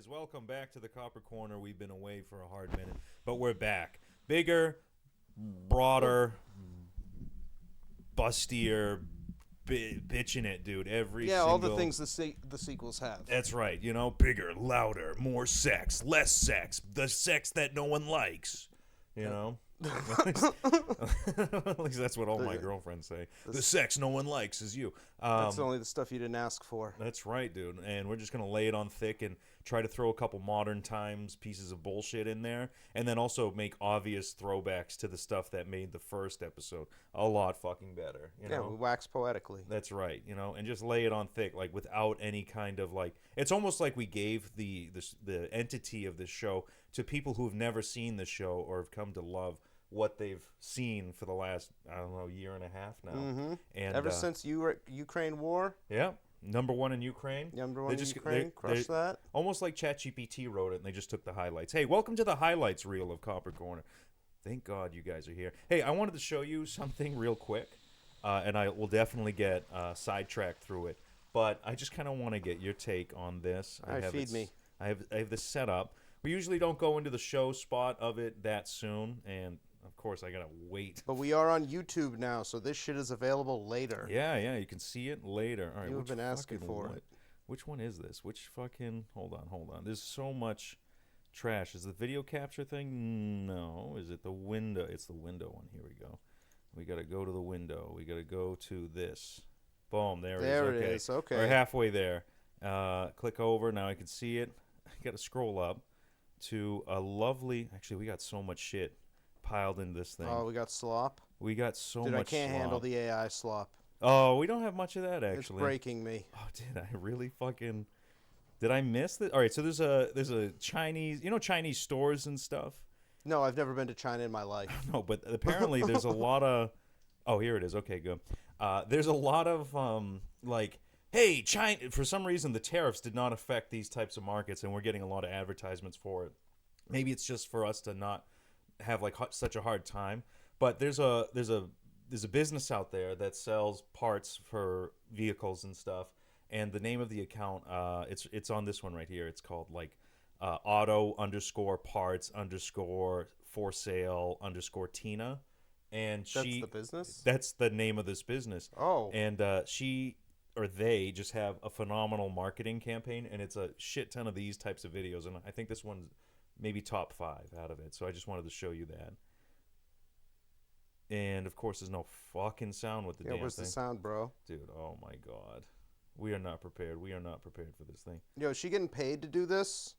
guys, welcome back to the Copper Corner. We've been away for a hard minute, but we're back. Bigger, broader, bustier, bitching it, dude. All the things the sequels have. That's right. You know, bigger, louder, more sex, less sex, the sex that no one likes. You know? At least that's what all my girlfriends say. The sex no one likes is you. That's only the stuff you didn't ask for. That's right, dude. And we're just going to lay it on thick and try to throw a couple modern times pieces of bullshit in there. And then also make obvious throwbacks to the stuff that made the first episode a lot fucking better. You know? We wax poetically. That's right. You know, and just lay it on thick, like without any kind of like. It's almost like we gave the entity of this show to people who've never seen the show or have come to love what they've seen for the last, I don't know, year and a half now. Mm-hmm. And ever since Ukraine war. Yeah. Number one in Ukraine. Crush that. Almost like ChatGPT wrote it, and they just took the highlights. Hey, welcome to the highlights reel of Copper Corner. Thank God you guys are here. Hey, I wanted to show you something real quick, and I will definitely get sidetracked through it. But I just kind of want to get your take on this. All right, feed me. I have this set up. We usually don't go into the show spot of it that soon, and of course I gotta wait. But we are on YouTube now, so this shit is available later. Yeah, you can see it later. All right, you've been asking for it. Which one is this? Which fucking? Hold on. There's so much trash. Is the video capture thing? No. Is it the window? It's the window one. Here we go. We gotta go to the window. We gotta go to this. Boom. There it is. Okay. We're halfway there. Click over. Now I can see it. I gotta scroll up to a lovely. Actually, we got so much shit piled in this thing. Oh, we got slop. We got so much. Dude, I can't handle the AI slop. Oh, we don't have much of that actually. It's breaking me. Oh, did I really fucking? Did I miss it? All right, so there's a Chinese, Chinese stores and stuff. No, I've never been to China in my life. No, but apparently there's a lot of. Oh, here it is. Okay, good. There's a lot of like, hey, China. For some reason, the tariffs did not affect these types of markets, and we're getting a lot of advertisements for it. Maybe it's just for us to not have like such a hard time, but there's a business out there that sells parts for vehicles and stuff, and the name of the account it's on this one right here. It's called like auto_parts_for sale_Tina, and that's the business. That's the name of this business. Oh, and she or they just have a phenomenal marketing campaign, and it's a shit ton of these types of videos, and I think this one's maybe top 5 out of it. So I just wanted to show you that. And of course, there's no fucking sound with the damn thing. Where's the sound, bro? Dude, oh my God. We are not prepared. We are not prepared for this thing. Yo, is she getting paid to do this?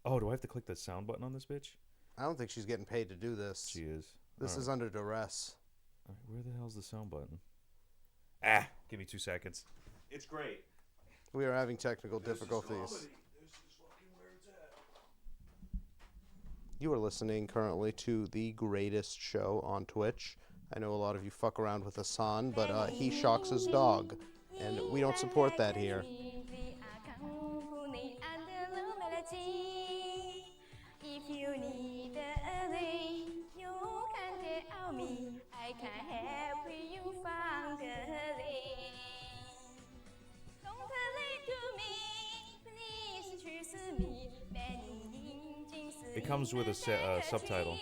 Oh, do I have to click the sound button on this bitch? I don't think she's getting paid to do this. She is. This is under duress. All right, where the hell's the sound button? Give me 2 seconds. It's great. We are having technical difficulties. You are listening currently to the greatest show on Twitch. I know a lot of you fuck around with Hassan, but he shocks his dog, and we don't support that here. If you need a ring, you can tell me. I can help you find a ring. Don't lie to me, please choose me. It comes with a subtitle.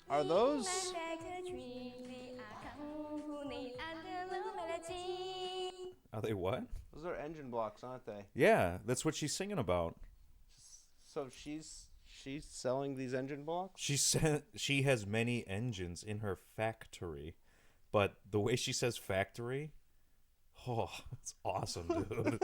Are those? Are they what? Those are engine blocks, aren't they? Yeah, that's what she's singing about. So she's selling these engine blocks? She has many engines in her factory, but the way she says factory, oh, it's awesome, dude.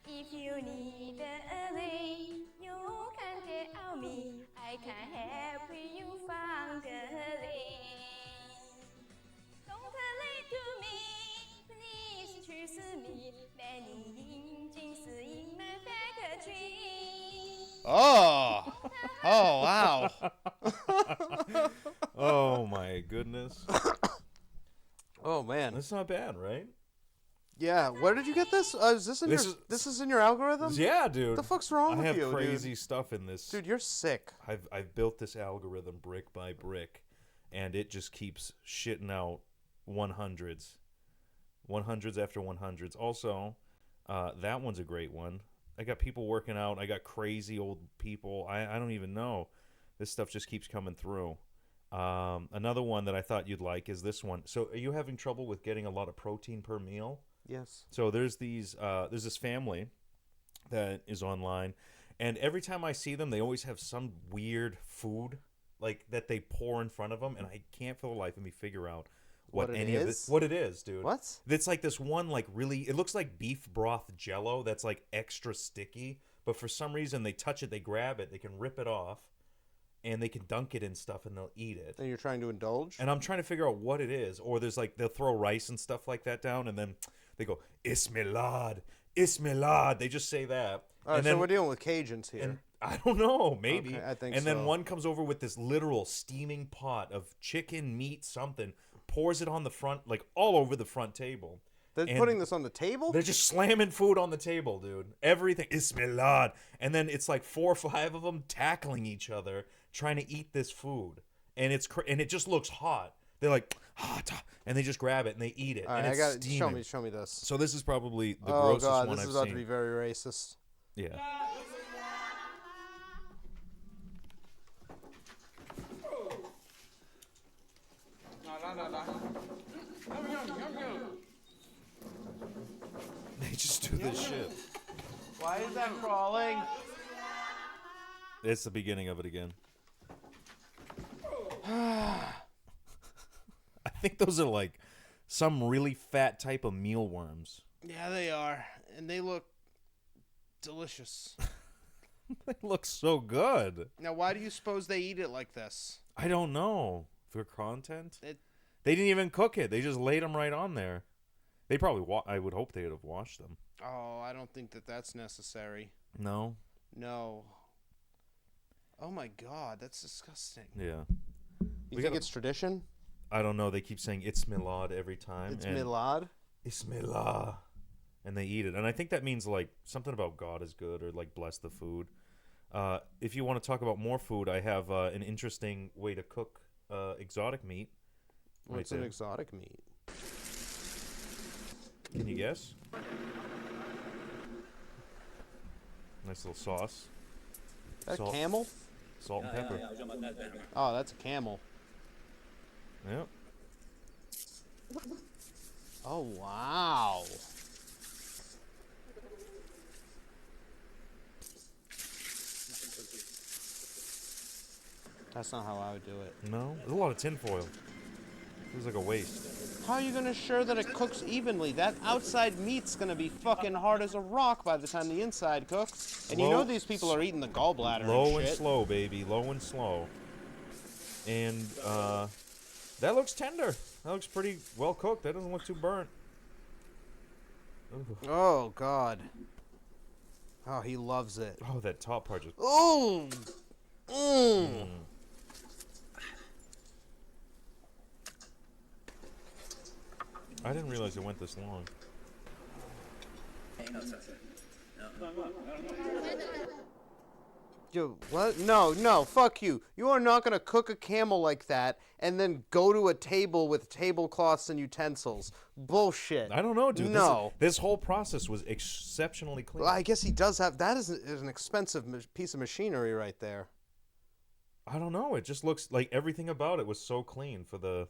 If you need a ring, you can tell me. I can help you find a ring. Don't lie to me, please choose me. Many engines in my factory. Oh wow. Oh my goodness. Oh man, That's not bad, right? Yeah, where did you get this? Is this in this is in your algorithm? Yeah, dude. What the fuck's wrong with you, I have crazy dude? stuff in this. Dude, you're sick. I've built this algorithm brick by brick, and it just keeps shitting out 100s after 100s. Also, that one's a great one. I got people working out. I got crazy old people. I don't even know. This stuff just keeps coming through. Another one that I thought you'd like is this one. So, are you having trouble with getting a lot of protein per meal? Yes. So there's this family that is online, and every time I see them, they always have some weird food like that they pour in front of them, and I can't for the life of me figure out what it is, dude. What? It's like this one, like really, it looks like beef broth Jello that's like extra sticky, but for some reason they touch it, they grab it, they can rip it off, and they can dunk it in stuff and they'll eat it. And you're trying to indulge? And I'm trying to figure out what it is. Or there's like, they'll throw rice and stuff like that down, and then they go, Ismilad, Ismilad. They just say that. All right, and then, so we're dealing with Cajuns here. And I don't know, maybe. Okay, I think and so. then one comes over with this literal steaming pot of chicken, meat, something, pours it on the front, like all over the front table. They're putting this on the table? They're just slamming food on the table, dude. Everything. Ismilad. And then it's like 4 or 5 of them tackling each other, trying to eat this food. And it just looks hot. They're like, hot, and they just grab it and they eat it. All right, and it's steaming. show me this. So this is probably the oh grossest God, one this I've is about seen. to be very racist. Yeah. They just do this shit. Why is that crawling? It's the beginning of it again. I think those are like some really fat type of mealworms. Yeah, they are. And they look delicious. They look so good. Now, why do you suppose they eat it like this? I don't know. For content? It- They didn't even cook it. They just laid them right on there. They probably, I would hope they would have washed them. Oh, I don't think that that's necessary. No? No. Oh my God, that's disgusting. Yeah. You think it's tradition? I don't know. They keep saying it's milad every time. It's milad? It's milad. And they eat it. And I think that means like something about God is good or like bless the food. If you want to talk about more food, I have an interesting way to cook exotic meat. What's an exotic meat? Can you guess? Nice little sauce. That camel? Salt and pepper. Oh, that's a camel. Yep. Oh, wow. That's not how I would do it. No? There's a lot of tinfoil. Feels like a waste. How are you going to assure that it cooks evenly? That outside meat's going to be fucking hard as a rock by the time the inside cooks. And you know these people are eating the gallbladder Low and shit. and slow, baby. Low and slow. And that looks tender. That looks pretty well cooked. That doesn't look too burnt. Ooh. Oh, God. Oh, he loves it. Oh, that top part just... Oh! Mmm! I didn't realize it went this long. Yo, what? No, fuck you. You are not gonna cook a camel like that and then go to a table with tablecloths and utensils. Bullshit. I don't know, dude. No. This whole process was exceptionally clean. Well, I guess he does have... That is an expensive piece of machinery right there. I don't know. It just looks like everything about it was so clean for the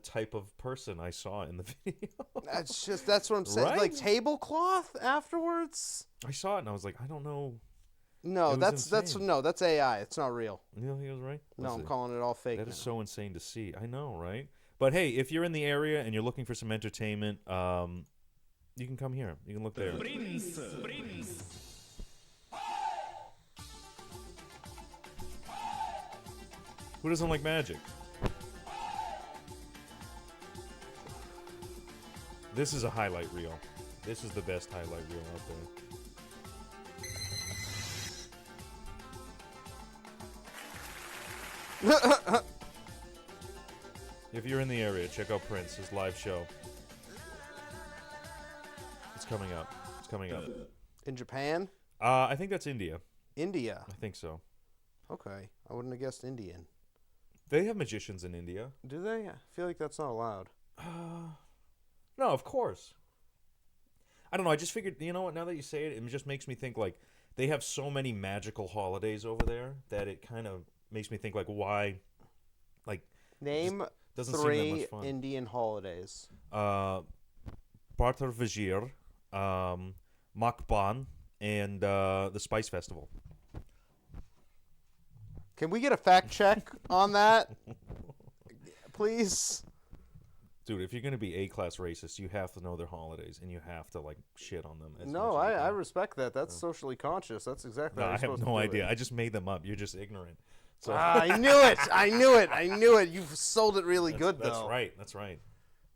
type of person I saw in the video. That's what I'm saying. Right? Like tablecloth afterwards? I saw it and I was like, I don't know. No, It was that's insane. No, that's AI. It's not real. You know, he was right. No, Let's I'm see. calling it all fake. That is now. so insane to see. I know, right? But hey, if you're in the area and you're looking for some entertainment, you can come here. You can look there. Who doesn't like magic? This is a highlight reel. This is the best highlight reel out there. If you're in the area, check out Prince, his live show. It's coming up. It's coming up. In Japan? I think that's India. India. I think so. Okay. I wouldn't have guessed Indian. They have magicians in India. Do they? I feel like that's not allowed. No, of course. I don't know. I just figured, you know what? Now that you say it, it just makes me think like they have so many magical holidays over there that it kind of makes me think like why, like Name doesn't seem that much three fun. Indian holidays. Bartar Vajir, Makban, and the Spice Festival. Can we get a fact check on that, please? Dude, if you're gonna be A-class racist, you have to know their holidays and you have to like shit on them. As No, much as you I can. respect that. That's socially conscious. That's exactly No, how I you're have supposed no to do idea. it. I just made them up. You're just ignorant. So I knew it. I knew it. I knew it. You've sold it really good, though. That's right. That's right.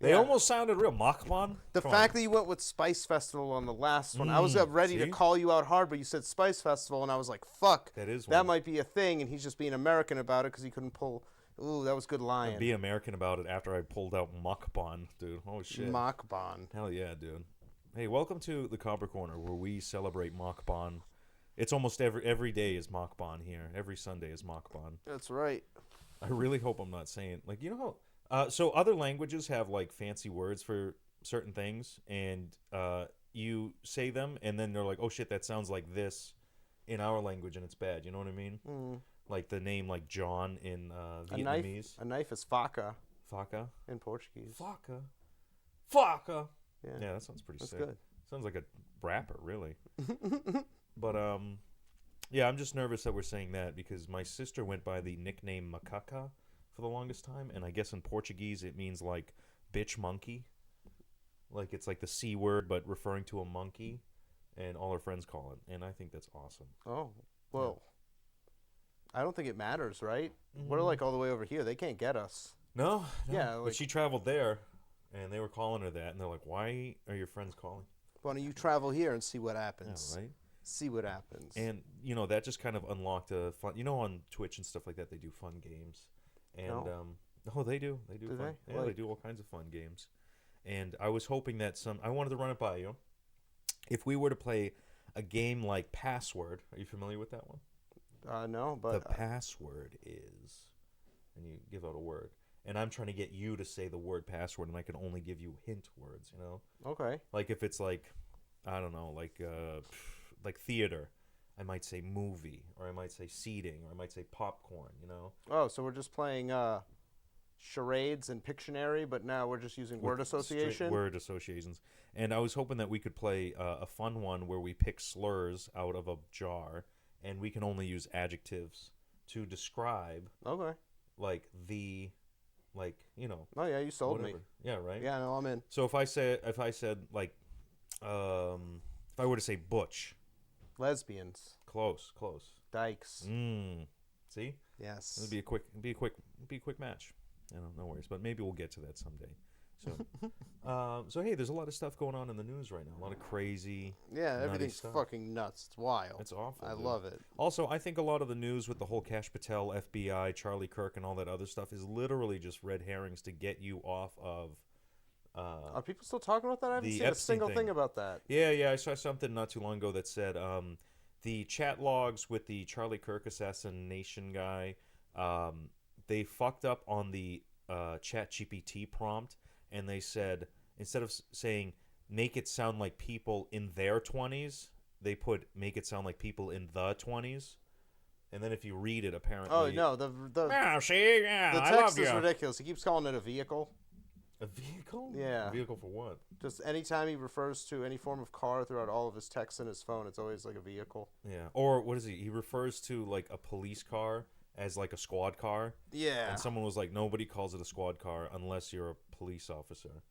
They Yeah. almost sounded real. Makban? The Come fact on. that you went with Spice Festival on the last one, I was ready to see? call you out hard, but you said Spice Festival, and I was like, fuck. That is That one. might be a thing, and he's just being American about it because he couldn't pull. Ooh, that was good lying. Be American about it after I pulled out Makban, dude. Oh, shit. Makban. Hell yeah, dude. Hey, welcome to the Copper Corner where we celebrate Makban. It's almost every day is Makban here. Every Sunday is Makban. That's right. I really hope I'm not saying like you know how so other languages have like fancy words for certain things and you say them and then they're like, oh shit, that sounds like this in our language and it's bad. You know what I mean? Like the name like John in Vietnamese. A knife is faca Faca. in Portuguese. Faca. Faca. Yeah. Yeah, that sounds pretty That's sick. good. Sounds like a rapper, really. But yeah, I'm just nervous that we're saying that because my sister went by the nickname Macaca for the longest time, and I guess in Portuguese it means like bitch monkey. Like it's like the C word but referring to a monkey, and all her friends call it, and I think that's awesome. Oh, well. I don't think it matters, right? We're like all the way over here. They can't get us. No. Yeah, But like- she traveled there, and they were calling her that, and they're like, why are your friends calling? Why don't you travel here and see what Yeah, happens? right? See what happens. And you know that just kind of unlocked a fun. You know, on Twitch and stuff like that, they do fun games, and oh, they do. They do. Do Fun. they? Yeah, they Like- do all kinds of fun games. And I was hoping that I wanted to run it by you. If we were to play a game like Password, are you familiar with that one? No, The but password is, and you give out a word, and I'm trying to get you to say the word password, and I can only give you hint words. You know, okay. like if it's like, I don't know, like theater. I might say movie, or I might say seating, or I might say popcorn, you know? Oh, so we're just playing charades and Pictionary, but now we're just using word With straight association? Word associations. And I was hoping that we could play a fun one where we pick slurs out of a jar, and we can only use adjectives to describe, Okay. like, you know, Oh, yeah, you sold whatever. me. Yeah, right? Yeah, no, I'm in. So if I said, like, if I were to say butch, Lesbians. close. Dykes. See? Yes. It'll be a quick match. No worries. But maybe we'll get to that someday. So hey, there's a lot of stuff going on in the news right now. A lot of crazy. Yeah, nutty everything's stuff. fucking nuts. It's wild. It's awful. I dude. love it. Also, I think a lot of the news with the whole Kash Patel, FBI, Charlie Kirk, and all that other stuff is literally just red herrings to get you off of. Are people still talking about that? I haven't the seen a Epstein single thing. thing about that. Yeah. I saw something not too long ago that said the chat logs with the Charlie Kirk assassination guy, they fucked up on the Chat GPT prompt, and they said instead of saying make it sound like people in their 20s, they put make it sound like people in the 20s. And then if you read it, apparently, Oh no, the see, yeah, the I text love is you. ridiculous. He keeps calling it a vehicle. A vehicle? Yeah. A vehicle for what? Just anytime he refers to any form of car throughout all of his texts in his phone, it's always like a vehicle. Yeah. Or what is he? He refers to like a police car as like a squad car. Yeah. And someone was like, nobody calls it a squad car unless you're a police officer.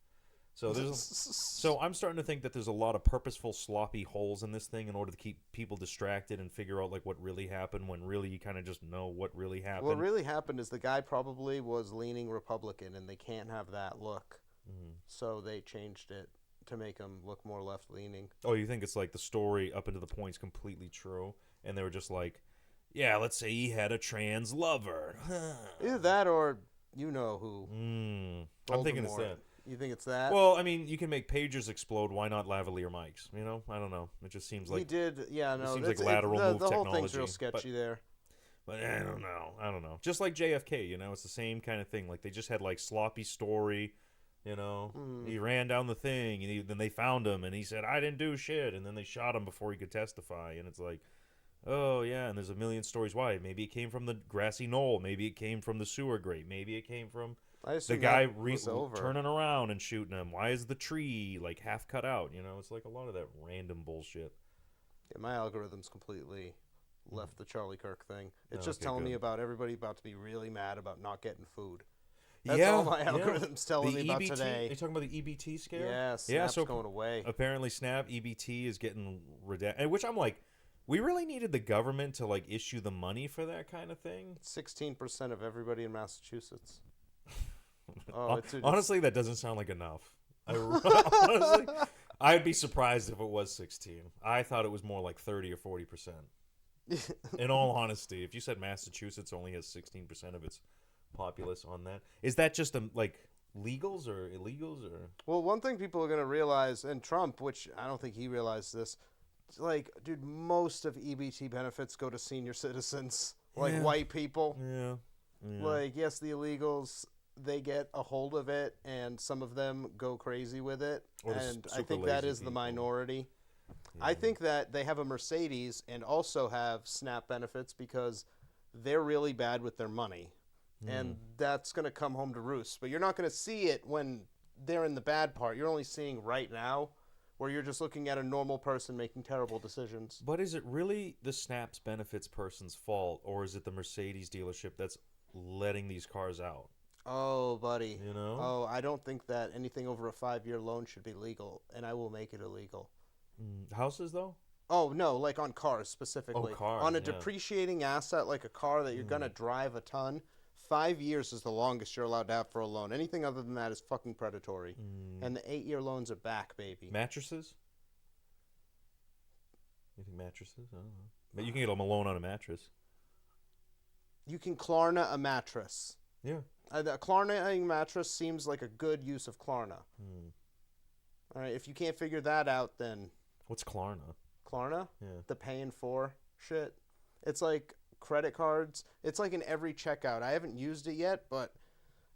So I'm starting to think that there's a lot of purposeful sloppy holes in this thing in order to keep people distracted and figure out like what really happened when really you kind of just know what really happened. What really happened is the guy probably was leaning Republican, and they can't have that look. So they changed it to make him look more left-leaning. Oh, you think it's like the story up into the point's completely true, and they were just like, yeah, let's say he had a trans lover. Either that or you know who. I'm thinking it's Voldemort. that. You think it's that? Well, I mean, you can make pagers explode. Why not lavalier mics? You know, I don't know. It just seems like he did. Yeah, no. it seems that's- like lateral move the whole technology. thing's real sketchy there. But I don't know. I don't know. Just like JFK, you know, it's the same kind of thing. Like they just had like sloppy story. You know, he ran down the thing, and then they found him, and he said, "I didn't do shit," and then they shot him before he could testify. And it's like, oh yeah, and there's a million stories why. Maybe it came from the grassy knoll. Maybe it came from the sewer grate. Maybe it came from the guy turning around and shooting him. Why is the tree like half cut out? You know, it's like a lot of that random bullshit. Yeah, my algorithm's completely left the Charlie Kirk thing. It's just Okay, telling good. me about everybody about to be really mad about not getting food. That's all my algorithm's telling me about today. Are you talking about the EBT scare? Yeah, Snap's going away. Apparently, Snap EBT is getting redacted. Which I'm like, we really needed the government to like issue the money for that kind of thing. 16% of everybody in Massachusetts. Honestly, that doesn't sound like enough. Honestly, I'd be surprised if it was 16. I thought it was more like 30 or 40%. In all honesty, if you said Massachusetts only has 16% of its populace on that, is that just like legals or illegals or? Well, one thing people are going to realize, and Trump, which I don't think he realized this, like, dude, most of EBT benefits go to senior citizens, like white people. Yeah. Like, yes, the illegals, they get a hold of it, and some of them go crazy with it, and I think that is the minority. Yeah. I think that they have a Mercedes and also have SNAP benefits because they're really bad with their money, and that's going to come home to roost. But you're not going to see it when they're in the bad part. You're only seeing right now where you're just looking at a normal person making terrible decisions. But is it really the SNAP's benefits person's fault, or is it the Mercedes dealership that's letting these cars out? Oh, buddy. You know? Oh, I don't think that anything over a 5-year loan should be legal, and I will make it illegal. Houses, though? Oh, no, like on cars specifically. Oh, cars, on a depreciating asset like a car that you're going to drive a ton, 5 years is the longest you're allowed to have for a loan. Anything other than that is fucking predatory. And the 8-year loans are back, baby. Mattresses? You think mattresses? I don't know. But you can get a loan on a mattress. You can Klarna a mattress. Yeah. A Klarna mattress seems like a good use of Klarna. All right, if you can't figure that out, then... What's Klarna? Klarna? Yeah. The paying for shit. It's like credit cards. It's like in every checkout. I haven't used it yet, but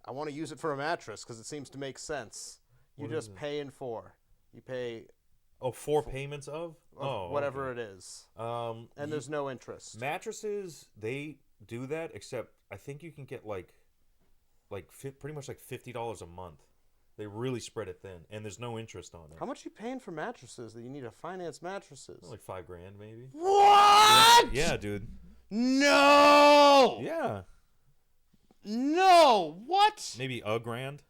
I want to use it for a mattress because it seems to make sense. You're just paying for. You pay... Oh, 4 payments of? Whatever it is. And there's no interest. Mattresses, they do that, except I think you can get pretty much like $50 a month. They really spread it thin, and there's no interest on it. How much are you paying for mattresses that you need to finance mattresses? Like $5,000 maybe. What? Yeah, dude. No. Yeah. No. What? Maybe $1,000.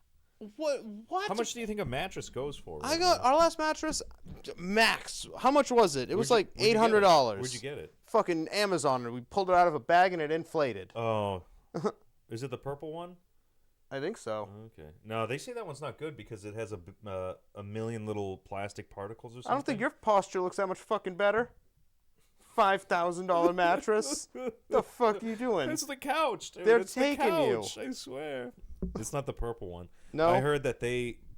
What? How much do you think a mattress goes for? I got our last mattress, max. How much was it? It was like $800. Where'd you get it? Fucking Amazon. We pulled it out of a bag and it inflated. Oh. Is it the purple one? I think so. Okay. No, they say that one's not good because it has a million little plastic particles or something. I don't think your posture looks that much fucking better. $5,000 mattress. The fuck are you doing? It's the couch, dude. They're taking you. I swear. It's not the purple one. No. I heard that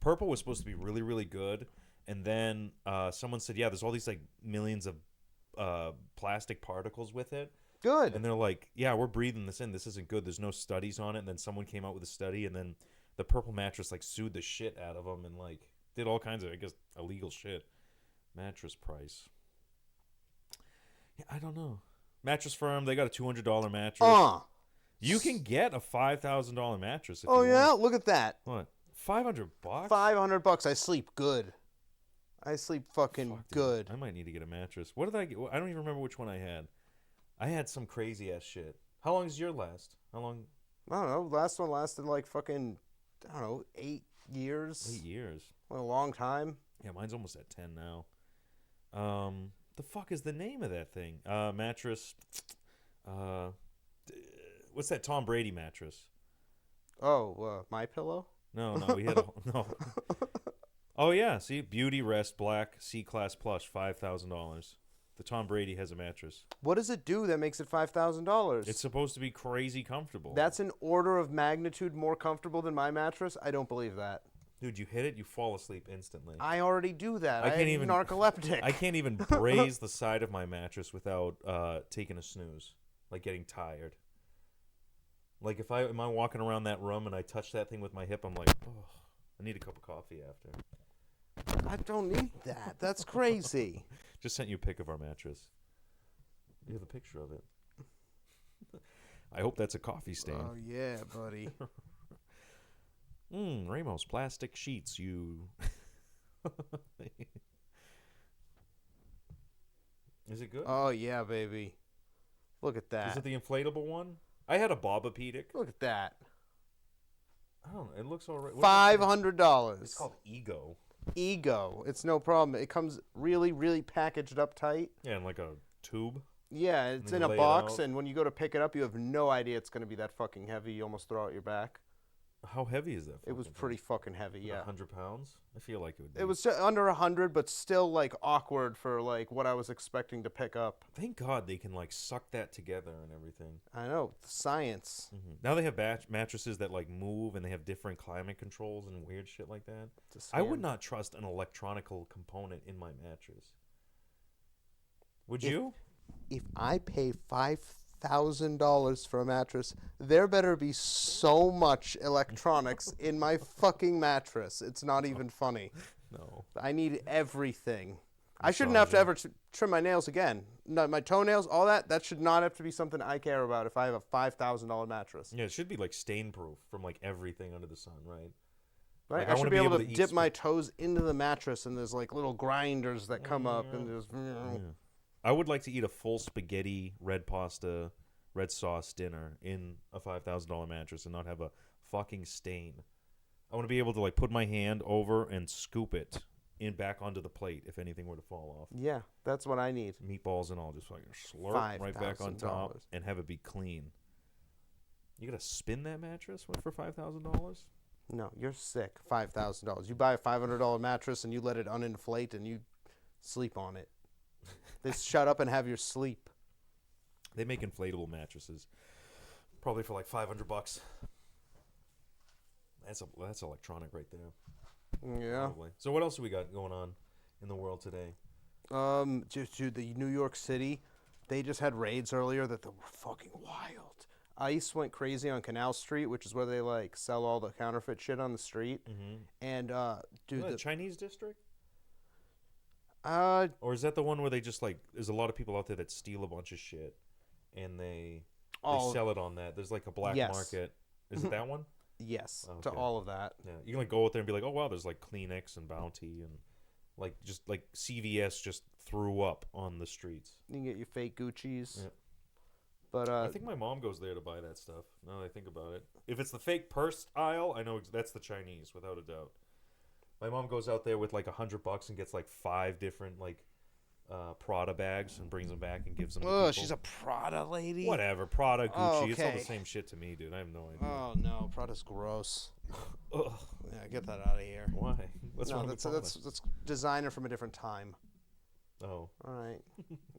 purple was supposed to be really, really good, and then someone said, yeah, there's all these like millions of plastic particles with it. Good. And they're like, yeah, we're breathing this in. This isn't good. There's no studies on it. And then someone came out with a study, and then the purple mattress like sued the shit out of them and like did all kinds of, I guess, illegal shit. Mattress price. Yeah, I don't know. Mattress Firm, they got a $200 mattress. You can get a $5,000 mattress. If you want. Look at that. What? $500? $500. I sleep good. I sleep fucking good. I might need to get a mattress. What did I get? I don't even remember which one I had. I had some crazy ass shit. How long does your last? How long? I don't know. Last one lasted like fucking, I don't know, 8 years. 8 years. Well, a long time. Yeah, mine's almost at 10 now. The fuck is the name of that thing? Mattress. What's that Tom Brady mattress? Oh, My Pillow? No, we had no. Oh yeah, see, Beauty Rest Black C-Class Plush, $5,000. The Tom Brady has a mattress. What does it do that makes it $5,000? It's supposed to be crazy comfortable. That's an order of magnitude more comfortable than my mattress? I don't believe that. Dude, you hit it, you fall asleep instantly. I already do that. I can't am even- narcoleptic. I can't even braze the side of my mattress without taking a snooze, like getting tired. Like if am I walking around that room and I touch that thing with my hip, I'm like, oh, I need a cup of coffee after. I don't need that. That's crazy. Just sent you a pic of our mattress. You have a picture of it. I hope that's a coffee stain. Oh yeah, buddy. Ramos plastic sheets. You. Is it good? Oh yeah, baby. Look at that. Is it the inflatable one? I had a Bobapedic. Look at that. I don't know. It looks all right. $500. It's called Ego. Ego. It's no problem. It comes really, really packaged up tight. Yeah, in like a tube. Yeah, it's then in you a lay it box, out. and when you go to pick it up, you have no idea it's going to be that fucking heavy. You almost throw out your back. How heavy is that? It was pretty fucking heavy, yeah. 100 pounds? I feel like it would be. It was under 100, but still like awkward for like what I was expecting to pick up. Thank God they can like suck that together and everything. I know, science. Now they have mattresses that like move and they have different climate controls and weird shit like that. It's a I would scam. not trust an electronical component in my mattress. Would you? If I pay $5,000 for a mattress, there better be so much electronics in my fucking mattress. It's not even funny. No. I need everything. I shouldn't have to ever trim my nails again. No, my toenails, all that, that should not have to be something I care about if I have a $5,000 mattress. Yeah, it should be like stain proof from like everything under the sun, right? Right? Like, I I should wanna be be able able to to eat dip my toes into the mattress and there's like little grinders that come up and just... I would like to eat a full spaghetti, red pasta, red sauce dinner in a $5,000 mattress and not have a fucking stain. I want to be able to like put my hand over and scoop it in back onto the plate if anything were to fall off. Yeah, that's what I need. Meatballs and all, just fucking slurp right back on top $5,000. and have it be clean. You gotta spin that mattress for $5,000? No, you're sick. $5,000. You buy a $500 mattress and you let it uninflate and you sleep on it. They shut up and have your sleep. They make inflatable mattresses, probably for like $500. That's electronic right there. Yeah. Probably. So what else do we got going on in the world today? Just to the New York City, they just had raids earlier that were fucking wild. ICE went crazy on Canal Street, which is where they like sell all the counterfeit shit on the street. Mm-hmm. And dude, The Chinese district? uh, Or is that the one where they just like there's a lot of people out there that steal a bunch of shit and they all sell it on that. There's like a black Yes. market. Is it that one? yes to Okay. all of that. Yeah. You can like go out there and be like, "Oh wow, there's like Kleenex and Bounty and like just like CVS just threw up on the streets." You can get your fake Gucci's. Yeah. But I think my mom goes there to buy that stuff. Now that I think about it, if it's the fake purse aisle, I know that's the Chinese without a doubt. My mom goes out there with like $100 and gets like 5 different like Prada bags and brings them back and gives them. To oh, people. she's a Prada lady. Whatever, Prada, Gucci, Oh, it's all the okay. same shit to me, dude. I have no idea. Oh no, Prada's gross. Ugh, Yeah, get that out of here. why? What's No, wrong that's with Prada? that's designer from a different time. Oh, All right.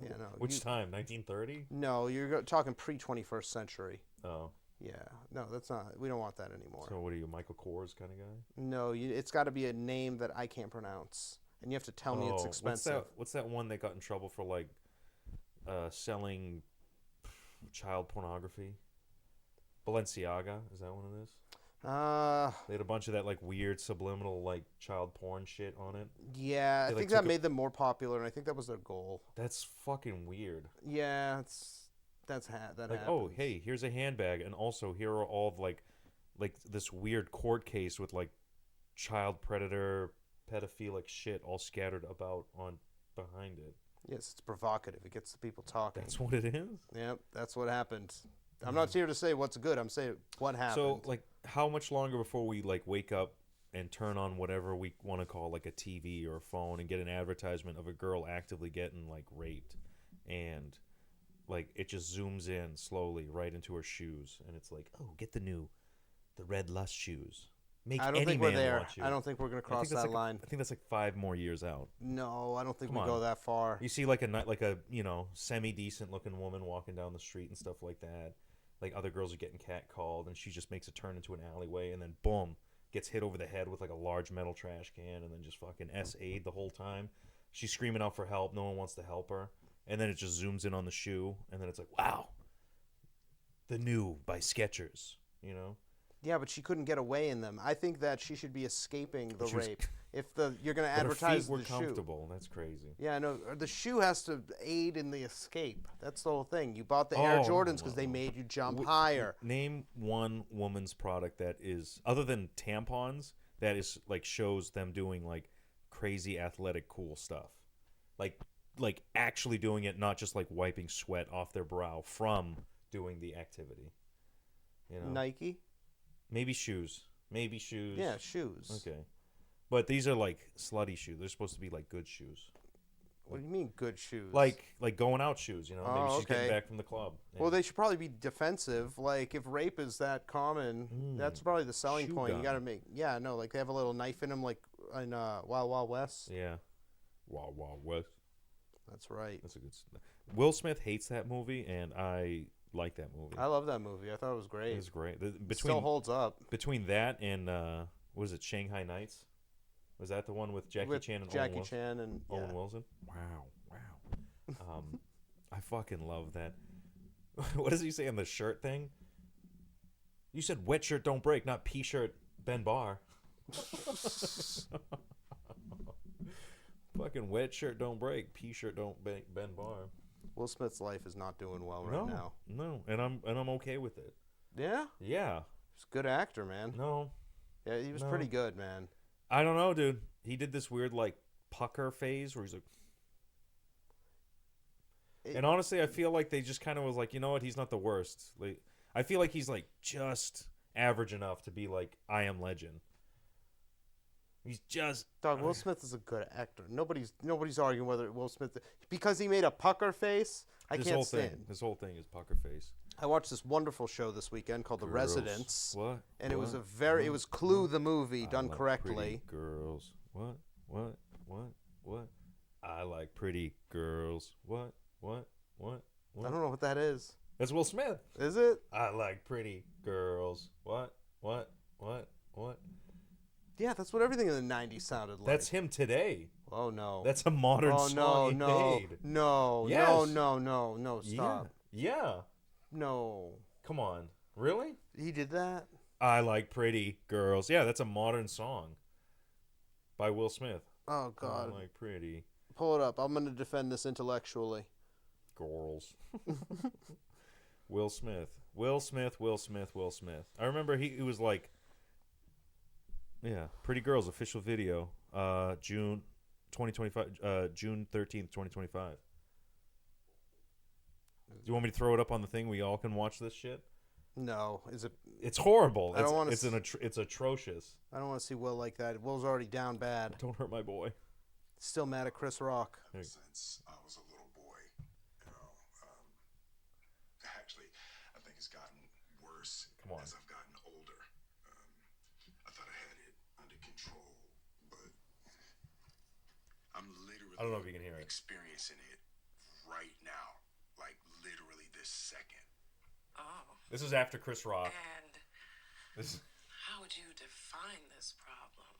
Yeah, no. which time? 1930? No, you're talking pre-21st century. Oh, Yeah. No, that's not. We don't want that anymore. so what are you, Michael Kors kind of guy? No, it's got to be a name that I can't pronounce, and you have to tell me it's Oh, expensive. What's that one that got in trouble for like selling child pornography? Balenciaga, is that what it is? They had a bunch of that like weird subliminal like child porn shit on it. Yeah, I They, like, think that took a- made them more popular, and I think that was their goal. That's fucking weird. Yeah, that Like, happens. oh, hey, here's a handbag, and also here are all of like this weird court case with like child predator, pedophilic shit all scattered about on behind it. Yes, it's provocative. It gets the people talking. That's what it is. Yep, that's what happened. I'm not here to say what's good. I'm saying what happened. So, like, how much longer before we like wake up and turn on whatever we want to call like a TV or a phone and get an advertisement of a girl actively getting like raped, and like it just zooms in slowly right into her shoes, and it's like, oh, get the red Lust shoes. Make I don't any think we're man there. want you. I don't think we're gonna I cross think that's that like line. I think that's like 5 more years out. No, I don't think Come we go on. that far. You see like a semi decent looking woman walking down the street and stuff like that. Like other girls are getting catcalled, and she just makes a turn into an alleyway, and then boom, gets hit over the head with like a large metal trash can, and then just fucking S.A.'d the whole time. She's screaming out for help. No one wants to help her. And then it just zooms in on the shoe, and then it's like, wow, the new by Skechers, you know? Yeah, but she couldn't get away in them. I think that she should be escaping the She was- rape. If you're going to But her advertise feet were the shoe. comfortable. That's crazy. Yeah, no, the shoe has to aid in the escape. That's the whole thing. You bought the Air Oh, Jordans because no. they made you jump higher. Name one woman's product that is, other than tampons, that is like shows them doing like crazy athletic cool stuff. Like actually doing it, not just like wiping sweat off their brow from doing the activity. You know? Nike? Maybe shoes. Maybe shoes. Yeah, shoes. Okay. But these are like slutty shoes. They're supposed to be like good shoes. What do you mean good shoes? Like going out shoes, you know? Maybe Oh, she's getting okay. back from the club. Well, they should probably be defensive. Like, if rape is that common, that's probably the selling Shoe point. gun. You got to make, yeah, no, like they have a little knife in them, like in Wild Wild West. Yeah. Wow, West. That's right. That's a good. Will Smith hates that movie, and I like that movie. I love that movie. I thought it was It great. was great. Still holds up. Between that and what was it, Shanghai Nights? Was that the one with Jackie With Chan and Jackie Owen Wilson? Chan and yeah. Owen Wilson? Wow. I fucking love that. What does he say on the shirt thing? You said wet shirt don't break, not pea shirt Ben Bar. Fucking wet shirt don't break, pea shirt don't Ben Bar. Will Smith's life is not doing well right now. No, and I'm okay with it. Yeah, Yeah. he's a good actor, man. No. Yeah, he was No. pretty good, man. I don't know, dude. He did this weird like pucker phase where he's like, and honestly, I feel like they just kind of was like, you know what? He's not the worst. Like, I feel like he's like just average enough to be like I Am Legend. He's just Dog, Will Smith is a good actor. Nobody's arguing whether Will Smith because he made a pucker face. I this can't whole stand. thing. This whole thing is pucker face. I watched this wonderful show this weekend called The Girls. Residence, What? and it was What? it was Clue the movie done I like correctly. pretty girls. What? I like pretty girls. What? I don't know what that is. That's Will Smith. Is it? I like pretty girls. What? Yeah, that's what everything in the '90s sounded like. That's him today. Oh no. That's a modern oh song he made. no, Yes. no, stop. Yeah. No. Come on. Really? He did that? I like pretty girls. Yeah, that's a modern song by Will Smith. Oh god. I like pretty Pull it up. I'm going to defend this intellectually. girls. Will Smith. Will Smith. I remember he was like, yeah, Pretty Girls official video, June 2025, June 13th, 2025. Do you want me to throw it up on the thing? We all can watch this shit. No, is it? It's horrible. I don't wanna It's atrocious. I don't want to see Will like that. Will's already down bad. Don't hurt my boy. Still mad at Chris Rock. Since I was a little boy, you know, actually, I think it's gotten worse Come on. as I've gotten older. I thought I had it under control, but I'm literally I don't know if you can hear it. experiencing it right now, like literally this second. Oh, This is after Chris Rock. and This is, how would you define this problem?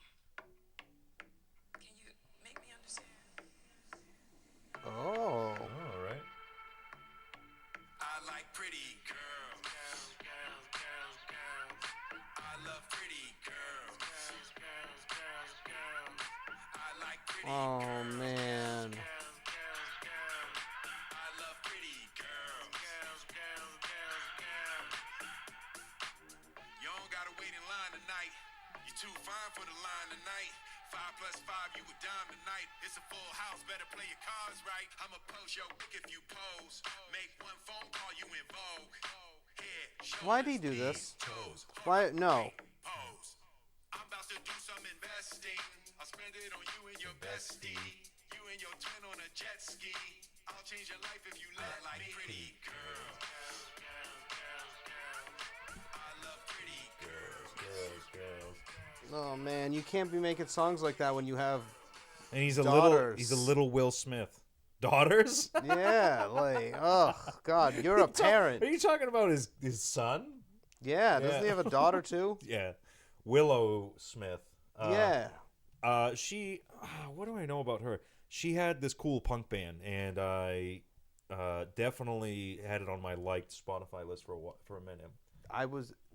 Can you make me understand? Oh. all right. I like pretty girls. I love pretty girls. I like pretty Oh man. I love pretty girls. You don't gotta wait in line tonight. You're too fine for the line tonight. 5 plus 5, you a dime tonight. It's a full house, better play your cards right. I'ma post your pic if you pose. Make one phone call, you in vogue. Head, Why'd he do this? Why? No. pose. I'm about to do some investing. I'll spend it on you and your bestie. You and your twin on a jet ski. I'll change your life if you let like pretty girl. I love pretty girls. Oh man, you can't be making songs like that when you have. And he's a Daughters. little Will Smith. Daughters? Yeah, like, oh god, you're a parent. Are you talking about his son? Yeah, doesn't he Yeah. have a daughter too? Yeah. Willow Smith. Yeah. She. What do I know about her? She had this cool punk band, and I definitely had it on my liked Spotify list for a minute.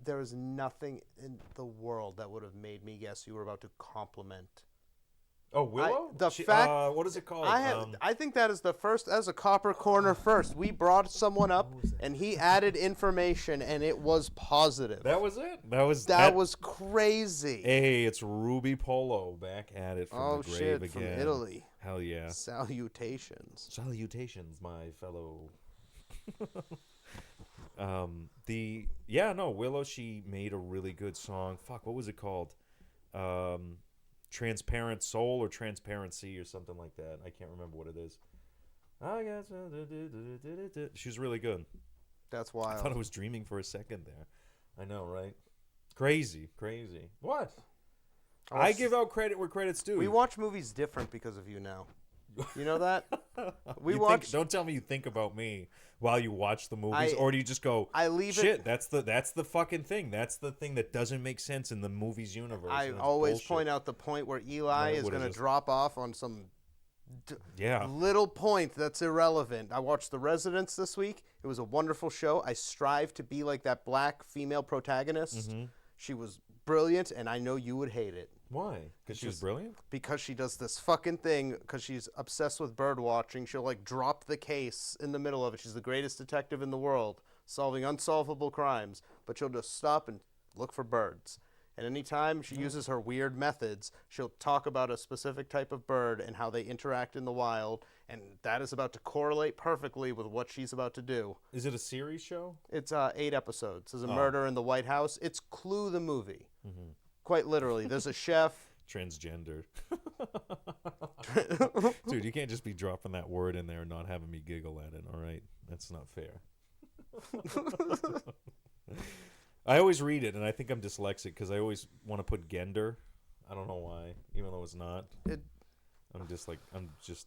There was nothing in the world that would have made me guess you were about to compliment. Oh, Willow? What is it called? I think that is the first, as a Copper Corner first. We brought someone up, and he added information, and it was positive. That was it? That was crazy. Hey, it's Ruby Polo back at it from the grave again. From Italy. Hell yeah. Salutations. Salutations, my fellow. Willow, she made a really good song. Fuck, what was it called? Transparent Soul or Transparency or something like that. I can't remember what it is. I guess she's really good. That's wild. I thought I was dreaming for a second there. I know, right? Crazy. What? I give out credit where credit's due. We watch movies different because of you now. You know that? Don't tell me you think about me while you watch the movies, or do you just go, shit, that's the fucking thing. That's the thing that doesn't make sense in the movie's universe. I always point out the point where Eli is going to drop off on some little point that's irrelevant. I watched The Residents this week. It was a wonderful show. I strive to be like that black female protagonist. Mm-hmm. She was brilliant, and I know you would hate it. Why? Because she was brilliant? Because she does this fucking thing, because she's obsessed with bird watching. She'll, like, drop the case in the middle of it. She's the greatest detective in the world, solving unsolvable crimes. But she'll just stop and look for birds. And anytime she uses her weird methods, she'll talk about a specific type of bird and how they interact in the wild. And that is about to correlate perfectly with what she's about to do. Is it a series show? It's 8 episodes. There's a murder in the White House. It's Clue the movie. Mm-hmm. Quite literally. There's a chef. Transgender. Dude, you can't just be dropping that word in there and not having me giggle at it, all right? That's not fair. I always read it, and I think I'm dyslexic because I always want to put gender. I don't know why, even though it's not. I'm just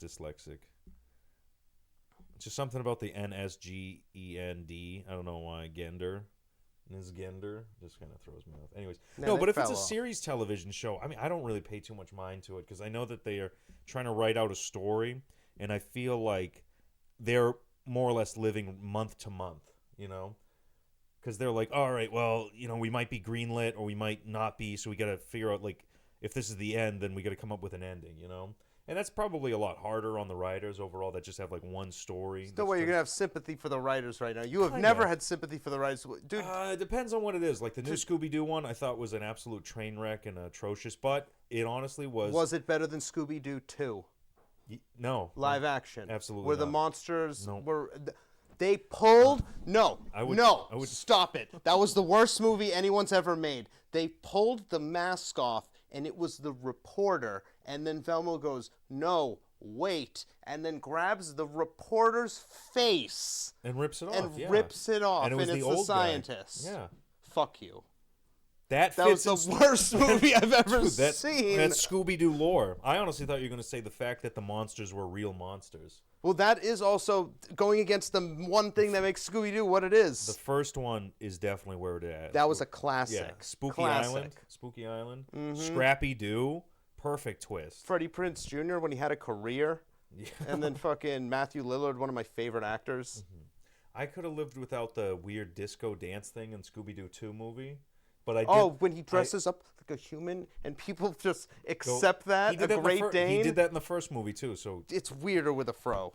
dyslexic. It's just something about the NSGEND. I don't know why. Gender. Nisgender just kind of throws me off. Anyways, but if it's a series television show, I mean, I don't really pay too much mind to it because I know that they are trying to write out a story, and I feel like they're more or less living month to month, you know? Because they're like, all right, well, you know, we might be greenlit or we might not be, so we got to figure out, like, if this is the end, then we got to come up with an ending, you know? And that's probably a lot harder on the writers overall that just have, like, one story. Still, you're going to have sympathy for the writers right now. You have never had sympathy for the writers. Dude. It depends on what it is. Like, the new Scooby-Doo one I thought was an absolute train wreck and atrocious, but it honestly was... Was it better than Scooby-Doo 2? No. Live action. Absolutely Where not. the monsters No. were... They pulled... No. I would Stop it. That was the worst movie anyone's ever made. They pulled the mask off, and it was the reporter. And then Velma goes, no, wait. And then grabs the reporter's face. And rips it off. And rips it off. And it was it's the old scientist. Guy. Yeah. Fuck you. That was the worst movie I've ever seen. That's Scooby-Doo lore. I honestly thought you were going to say the fact that the monsters were real monsters. Well, that is also going against the one thing that makes Scooby-Doo what it is. The first one is definitely where it is. That was a classic. Yeah. Spooky Island. Mm-hmm. Scrappy-Doo. Perfect twist. Freddie Prinze Jr. when he had a career. Yeah. And then fucking Matthew Lillard, one of my favorite actors. Mm-hmm. I could have lived without the weird disco dance thing in Scooby-Doo 2 movie. But I did, when he dresses up like a human and people just accept that, a Great Dane. He did that in the first movie too, so it's weirder with a fro.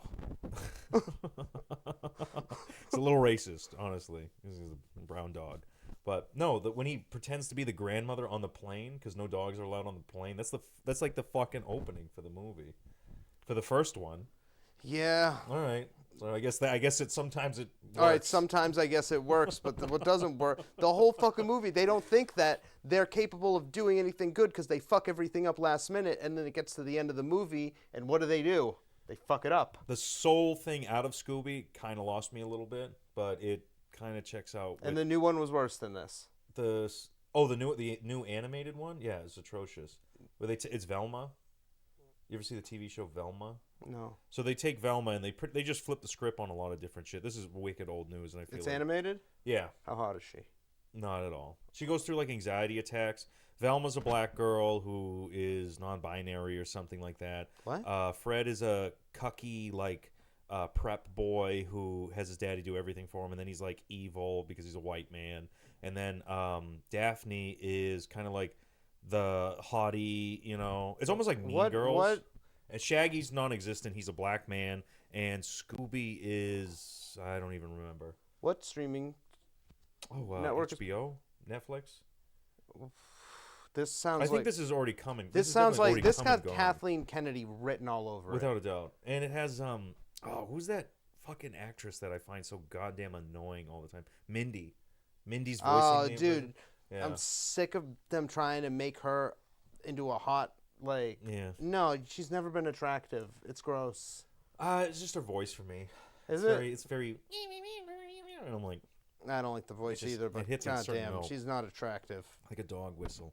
It's a little racist, honestly. He's a brown dog. But no, when he pretends to be the grandmother on the plane because no dogs are allowed on the plane, that's like the fucking opening for the movie. For the first one. Yeah. All right. So I guess sometimes it works. All right, sometimes I guess it works, but what doesn't work, the whole fucking movie, they don't think that they're capable of doing anything good because they fuck everything up last minute, and then it gets to the end of the movie, and what do? They fuck it up. The soul thing out of Scooby kind of lost me a little bit, but it kind of checks out. And the new one was worse than this. The new animated one? Yeah, it's atrocious. Where it's Velma. You ever see the TV show Velma? No. So they take Velma and they just flip the script on a lot of different shit. This is wicked old news, and I feel it's animated? Yeah. How hot is she? Not at all. She goes through like anxiety attacks. Velma's a black girl who is non-binary or something like that. What? Fred is a cucky like prep boy who has his daddy do everything for him, and then he's like evil because he's a white man. And then Daphne is kind of like the haughty, you know. It's almost like Mean Girls. What? And Shaggy's non-existent. He's a black man, and Scooby is I don't even remember. What streaming? Network? HBO, Netflix. This sounds I like think this is already coming. this is sounds definitely like already this come got and gone, Kathleen Kennedy written all over without it. a doubt. And it has who's that fucking actress that I find so goddamn annoying all the time? Mindy's voicing. Oh, the dude, yeah. I'm sick of them trying to make her into a hot like. Yeah. No, she's never been attractive. It's gross. It's just her voice for me. Is It's it? very, it's very. And I'm like, I don't like the voice just- either, it but hits on a certain goddamn, note. she's not attractive. like a dog whistle.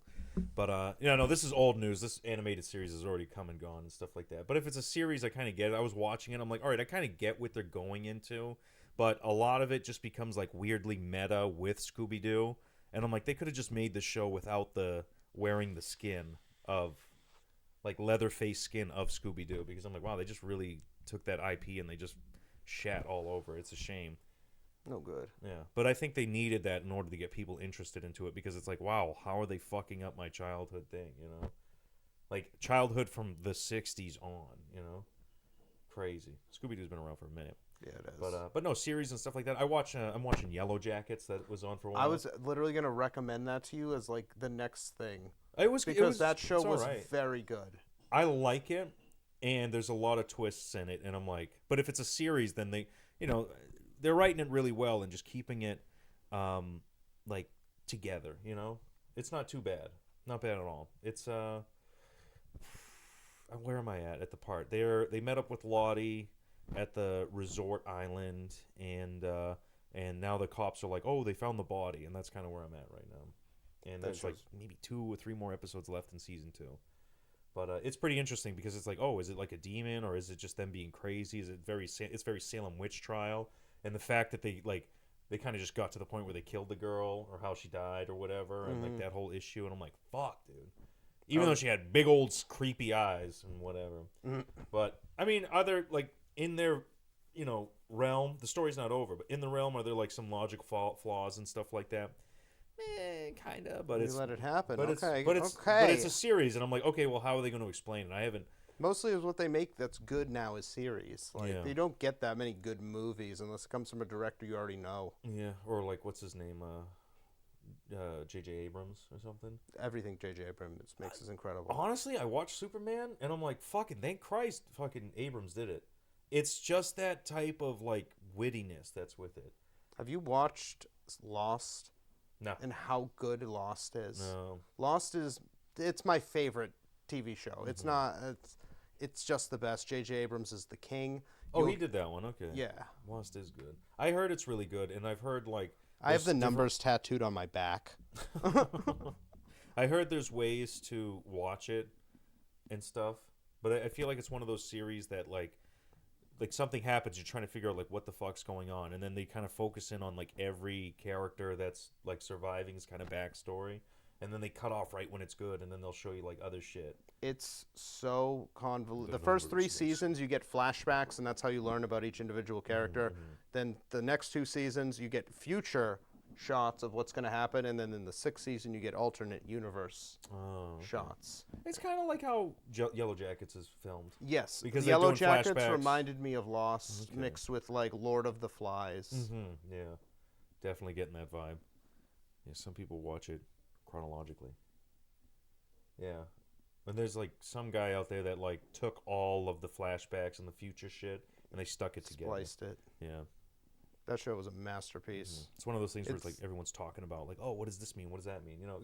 But no, this is old news. This animated series has already come and gone and stuff like that. But if it's a series, I kind of get it. I was watching it. I'm like, all right, I kind of get what they're going into. But a lot of it just becomes like weirdly meta with Scooby-Doo. And I'm like, they could have just made the show without the wearing the skin of, like, Leatherface skin of Scooby-Doo. Because I'm like, wow, they just really took that IP and they just shat all over it. It's a shame. No good. Yeah, but I think they needed that in order to get people interested into it because it's like, wow, how are they fucking up my childhood thing, you know? Like, childhood from the 60s on, you know? Crazy. Scooby-Doo's been around for a minute. Yeah, it is. But no, series and stuff like that. I'm watching Yellow Jackets that was on for a while. I was literally gonna recommend that to you as like the next thing because because that show it's was alright. very good. I like it, and there's a lot of twists in it, and I'm like, but if it's a series, then they, you know, they're writing it really well and just keeping it, like, together, you know? It's not too bad. Not bad at all. It's, where am I at the part? They met up with Lottie at the resort island, and now the cops are like, oh, they found the body, and that's kind of where I'm at right now. And there's, like, maybe 2 or 3 more episodes left in season 2. But it's pretty interesting because it's like, oh, is it like a demon or is it just them being crazy? Is it it's very Salem witch trial, and the fact that they kind of just got to the point where they killed the girl or how she died or whatever, and like that whole issue, and I'm like, fuck, dude. Even though she had big old creepy eyes and whatever, but I mean, other like in their realm, the story's not over, but in the realm, are there like some logic flaws and stuff like that? Kind of, but You it's let it happen. But Okay, but it's okay. a series, and I'm like, okay, well, how are they going to explain it? I haven't. Mostly is what they make that's good now is series. Like Yeah. they don't get that many good movies unless it comes from a director you already know. Yeah, or like what's his name, J.J. Abrams or something. Everything J.J. Abrams makes is incredible. Honestly, I watched Superman, and I'm like, fucking, thank Christ, fucking Abrams did it. It's just that type of like wittiness that's with it. Have you watched Lost? No, And how good Lost is. no. Lost it's my favorite TV show. It's not it's just the best. J.J. Abrams is the king. Oh, he did that one. Okay. Yeah. Lost is good. I heard it's really good, and I've heard like I have the there's numbers tattooed on my back. I heard there's ways to watch it and stuff, but I feel like it's one of those series that like something happens, you're trying to figure out like what the fuck's going on, and then they kind of focus in on like every character that's like surviving's kind of backstory, and then they cut off right when it's good, and then they'll show you like other shit. It's so convoluted. The The first numbers, 3 yes. seasons, you get flashbacks, and that's how you learn about each individual character. Then the next 2 seasons, you get future shots of what's going to happen, and then in the 6th season, you get alternate universe Oh, shots. it's kind of like how Yellow Jackets is filmed. Yes, Because the they're Yellow doing Jackets flashbacks. reminded me of Lost Okay. mixed with like Lord of the Flies. Yeah, definitely getting that vibe. Yeah, some people watch it chronologically. Yeah, and there's like some guy out there that like took all of the flashbacks and the future shit and they stuck it together. Spliced it. Yeah. That show was a masterpiece. It's one of those things where it's like everyone's talking about like, oh, what does this mean? What does that mean? You know,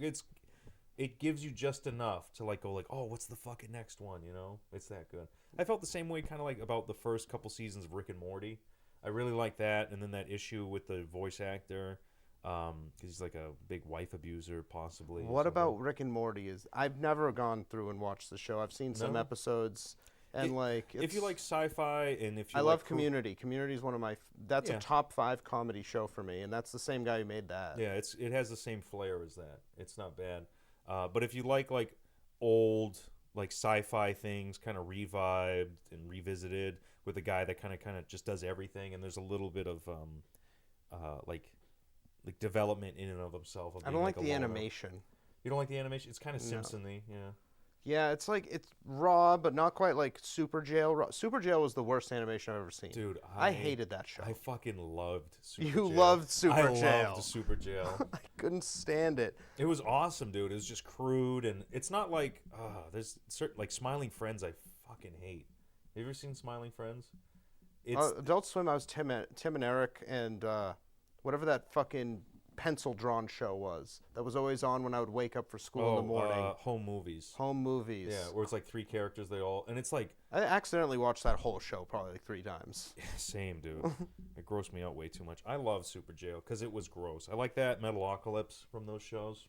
it gives you just enough to like go like, oh, what's the fucking next one? You know, it's that good. I felt the same way kind of like about the first couple seasons of Rick and Morty. I really like that, and then that issue with the voice actor, because he's like a big wife abuser possibly. What so, about Rick and Morty? I've never gone through and watched the show. I've seen some No? episodes, and if you like sci-fi and if you I like love Community. Community is one of my. That's Yeah. a top 5 comedy show for me, and that's the same guy who made that. Yeah, it has the same flair as that. It's not bad. But if you like old like sci-fi things, kind of revived and revisited with a guy that kind of just does everything, and there's a little bit of like development in and of himself. Of I being, don't like a the loner. animation. You don't like the animation? It's kind of No. Simpson-y, yeah. Yeah, it's like it's raw, but not quite like Super Jail. Super Jail was the worst animation I've ever seen. Dude, I hated that show. I fucking loved Super You Jail. loved Super I Jail. loved Super Jail. I couldn't stand it. It was awesome, dude. It was just crude, and it's not like there's certain like Smiling Friends. I fucking hate. Have you ever seen Smiling Friends? It's Adult Swim. I was Tim and Eric and whatever that fucking pencil drawn show was that was always on when I would wake up for school in the morning. Home Movies. Home Movies. Yeah, where it's like 3 characters. They all, and it's like I accidentally watched that whole show probably like 3 times. same, dude. It grossed me out way too much. I love Super Jail because it was gross. I like that Metalocalypse from those shows.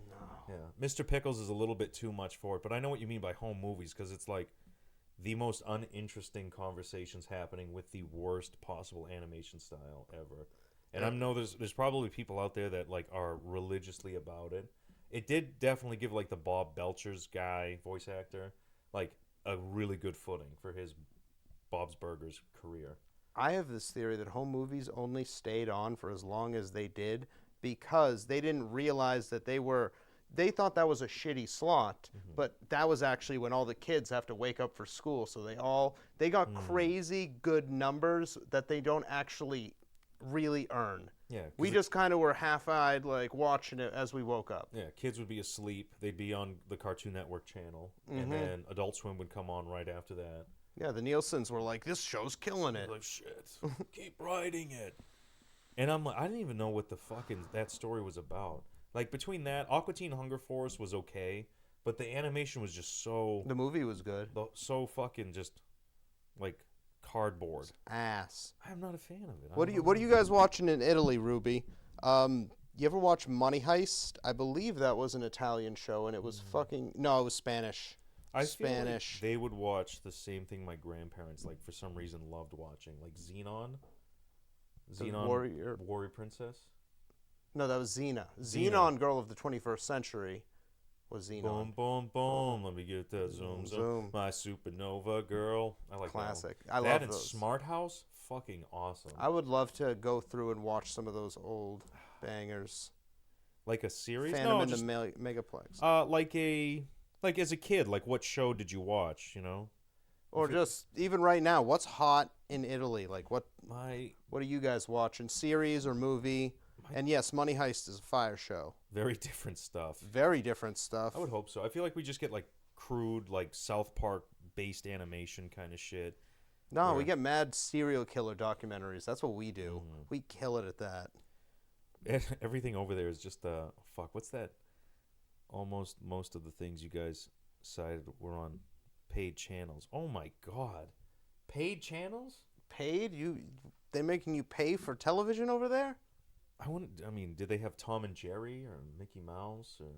No. Yeah, Mr. Pickles is a little bit too much for it, but I know what you mean by home movies because it's like the most uninteresting conversations happening with the worst possible animation style ever. And I know there's probably people out there that like are religiously about it. It did definitely give like the Bob Belcher's guy voice actor like a really good footing for his Bob's Burgers career. I have this theory that home movies only stayed on for as long as they did because they didn't realize that they thought that was a shitty slot, but that was actually when all the kids have to wake up for school. So they got crazy good numbers that they don't actually really earn. Yeah, We just kind of were half-eyed, like watching it as we woke up. yeah, kids would be asleep. They'd be on the Cartoon Network channel, and then Adult Swim would come on right after that. Yeah, the Nielsen's were like, this show's killing it. Like shit, keep writing it. And I'm like, I didn't even know what the fucking that story was about. Like between that, Aqua Teen Hunger Force was okay, but the animation was just so The movie was good. fucking just like cardboard. Ass. I'm not a fan of it. What are you guys watching in Italy, Ruby? You ever watch Money Heist? I believe that was an Italian show, and it was no, it was Spanish. I feel like Spanish. they would watch the same thing my grandparents like for some reason loved watching, like Xenon. Warrior Princess. No, that was Xena. Xenon, Girl of the 21st Century, was Xenon. Boom, boom, boom. Let me get that zoom, zoom. My supernova girl. I like Classic. That I one. love that and those. Smart House. Fucking awesome. I would love to go through and watch some of those old bangers. Like a series? Phantom no, in just, the Megaplex. like as a kid, like what show did you watch, you know? Or just even right now, what's hot in Italy? Like what are you guys watching? Series or movie? And yes, Money Heist is a fire show. Very different stuff. Very different stuff. I would hope so. I feel like we just get like crude, like South Park based animation kind of shit. No, we get mad serial killer documentaries. That's what we do. We kill it at that. Everything over there is just fuck. What's that? Almost most of the things you guys cited were on paid channels. Oh my god, paid channels? Paid? They making you pay for television over there? I mean, did they have Tom and Jerry or Mickey Mouse or?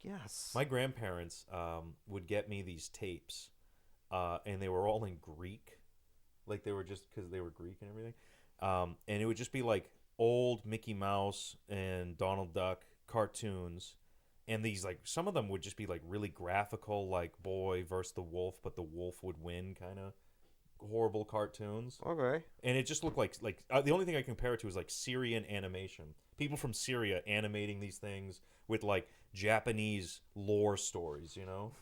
Yes. My grandparents would get me these tapes, and they were all in Greek, like they were just because they were Greek and everything, and it would just be like old Mickey Mouse and Donald Duck cartoons, and these like some of them would just be like really graphical, like boy versus the wolf, but the wolf would win kind of horrible cartoons. Okay. And it just looked like the only thing I compare it to is like Syrian animation. People from Syria animating these things with like Japanese lore stories, you know.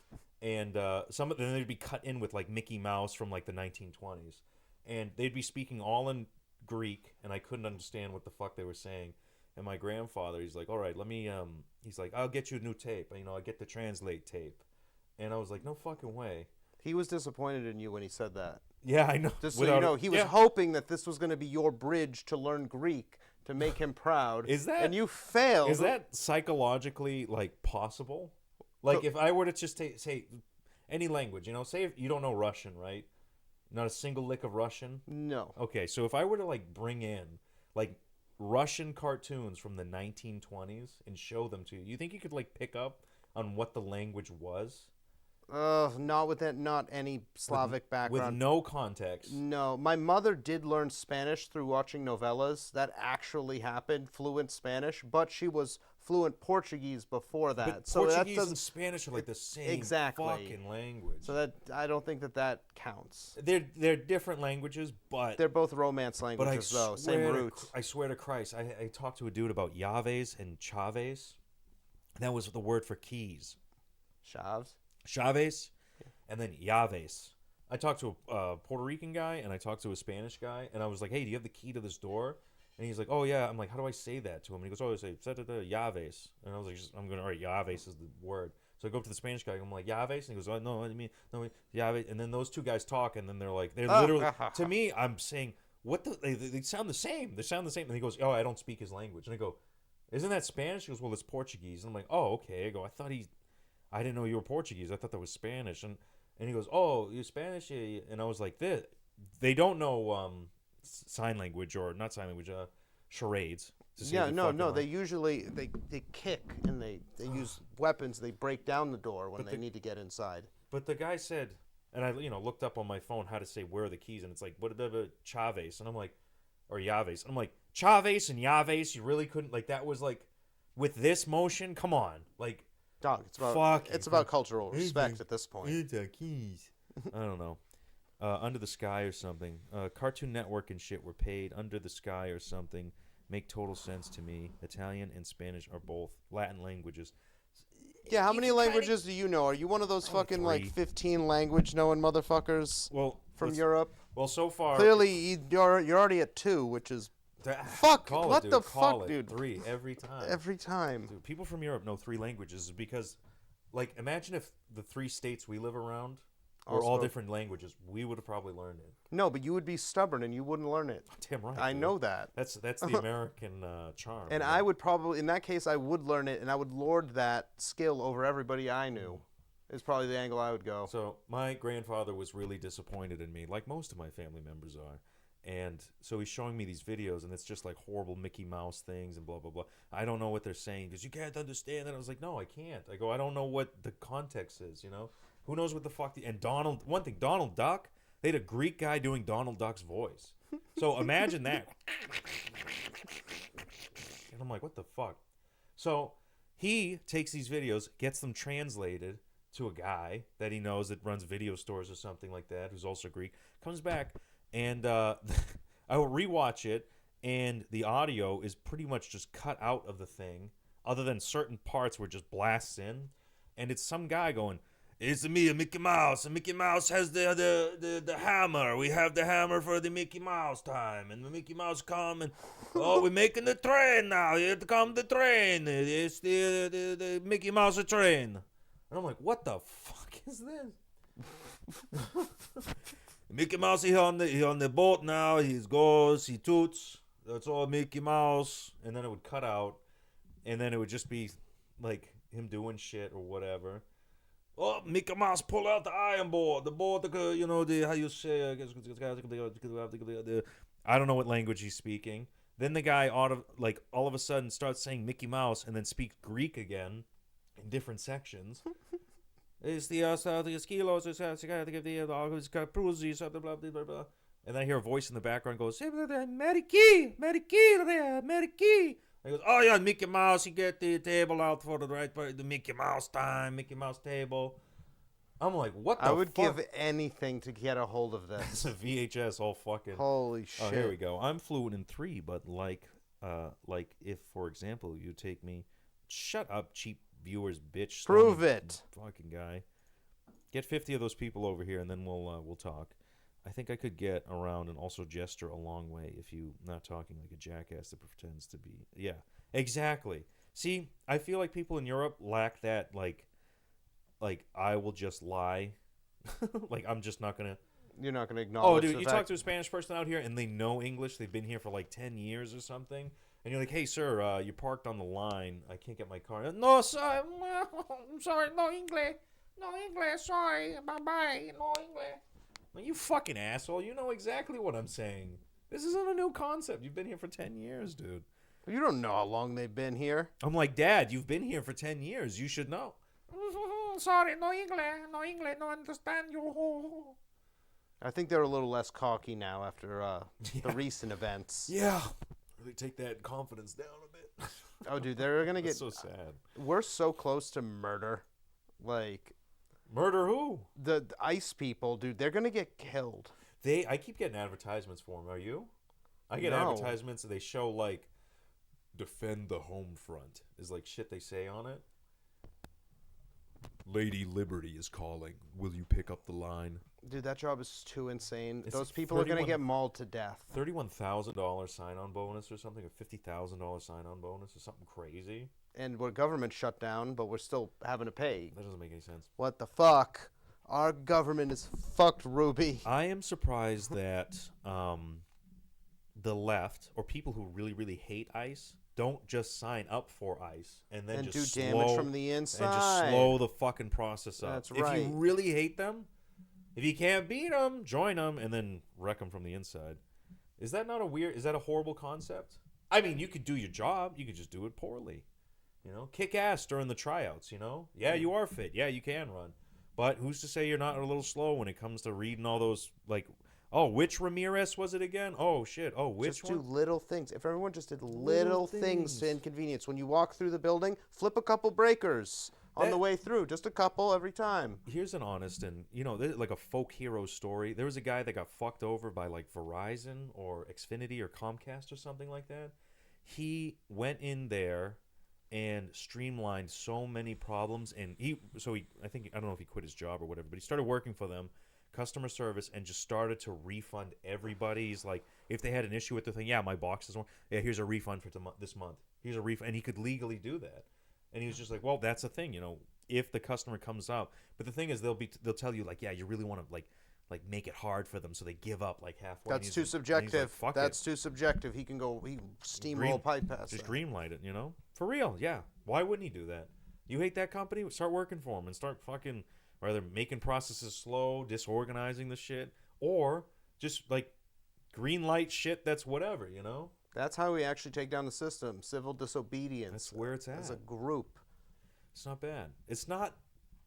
And some of them they'd be cut in with like Mickey Mouse from like the 1920s, and they'd be speaking all in Greek, and I couldn't understand what the fuck they were saying. And my grandfather, he's like, "All right, let me." He's like, "I'll get you a new tape. You know, I get the translate tape." And I was like, "No fucking way." He was disappointed in you when he said that. Yeah, I know. Just so you know, he was hoping that this was going to be your bridge to learn Greek to make him proud. Is that? And you failed. Is that psychologically like possible? Like if I were to just say any language, you know, say if you don't know Russian, right? Not a single lick of Russian? No. Okay, so if I were to like bring in like Russian cartoons from the 1920s and show them to you, you think you could like pick up on what the language was? Not with that. Not any Slavic With background. no context. No, my mother did learn Spanish through watching novellas. That actually happened, fluent Spanish, but she was fluent Portuguese before that. But so Portuguese that and doesn't Spanish are like the same exactly. fucking language. So that I don't think that counts. They're different languages, but They're both Romance but I languages, though. Same swear roots. I swear to Christ, I talked to a dude about llaves and chaves. That was the word for keys. Shavs. Chaves, and then llaves. I talked to a Puerto Rican guy and I talked to a Spanish guy, and I was like, "Hey, do you have the key to this door?" And he's like, "Oh yeah." I'm like, "How do I say that to him?" And he goes, "Oh, I say llaves." And I was like, "I'm gonna write llaves is the word." So I go up to the Spanish guy. I'm like, "Llaves," and he goes, "Oh no, I mean no, llaves." And then those two guys talk, and then they're literally to me. I'm saying, "What the?" They sound the same. They sound the same. And he goes, "Oh, I don't speak his language." And I go, "Isn't that Spanish?" He goes, "Well, it's Portuguese." And I'm like, "Oh, okay." I go, I didn't know you were Portuguese. I thought that was Spanish." And he goes, "Oh, you're Spanish?" And I was like, "This." They don't know sign language, or not sign language, charades. To see if Yeah, they no. fucking They right. usually they kick and they use weapons. They break down the door when But they need to get inside. But the guy said, and I looked up on my phone how to say where are the keys, and it's like what Chaves, and I'm like, or Yaves, and I'm like Chaves and Yaves. You really couldn't like that was like with this motion. Come on, like. Dog, it's about Fucking it's about fuck. cultural respect at this point. It's a keys. I don't know. Under the Sky or something. Cartoon Network and shit were paid. Under the Sky or something. Make total sense to me. Italian and Spanish are both Latin languages. Yeah, how You many can kinda- languages do you know? Are you one of those Only fucking like 3. 15 language knowing motherfuckers Well, from let's- Europe? Well, so far. Clearly, you're already at 2, which is fuck. Call it, What dude. the Call fuck, it. dude? 3 every time. Every time. Dude, people from Europe know 3 languages because, like, imagine if the 3 states we live around were all spoke- different languages. We would have probably learned it. No, but you would be stubborn and you wouldn't learn it. Damn right. I dude. know that. That's the American charm. And you I know? would probably, in that case, I would learn it and I would lord that skill over everybody I knew. Is probably the angle I would go. So my grandfather was really disappointed in me, like most of my family members are. And so he's showing me these videos, and it's just like horrible Mickey Mouse things and blah, blah, blah. I don't know what they're saying because you can't understand it. I was like, no, I can't. I go, I don't know what the context is, you know? Who knows what the fuck? And one thing, Donald Duck, they had a Greek guy doing Donald Duck's voice. So imagine that. And I'm like, what the fuck? So he takes these videos, gets them translated to a guy that he knows that runs video stores or something like that, who's also Greek, comes back, and I will rewatch it, and the audio is pretty much just cut out of the thing, other than certain parts where it just blasts in, and it's some guy going, "It's me, Mickey Mouse, and Mickey Mouse has the hammer. We have the hammer for the Mickey Mouse time, and the Mickey Mouse come, and oh, we're making the train now. Here come the train. It's the Mickey Mouse train." And I'm like, what the fuck is this? Mickey Mouse, he on the boat now. He goes, he toots. That's all Mickey Mouse. And then it would cut out, and then it would just be like him doing shit or whatever. Oh, Mickey Mouse pull out the iron board. The board, how you say? I don't know what language he's speaking. Then the guy all of a sudden starts saying Mickey Mouse and then speaks Greek again in different sections. It's the kilos, blah blah blah. And then I hear a voice in the background goes, Meriki. I goes, oh yeah, Mickey Mouse, he get the table out for the Mickey Mouse time, Mickey Mouse table. I'm like, what the I would fuck? give anything to get a hold of It's this. a VHS all fucking. Holy shit. Oh, here we go. I'm fluent in 3, but like if, for example, you take me, shut up, cheap viewers, bitch. Prove Stony it. fucking guy. Get 50 of those people over here, and then we'll talk. I think I could get around and also gesture a long way if you not talking like a jackass that pretends to be. Yeah, exactly. See, I feel like people in Europe lack that like I will just lie. Like I'm just not gonna. You're not going to Oh, acknowledge dude, the you fact- talk to a Spanish person out here and they know English. They've been here for like 10 years or something. And you're like, hey, sir, you parked on the line. I can't get my car. No, sir. I'm sorry. No English. No English. Sorry. Bye-bye. No English. Well, you fucking asshole. You know exactly what I'm saying. This isn't a new concept. You've been here for 10 years, dude. You don't know how long they've been here. I'm like, Dad, you've been here for 10 years. You should know. Sorry, no English, no understand you. I think they're a little less cocky now after the recent events. Yeah. Really take that confidence down a bit. Oh, dude, they're gonna get. That's so sad. We're so close to murder. Like Murder who? the ICE people, dude, they're gonna get killed. I keep getting advertisements for them. Are you? I get No. advertisements that they show like defend the home front is like shit they say on it. Lady Liberty is calling. Will you pick up the line? Dude, that job is too insane. It's Those people are gonna 31 get mauled to death. $31,000 sign-on bonus or something, a $50,000 sign-on bonus or something crazy. And we're government shut down, but we're still having to pay. That doesn't make any sense. What the fuck? Our government is fucked, Ruby. I am surprised that the left or people who really, really hate ICE don't just sign up for ICE and then And just do slow, damage from the inside. and just slow the fucking process up. That's If you right. really hate them, if you can't beat them, join them and then wreck them from the inside. Is that not a weird? Is that a horrible concept? I mean, you could do your job. You could just do it poorly. You know, kick ass during the tryouts. You know, yeah, you are fit. Yeah, you can run. But who's to say you're not a little slow when it comes to reading all those like, oh, which Ramirez was it again? Oh shit. Oh, which Just do one? little things. If everyone just did little Little things to things. inconvenience. When you walk through the building, flip a couple breakers on the That- way through. Just a couple every time. Here's an honest and like a folk hero story. There was a guy that got fucked over by like Verizon or Xfinity or Comcast or something like that. He went in there and streamlined so many problems, and I don't know if he quit his job or whatever, but he started working for them, customer service, and just started to refund everybody. He's like, if they had an issue with the thing, yeah, my box is wrong. Yeah, here's a refund for this month. Here's a refund, and he could legally do that. And he was just like, well, that's the thing, if the customer comes up. But the thing is, they'll tell you like, yeah, you really want to like make it hard for them, so they give up like halfway. That's And too he's like, subjective. fuck That's it. too subjective. He can steamroll pipe past Just that. greenlight it, for real. Yeah, why wouldn't he do that? You hate that company? Start working for him and start fucking either making processes slow, disorganizing the shit, or just like greenlight shit. That's whatever. That's how we actually take down the system. Civil disobedience. That's where it's at. As a group. It's not bad. It's not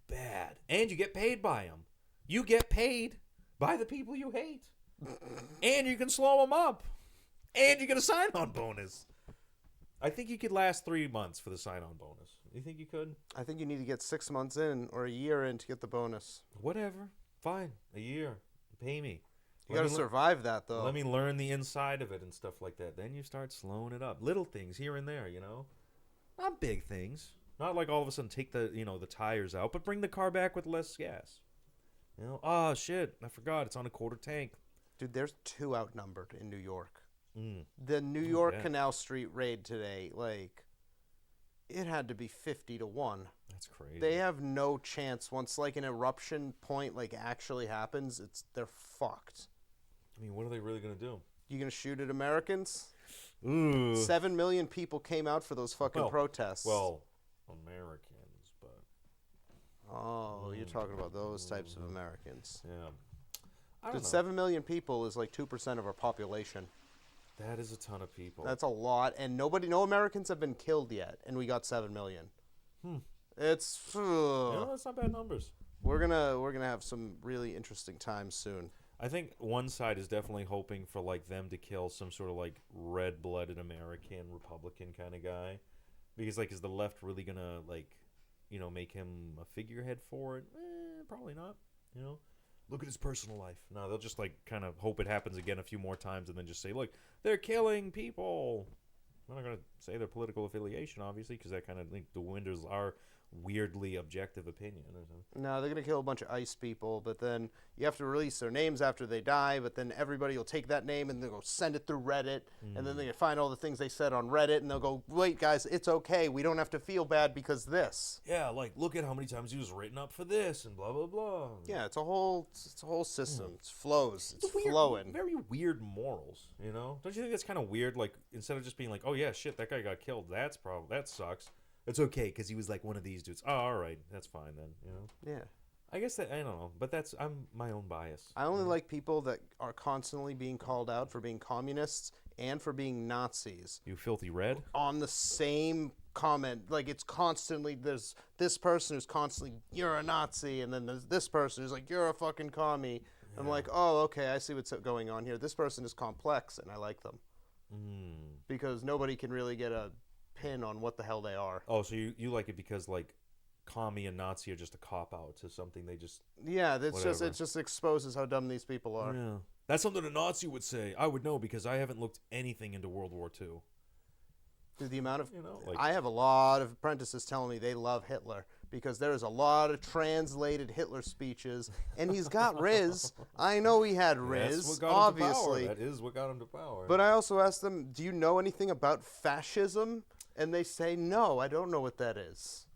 bad. And you get paid by them. You get paid by the people you hate. And you can slow them up. And you get a sign-on bonus. I think you could last 3 months for the sign-on bonus. You think you could? I think you need to get 6 months in or a year in to get the bonus. Whatever. Fine. A year. Pay me. You got to survive that, though. Let me learn the inside of it and stuff like that. Then you start slowing it up. Little things here and there, Not big things. Not like all of a sudden take the tires out, but bring the car back with less gas. Oh shit, I forgot it's on a quarter tank. Dude, there's 2 outnumbered in New York. Mm. The New York yeah. Canal Street raid today, it had to be 50-1. That's crazy. They have no chance once an eruption point actually happens. They're fucked. I mean, what are they really gonna do? You gonna shoot at Americans? Ooh. 7 million people came out for those fucking protests. Well, Americans, but oh, you're talking about those types of Americans. yeah, I don't Dude, know. 7 million people is 2% of our population. That is a ton of people. That's a lot, and no Americans have been killed yet, and we got 7 million. It's that's not bad numbers. we're gonna have some really interesting times soon. I think one side is definitely hoping for them to kill some sort of red-blooded American Republican kind of guy, because is the left really gonna make him a figurehead for it? Probably not. Look at his personal life. No, they'll just kind of hope it happens again a few more times, and then just say, look, they're killing people. I'm not gonna say their political affiliation, obviously, because that kind of the windows are weirdly objective opinion or something. No, they're gonna kill a bunch of ICE people, but then you have to release their names after they die. But then everybody will take that name and they'll go send it through Reddit, and then they find all the things they said on Reddit, and they'll go, "Wait, guys, it's okay. We don't have to feel bad because this." Yeah, look at how many times he was written up for this and blah blah blah. Yeah, it's a whole system. It flows. It's weird, flowing. very weird morals, Don't you think that's kind of weird? Instead of just being oh yeah, shit, that guy got killed. That sucks. It's okay because he was one of these dudes. Oh, all right, that's fine then. Yeah. I guess that I don't know, but I'm my own bias. I only like people that are constantly being called out for being communists and for being Nazis You filthy red. on the same comment. Like, it's constantly, there's this person who's constantly, you're a Nazi, and then there's this person who's like, you're a fucking commie. I'm like, oh, okay, I see what's going on here. This person is complex, and I like them. Because nobody can really get a pin on what the hell they are. Oh, so you like it because like commie and Nazi are just a cop out to something they just. Yeah, it's just Whatever. it just exposes how dumb these people are. Yeah. That's something a Nazi would say. I would know because I haven't looked anything into World War II. Dude, the amount of like- I have a lot of apprentices telling me they love Hitler because there is a lot of translated Hitler speeches, and he's got Riz. I know he had Riz, That's what got obviously. him to power. That is what got him to power. But I also asked them, "Do you know anything about fascism?" And they say, "No, I don't know what that is."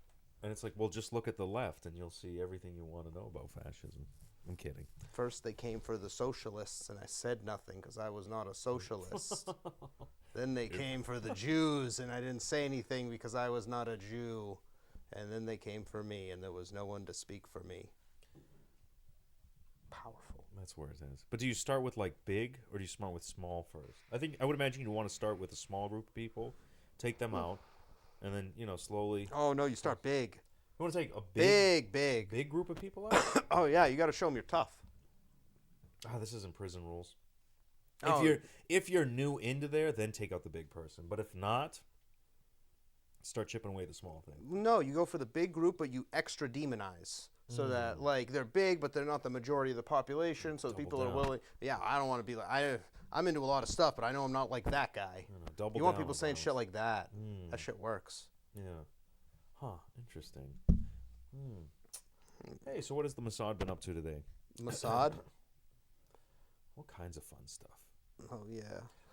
And it's like, well, just look at the left, and you'll see everything you want to know about fascism. I'm kidding. First, they came for the socialists, and I said nothing because I was not a socialist. Then they came for the Jews, and I didn't say anything because I was not a Jew. And then they came for me, and there was no one to speak for me. Powerful. That's where it is. But do you start with like big, or do you start with small first? I would imagine you want to start with a small group of people, take them out, and then slowly. Oh, no, you start big. You want to take a big Big. group of people out? Oh, yeah, you got to show them you're tough. This isn't prison rules. Oh. If you're new into there, then take out the big person. But if not, start chipping away the small thing. No, you go for the big group, but you extra demonize. So that, like, they're big, but they're not the majority of the population, so people are down. willing. Yeah, I don't want to be like, I'm into a lot of stuff, but I know I'm not like that guy. Double You want down people on saying those. shit like that. That shit works. Yeah. Huh. Interesting. Hey, so what has the Mossad been up to today? Mossad? What kinds of fun stuff? Oh, yeah.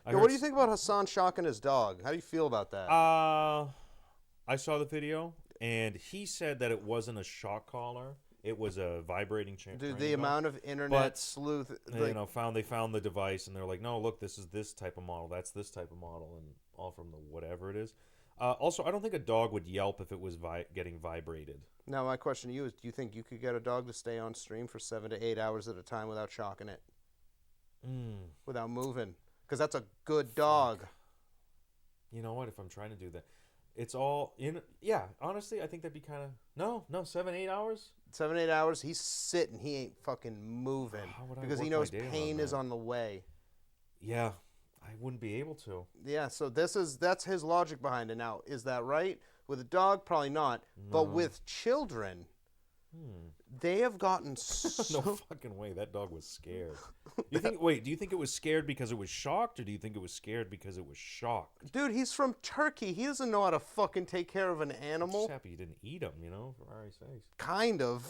I Yo, heard what do you think about Hassan shocking his dog? How do you feel about that? I saw the video, and he said that it wasn't a shock collar. It was a vibrating chain. Dude, the amount of internet sleuth. They, they found the device, and they're like, no, look, this is this type of model. That's this type of model, and all from the whatever it is. Also, I don't think a dog would yelp if it was getting vibrated. Now, my question to you is, do you think you could get a dog to stay on stream for 7 to 8 hours at a time without shocking it? Without moving? Because that's a good dog. You know what? If I'm trying to do that, it's all in. Yeah, honestly, I think that'd be kind of no 7, 8 hours. 7, 8 hours, he's sitting. He ain't fucking moving How would I because he work knows my day around pain is that? on the way. Yeah, I wouldn't be able to. Yeah, so that's his logic behind it. Now, is that right? With a dog, probably not. But with children, they have gotten so... No fucking way. That dog was scared. You think? Wait, do you think it was scared because it was shocked, or do you think it was scared because it was shocked? Dude, he's from Turkey. He doesn't know how to fucking take care of an I'm animal. just happy you didn't eat him, for Ari's sakes. Kind of.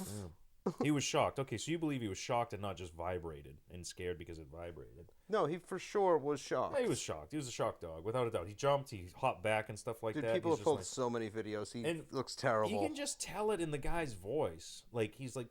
He was shocked. Okay, so you believe he was shocked and not just vibrated and scared because it vibrated. No, he for sure was shocked. Yeah, he was shocked. He was a shocked dog, without a doubt. He jumped, he hopped back and stuff like Dude, that. people He's have just pulled like- so many videos. He And looks terrible. You can just tell it in the guy's voice. Like, he's like,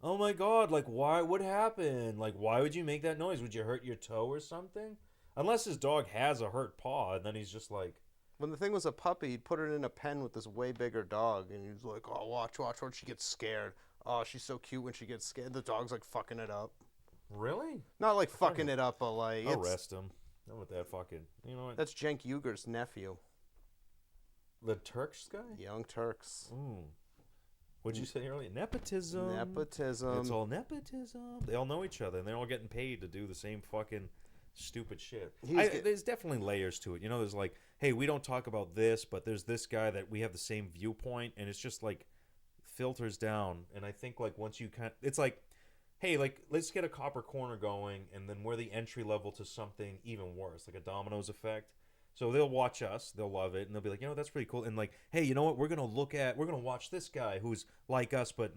oh my God, like, why? What happened? Like, why would you make that noise? Would you hurt your toe or something? Unless his dog has a hurt paw, and then he's just like, When the thing was a puppy, he'd put it in a pen with this way bigger dog, and he was like, oh, watch, she gets scared. Oh, she's so cute when she gets scared. The dog's like fucking it up. really? Not like fucking it up, but like Arrest him. Not with that fucking, you know what? that's Cenk Uyghur's nephew. The Turks guy? Young Turks. Ooh. What'd you say earlier? Nepotism. Nepotism. It's all nepotism. They all know each other, and they're all getting paid to do the same fucking stupid shit. There's definitely layers to it. There's like, hey, we don't talk about this, but there's this guy that we have the same viewpoint, and it's just like filters down. And I think like once you it's like, hey, like let's get a copper corner going, and then we're the entry level to something even worse, like a dominoes effect. So they'll watch us, they'll love it, and they'll be like, that's pretty cool. And like, hey, you know what? We're gonna watch this guy who's like us, but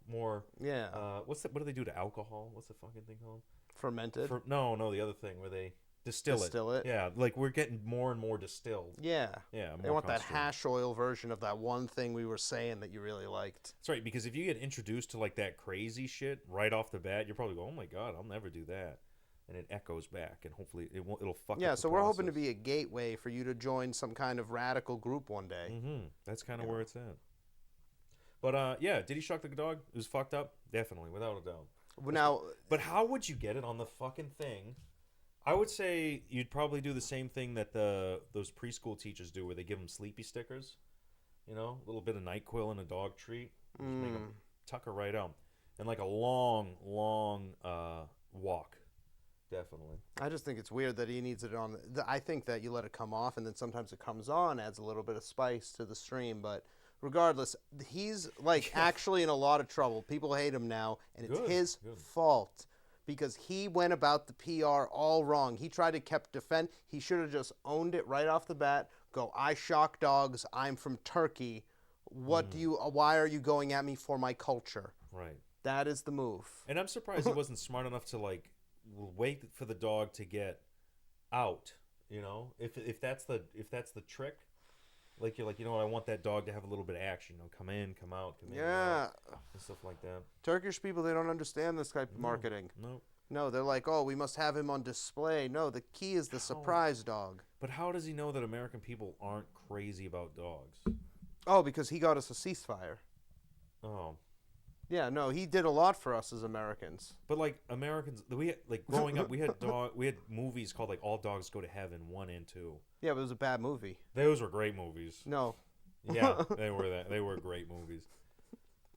more. Yeah. What do they do to alcohol? What's the fucking thing called? Fermented. No, the other thing where they distill it. Yeah, like we're getting more and more distilled. Yeah. Yeah. They more want that concentrated. hash oil version of that one thing we were saying that you really liked. That's right, because if you get introduced to like that crazy shit right off the bat, you're probably going, oh my God, I'll never do that. And it echoes back, and hopefully it'll fuck up Yeah, the so we're hoping to process. be a gateway for you to join some kind of radical group one day. That's kind of where it's at. But yeah, did he shock the dog? It was fucked up. Definitely, without a doubt. Now, But how would you get it on the fucking thing? I would say you'd probably do the same thing that those preschool teachers do, where they give them sleepy stickers. You know, a little bit of NyQuil and a dog treat. Just make them tuck her right out, and like a long, long walk. Definitely. I just think it's weird that he needs it on. I think that you let it come off, and then sometimes it comes on, adds a little bit of spice to the stream. But regardless, he's like actually in a lot of trouble. People hate him now, and it's his fault because he went about the PR all wrong. He tried to kept defend. He should have just owned it right off the bat. Go, I shock dogs. I'm from Turkey. What do you? Why are you going at me for my culture? Right. That is the move. And I'm surprised he wasn't smart enough to like wait for the dog to get out. You know, if that's the trick, like you're like, you know what, I want that dog to have a little bit of action. You know, come in, come out, come in, Yeah. and stuff like that. Turkish people, they don't understand this type of marketing. No. No, they're like, oh, we must have him on display. No, the key is the surprise dog. But how does he know that American people aren't crazy about dogs? Oh, because he got us a ceasefire. Oh. Yeah, no, he did a lot for us as Americans. But like Americans, we had, like growing up, we had movies called like All Dogs Go to Heaven 1 and 2. Yeah, but it was a bad movie. Those were great movies. No. Yeah, they were great movies.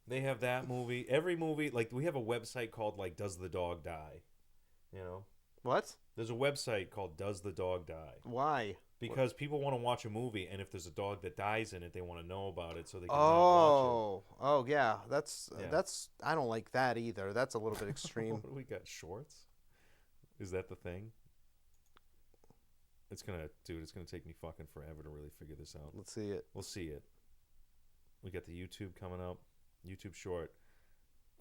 They have that movie. Every movie, like we have a website called like Does the Dog Die? You know? What? There's a website called Does the Dog Die? Why? Because people want to watch a movie, and if there's a dog that dies in it, they want to know about it so they can not watch Oh, yeah. That's I don't like that either. That's a little bit it. extreme. What do we got? Shorts? Is that the thing? It's gonna take me fucking forever to really figure this out. Let's see it. We'll see it. We got the YouTube coming up. YouTube short.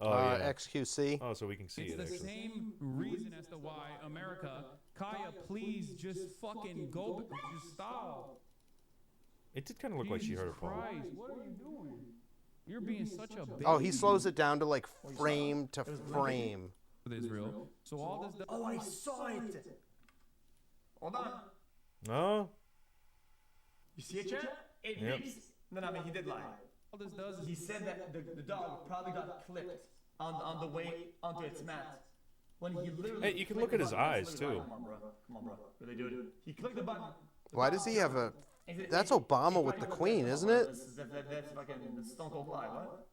Oh, yeah. XQC. Oh, so we can see It's it. the Actually. same reason as to why America, Kaya, please just fucking go, just stop. It did kind of look like she Jesus heard her fall. Christ, what are you doing? You're being such a baby. Oh, he slows it down to like frame to frame. with Israel. So all this. Oh, I saw it. Hold on. Oh, You see it, chat? It Yep. leaks. No, I mean, he did lie. All this does is He said that the dog probably got clipped on the way onto its mat. When he literally. Hey, you can look at his eyes, too. Come on, bro. Come on, bro. Really, dude. He clicked the button. Why does he have a... Is That's Obama with the Queen, isn't it? That's fucking Stone Cold lie, what?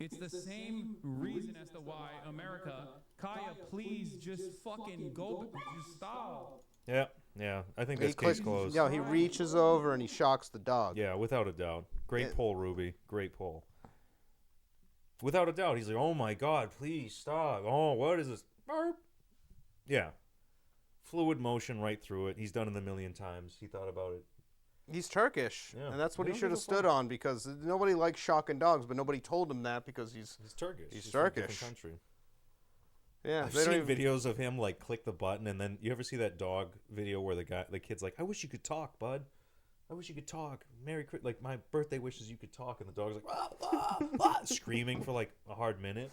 It's the same reason as to why America, Kaya, please just fucking go, just stop. yeah. I think He that's case clicks- closed. No, he reaches over and he shocks the dog. Yeah, without a doubt. Great Yeah. pull, Ruby. Great pull. Without a doubt, he's like, "Oh my God, please stop! Oh, what is this?" Burp. Yeah, fluid motion right through it. He's done it a million times. He thought about it. He's Turkish, Yeah. and that's what They he don't should give have a stood fuck. on because nobody likes shocking dogs, but nobody told him that because he's... He's Turkish. He's from a different Turkish. country. Yeah, I've they don't seen even... videos of him like click the button, and then you ever see that dog video where the kid's like, "I wish you could talk, bud. I wish you could talk. Like my birthday wishes you could talk," and the dog's like, "Ah, ah, ah," screaming for like a hard minute,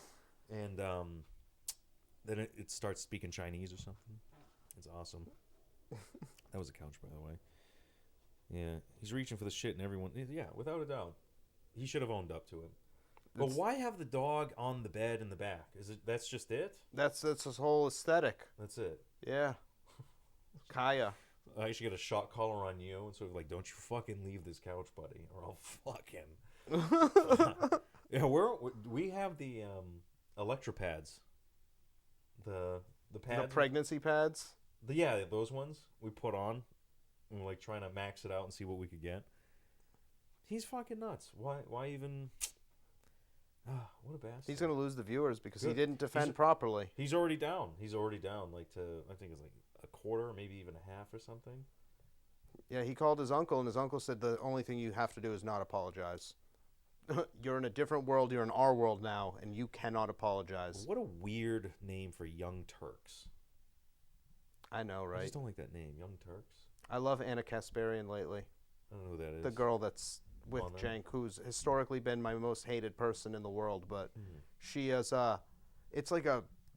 and then it starts speaking Chinese or something. It's awesome. That was a couch, by the way. Yeah, he's reaching for the shit, and everyone. Yeah, without a doubt, he should have owned up to it. But why have the dog on the bed in the back? That's just it? That's his whole aesthetic. That's it. Yeah. Kaya. I should get a shot collar on you and sort of like, don't you fucking leave this couch, buddy, or I'll fucking. Yeah, we have the electropads. The pads. The pregnancy pads. Yeah, those ones we put on. And we're like trying to max it out and see what we could get. He's fucking nuts. Why even? What a bastard. He's going to lose the viewers because he Good. didn't defend properly. He's already down. Like to, I think it's like a quarter, maybe even a half or something. Yeah, he called his uncle, and his uncle said the only thing you have to do is not apologize. You're in a different world. You're in our world now, and you cannot apologize. What a weird name for Young Turks. I know, I right? just don't like that name, Young Turks. I love Anna Kasparian lately. I don't know who that is. The girl that's with On there. Cenk, who's historically been my most hated person in the world, but she is it's like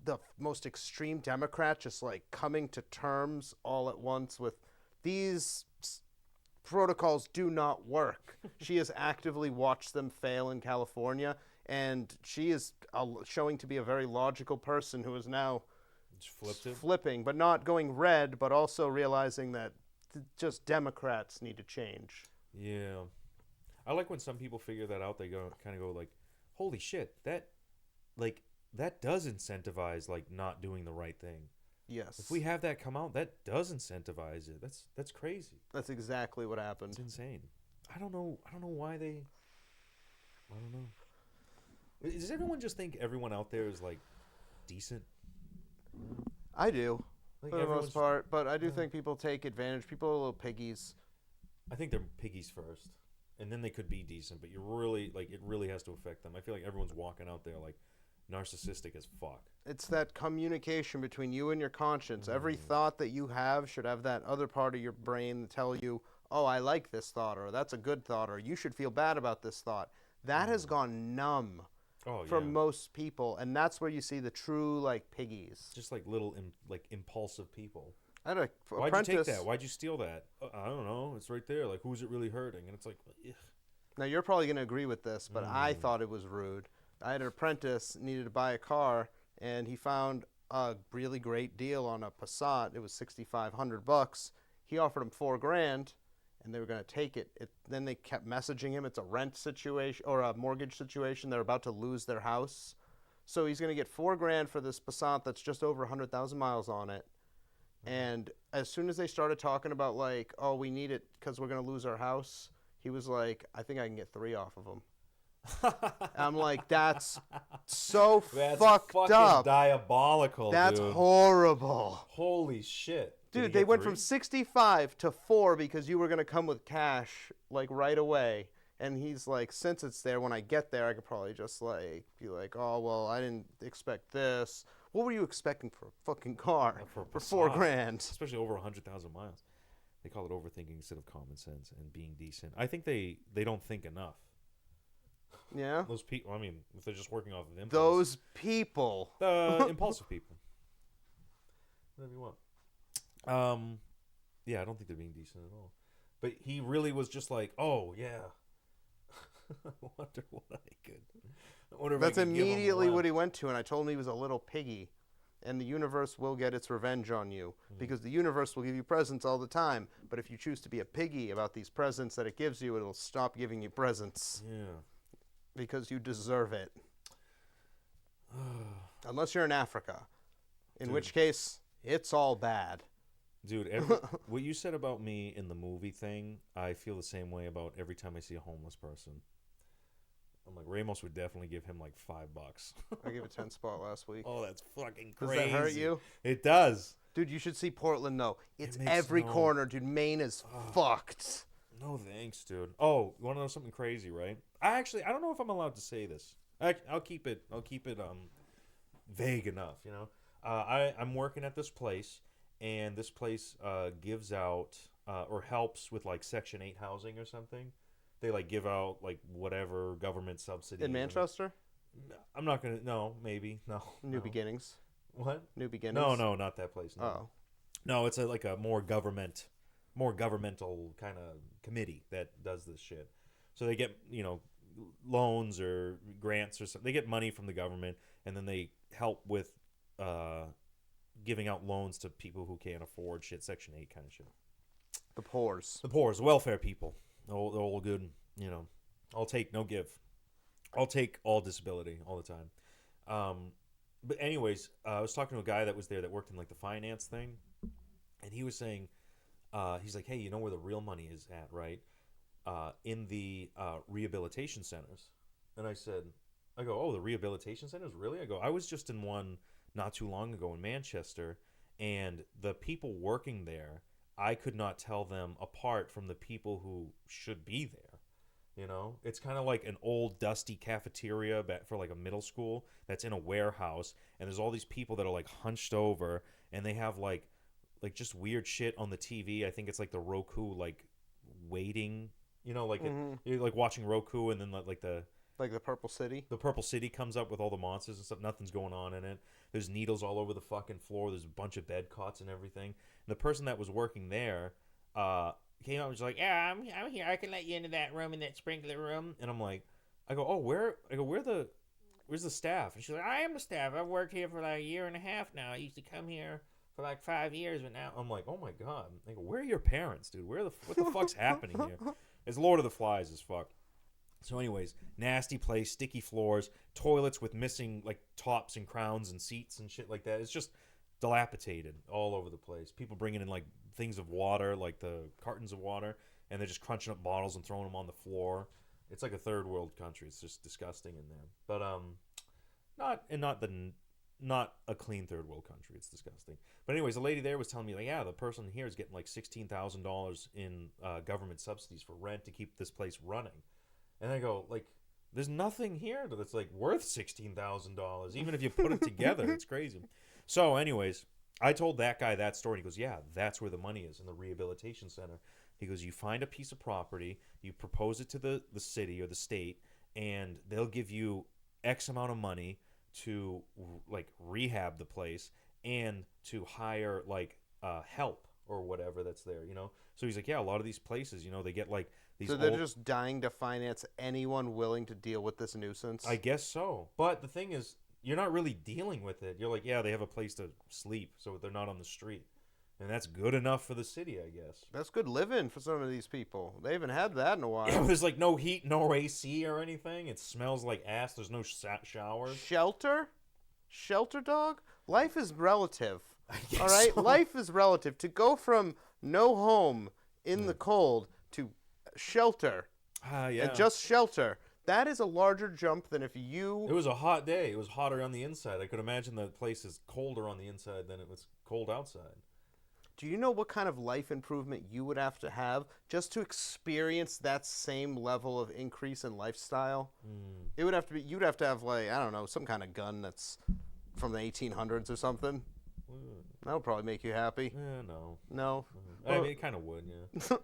the most extreme Democrat, just like coming to terms all at once with these protocols do not work. She has actively watched them fail in California, and she is showing to be a very logical person who is now Just flipped it. flipping, but not going red, but also realizing that just Democrats need to change. Yeah. I like when some people figure that out. They kind of go like, "Holy shit, that does incentivize like not doing the right thing." Yes. If we have that come out, that does incentivize it. That's crazy. That's exactly what It's happened. insane. I don't know why they. I don't know. Does everyone just think everyone out there is like decent? I do, Like for the everyone's- most part, but I do think people take advantage. People are little piggies. I think they're piggies first, and then they could be decent. But you really like it. Really has to affect them. I feel like everyone's walking out there like narcissistic as fuck. It's that communication between you and your conscience. Every thought that you have should have that other part of your brain tell you, oh, I like this thought, or that's a good thought, or you should feel bad about this thought. That has gone numb Oh for yeah. most people, and that's where you see the true, like, piggies. Just like little impulsive people. I had a Why'd apprentice. you take that? Why'd you steal that? I don't know. It's right there. Like, who's it really hurting? And it's like, ugh. Now, you're probably going to agree with this, but I thought it was rude. I had an apprentice needed to buy a car, and he found a really great deal on a Passat. It was $6,500. He offered him $4,000, and they were going to take it. Then they kept messaging him. It's a rent situation or a mortgage situation. They're about to lose their house, so he's going to get $4,000 for this Passat that's just over 100,000 miles on it. And as soon as they started talking about like, oh, we need it because we're going to lose our house, he was like, I think I can get 3 off of them. I'm like, that's so That's fucked fucking up. diabolical. That's dude. horrible. Holy shit, Did he Dude, they get went 3? from 65 to 4 because you were going to come with cash like right away. And he's like, since it's there, when I get there, I could probably just like be like, oh, well, I didn't expect this. What were you expecting for a fucking car For a for Passat. $4,000? Especially over 100,000 miles. They call it overthinking instead of common sense and being decent. I think they don't think enough. Yeah. Those people. I mean, if they're just working off of impulse. Those people. Impulsive people. Whatever you want. Yeah, I don't think they're being decent at all. But he really was just like, oh yeah. I wonder what I could. I wonder if That's I could give him immediately one. what he went to, and I told him he was a little piggy. And the universe will get its revenge on you because the universe will give you presents all the time. But if you choose to be a piggy about these presents that it gives you, it'll stop giving you presents Yeah. because you deserve it. Unless you're in Africa, in which case it's all bad. Dude, what you said about me in the movie thing, I feel the same way about every time I see a homeless person. I'm like, Ramos would definitely give him like $5. I gave a 10 spot last week. Oh, that's fucking Does crazy. that hurt you? It does. Dude, you should see Portland, though. It's makes every no- corner, dude. Maine is fucked. No thanks, dude. Oh, you want to know something crazy, right? I don't know if I'm allowed to say this. I'll keep it vague enough, you know. I'm working at this place, and this place gives out or helps with like Section 8 housing or something. They like give out like whatever government subsidies. In Manchester? I'm not gonna. No, maybe no. New no. Beginnings. What? New Beginnings? No, not that place. No. Oh. No, it's like a more governmental kind of committee that does this shit. So they get, loans or grants or something. They get money from the government, and then they help with giving out loans to people who can't afford shit, Section 8 kind of shit. The pores. The poor, the welfare people. They're all good, I'll take, no give. I'll take all disability all the time. But anyways, I was talking to a guy that was there that worked in like the finance thing, and he was saying, he's like, hey, you know where the real money is at, right? In the rehabilitation centers. And I go, oh, the rehabilitation centers? Really? I go, I was just in one not too long ago in Manchester, and the people working there, I could not tell them apart from the people who should be there. It's kind of like an old dusty cafeteria for like a middle school that's in a warehouse, and there's all these people that are like hunched over, and they have like just weird shit on the TV. I think it's like the Roku like waiting, you're like watching Roku, and then like the Purple City? The Purple City comes up with all the monsters and stuff. Nothing's going on in it. There's needles all over the fucking floor. There's a bunch of bed cots and everything. And the person that was working there came out and was like, yeah, I'm here. I can let you into that room, in that sprinkler room. And I'm like, I go, where where's the staff? And she's like, I am the staff. I've worked here for like a year and a half now. I used to come here for like 5 years, but now I'm like, oh my god. I go, where are your parents, dude? What the fuck's happening here? It's Lord of the Flies as fuck. So anyways, nasty place, sticky floors, toilets with missing like tops and crowns and seats and shit like that. It's just dilapidated all over the place. People bringing in like things of water, like the cartons of water, and they're just crunching up bottles and throwing them on the floor. It's like a third world country. It's just disgusting in there. But not a clean third world country. It's disgusting. But anyways, the lady there was telling me like, yeah, the person here is getting like $16,000 in government subsidies for rent to keep this place running. And I go like, there's nothing here that's like worth $16,000. Even if you put it together, it's crazy. So anyways, I told that guy that story. He goes, yeah, that's where the money is, in the rehabilitation center. He goes, you find a piece of property, you propose it to the city or the state, and they'll give you X amount of money to like rehab the place and to hire like help or whatever that's there, you know? So he's like, yeah, a lot of these places, you know, they get like these. So they're just dying to finance anyone willing to deal with this nuisance? I guess so. But the thing is, you're not really dealing with it. You're like, yeah, they have a place to sleep, so they're not on the street. And that's good enough for the city, I guess. That's good living for some of these people. They haven't had that in a while. There's like no heat, no AC or anything. It smells like ass. There's no showers. Shelter? Shelter, dog? Life is relative. I guess All right? so. Life is relative. To go from no home in the cold to shelter, Yeah. and just shelter, that is a larger jump than if It you... was a hot day. It was hotter on the inside. I could imagine the place is colder on the inside than it was cold outside. Do you know what kind of life improvement you would have to have just to experience that same level of increase in lifestyle? It would have to be, you'd have to have like, I don't know, some kind of gun that's from the 1800s or something. That would probably make you happy. Yeah, no. No? I mean, it kind of would, yeah.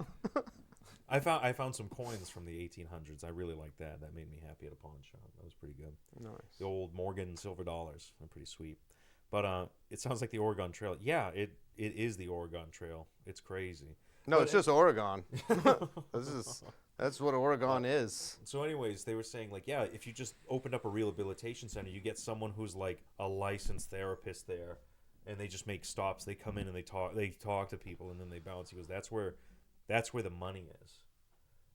I found some coins from the 1800s. I really liked that. That made me happy at a pawn shop. That was pretty good. Nice. The old Morgan silver dollars. They're pretty sweet. But it sounds like the Oregon Trail. Yeah, it is the Oregon Trail. It's crazy. No, But it's just Oregon. That's what Oregon is. So anyways, they were saying like, yeah, if you just opened up a rehabilitation center, you get someone who's like a licensed therapist there, and they just make stops. They come in and they talk to people, and then they bounce. He goes, that's where the money is.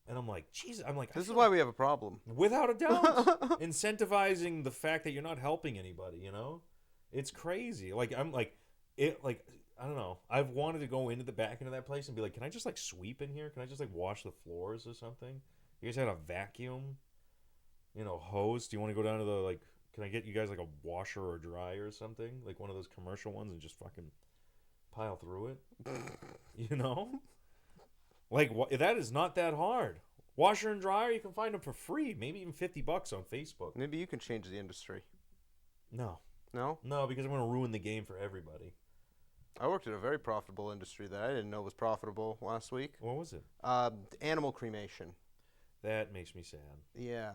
And I'm like, Jesus, This is why we have a problem. without a doubt, incentivizing the fact that you're not helping anybody, you know? It's crazy. Like, I'm like, I don't know. I've wanted to go into the back end of that place and be like, can I just like sweep in here? Can I just like wash the floors or something? You guys had a vacuum, you know, hose? Do you want to go down to the like? Can I get you guys like a washer or dryer or something, like one of those commercial ones, and just fucking pile through it? You know, like that is not that hard. Washer and dryer, you can find them for free, maybe even $50 on Facebook. Maybe you can change the industry. No, because I'm going to ruin the game for everybody. I worked in a very profitable industry that I didn't know was profitable last week. What was it? Animal cremation. That makes me sad. Yeah.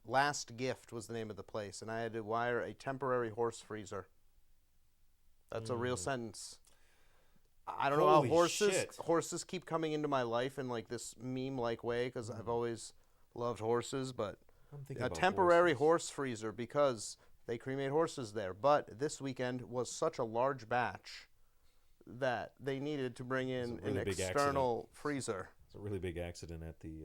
Last Gift was the name of the place, and I had to wire a temporary horse freezer. That's a real sentence. I don't know how Holy shit. horses keep coming into my life in like this meme-like way because I've always loved horses, but I'm thinking a about temporary horses. horse freezer because they cremate horses there. But this weekend was such a large batch that they needed to bring in It's a really an big external freezer. It's a really big accident at the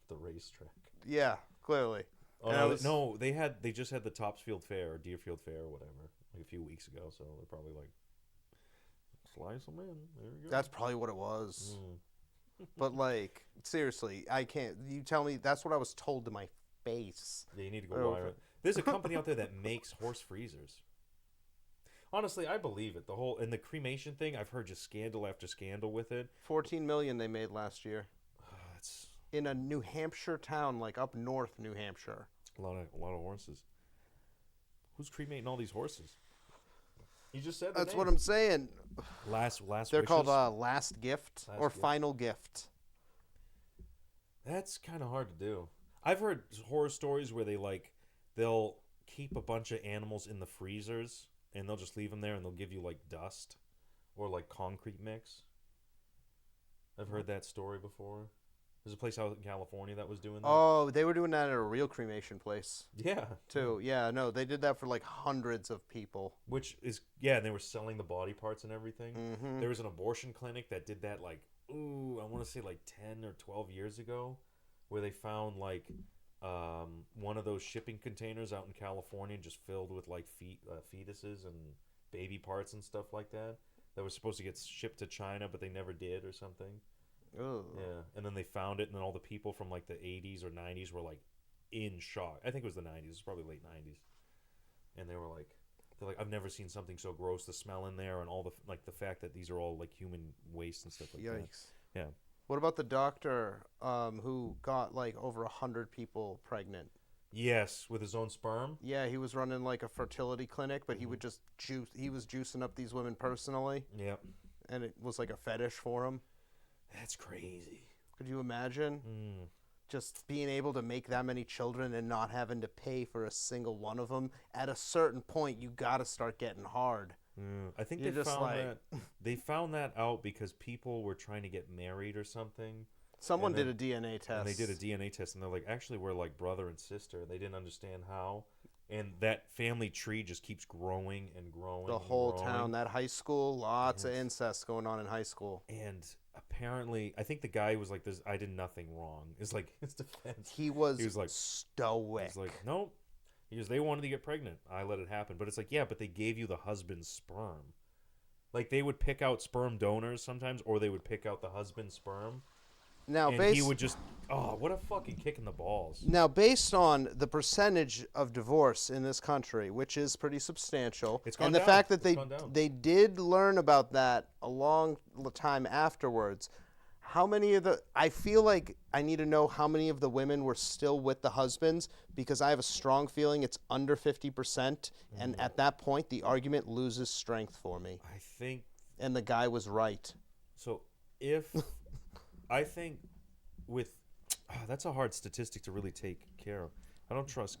racetrack. Yeah, clearly. Oh And no, they just had the Topsfield Fair or Deerfield Fair or whatever like a few weeks ago. So they're probably like, slice them in. There you go. That's probably what it was. But like, seriously, I can't. You tell me that's what I was told to my face. Yeah, you need to go wire it. There's a company out there that makes horse freezers. Honestly, I believe it. The cremation thing, I've heard just scandal after scandal with it. 14 million they made last year It's in a New Hampshire town, like up north New Hampshire. a lot of horses. Who's cremating all these horses? You just said That's what I'm saying. Last They're wishes? called Last Gift Last or Gift. Final Gift. That's kind of hard to do. I've heard horror stories where they'll keep a bunch of animals in the freezers and they'll just leave them there and they'll give you like dust or like concrete mix. I've heard that story before. There's a place out in California that was doing that. Oh, they were doing that at a real cremation place Yeah. too. Yeah, no, they did that for like hundreds of people. Which is, yeah, and they were selling the body parts and everything. Mm-hmm. There was an abortion clinic that did that, like, I want to say like 10 or 12 years ago, where they found like one of those shipping containers out in California just filled with like fetuses and baby parts and stuff like that was supposed to get shipped to China, but they never did or something. Oh. Yeah, and then they found it, and then all the people from like the 80s or 90s were like in shock. I think it was the 90s. It was probably late 90s. And they're like, I've never seen something so gross. The smell in there, and all the fact that these are all like human waste and stuff like that. Yikes. Yeah. What about the doctor who got like over 100 people pregnant? Yes, with his own sperm. Yeah, he was running like a fertility clinic, but he would just he was juicing up these women personally. Yep. And it was like a fetish for him. That's crazy. Could you imagine? Just being able to make that many children and not having to pay for a single one of them. At a certain point, you got to start getting hard. I think You're they just found like- that they found that out because people were trying to get married or something. Someone And did a DNA test. And they did a DNA test, and they're like, actually, we're like brother and sister. They didn't understand how. And that family tree just keeps growing and growing. The and whole growing. town, that high school, lots of Yes. incest going on in high school. And apparently, I think the guy was like, I did nothing wrong. It's like his defense. He was like, stoic. He's like, nope. He goes, they wanted to get pregnant. I let it happen. But it's like, yeah, but they gave you the husband's sperm. Like, they would pick out sperm donors sometimes, or they would pick out the husband's sperm. Now, And he would just, what a fucking kick in the balls. Now, based on the percentage of divorce in this country, which is pretty substantial, It's gone and the down. fact that It's gone down. they did learn about that a long time afterwards, how many of the... I feel like I need to know how many of the women were still with the husbands, because I have a strong feeling it's under 50%, and at that point, the argument loses strength for me. I think... And the guy was right. So, if... I think with... that's a hard statistic to really take care of. I don't trust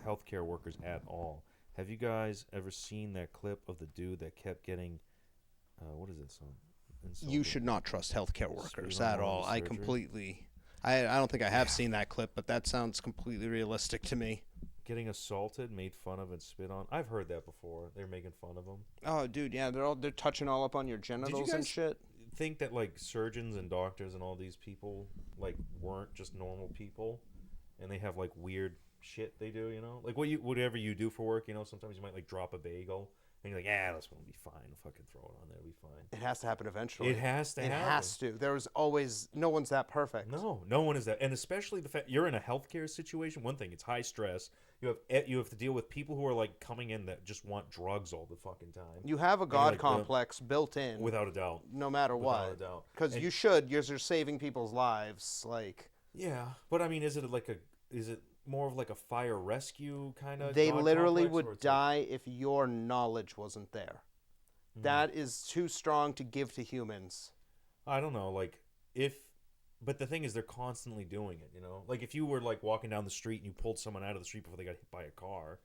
healthcare workers at all. Have you guys ever seen that clip of the dude that kept getting... what is this? You should not trust healthcare workers Cerebral at all. I surgery? completely... I don't think I have seen that clip, but that sounds completely realistic to me. Getting assaulted, made fun of, and spit on. I've heard that before. They're making fun of him. Oh, dude, yeah, they're touching all up on your genitals and guys- shit. Think that like surgeons and doctors and all these people like weren't just normal people, and they have like weird shit they do, you know, like whatever you do for work, you know, sometimes you might like drop a bagel and you're like, this one will be fine, I'll fucking throw it on there, it'll be fine. It has to happen eventually. It has to It happen. has to. There's always... No one's that perfect. No one is that, and especially the fact you're in a healthcare situation. One thing, it's high stress. You have to deal with people who are like coming in that just want drugs all the fucking time. You have a you're God like, complex built in. Without a doubt. No matter Without what. a doubt. Because And- you should. You're saving people's lives. Like... Yeah, but I mean, is it more of like a fire rescue kind of? They literally would die if your knowledge wasn't there. That is too strong to give to humans. I don't know, like but the thing is, they're constantly doing it. You know, like if you were like walking down the street and you pulled someone out of the street before they got hit by a car,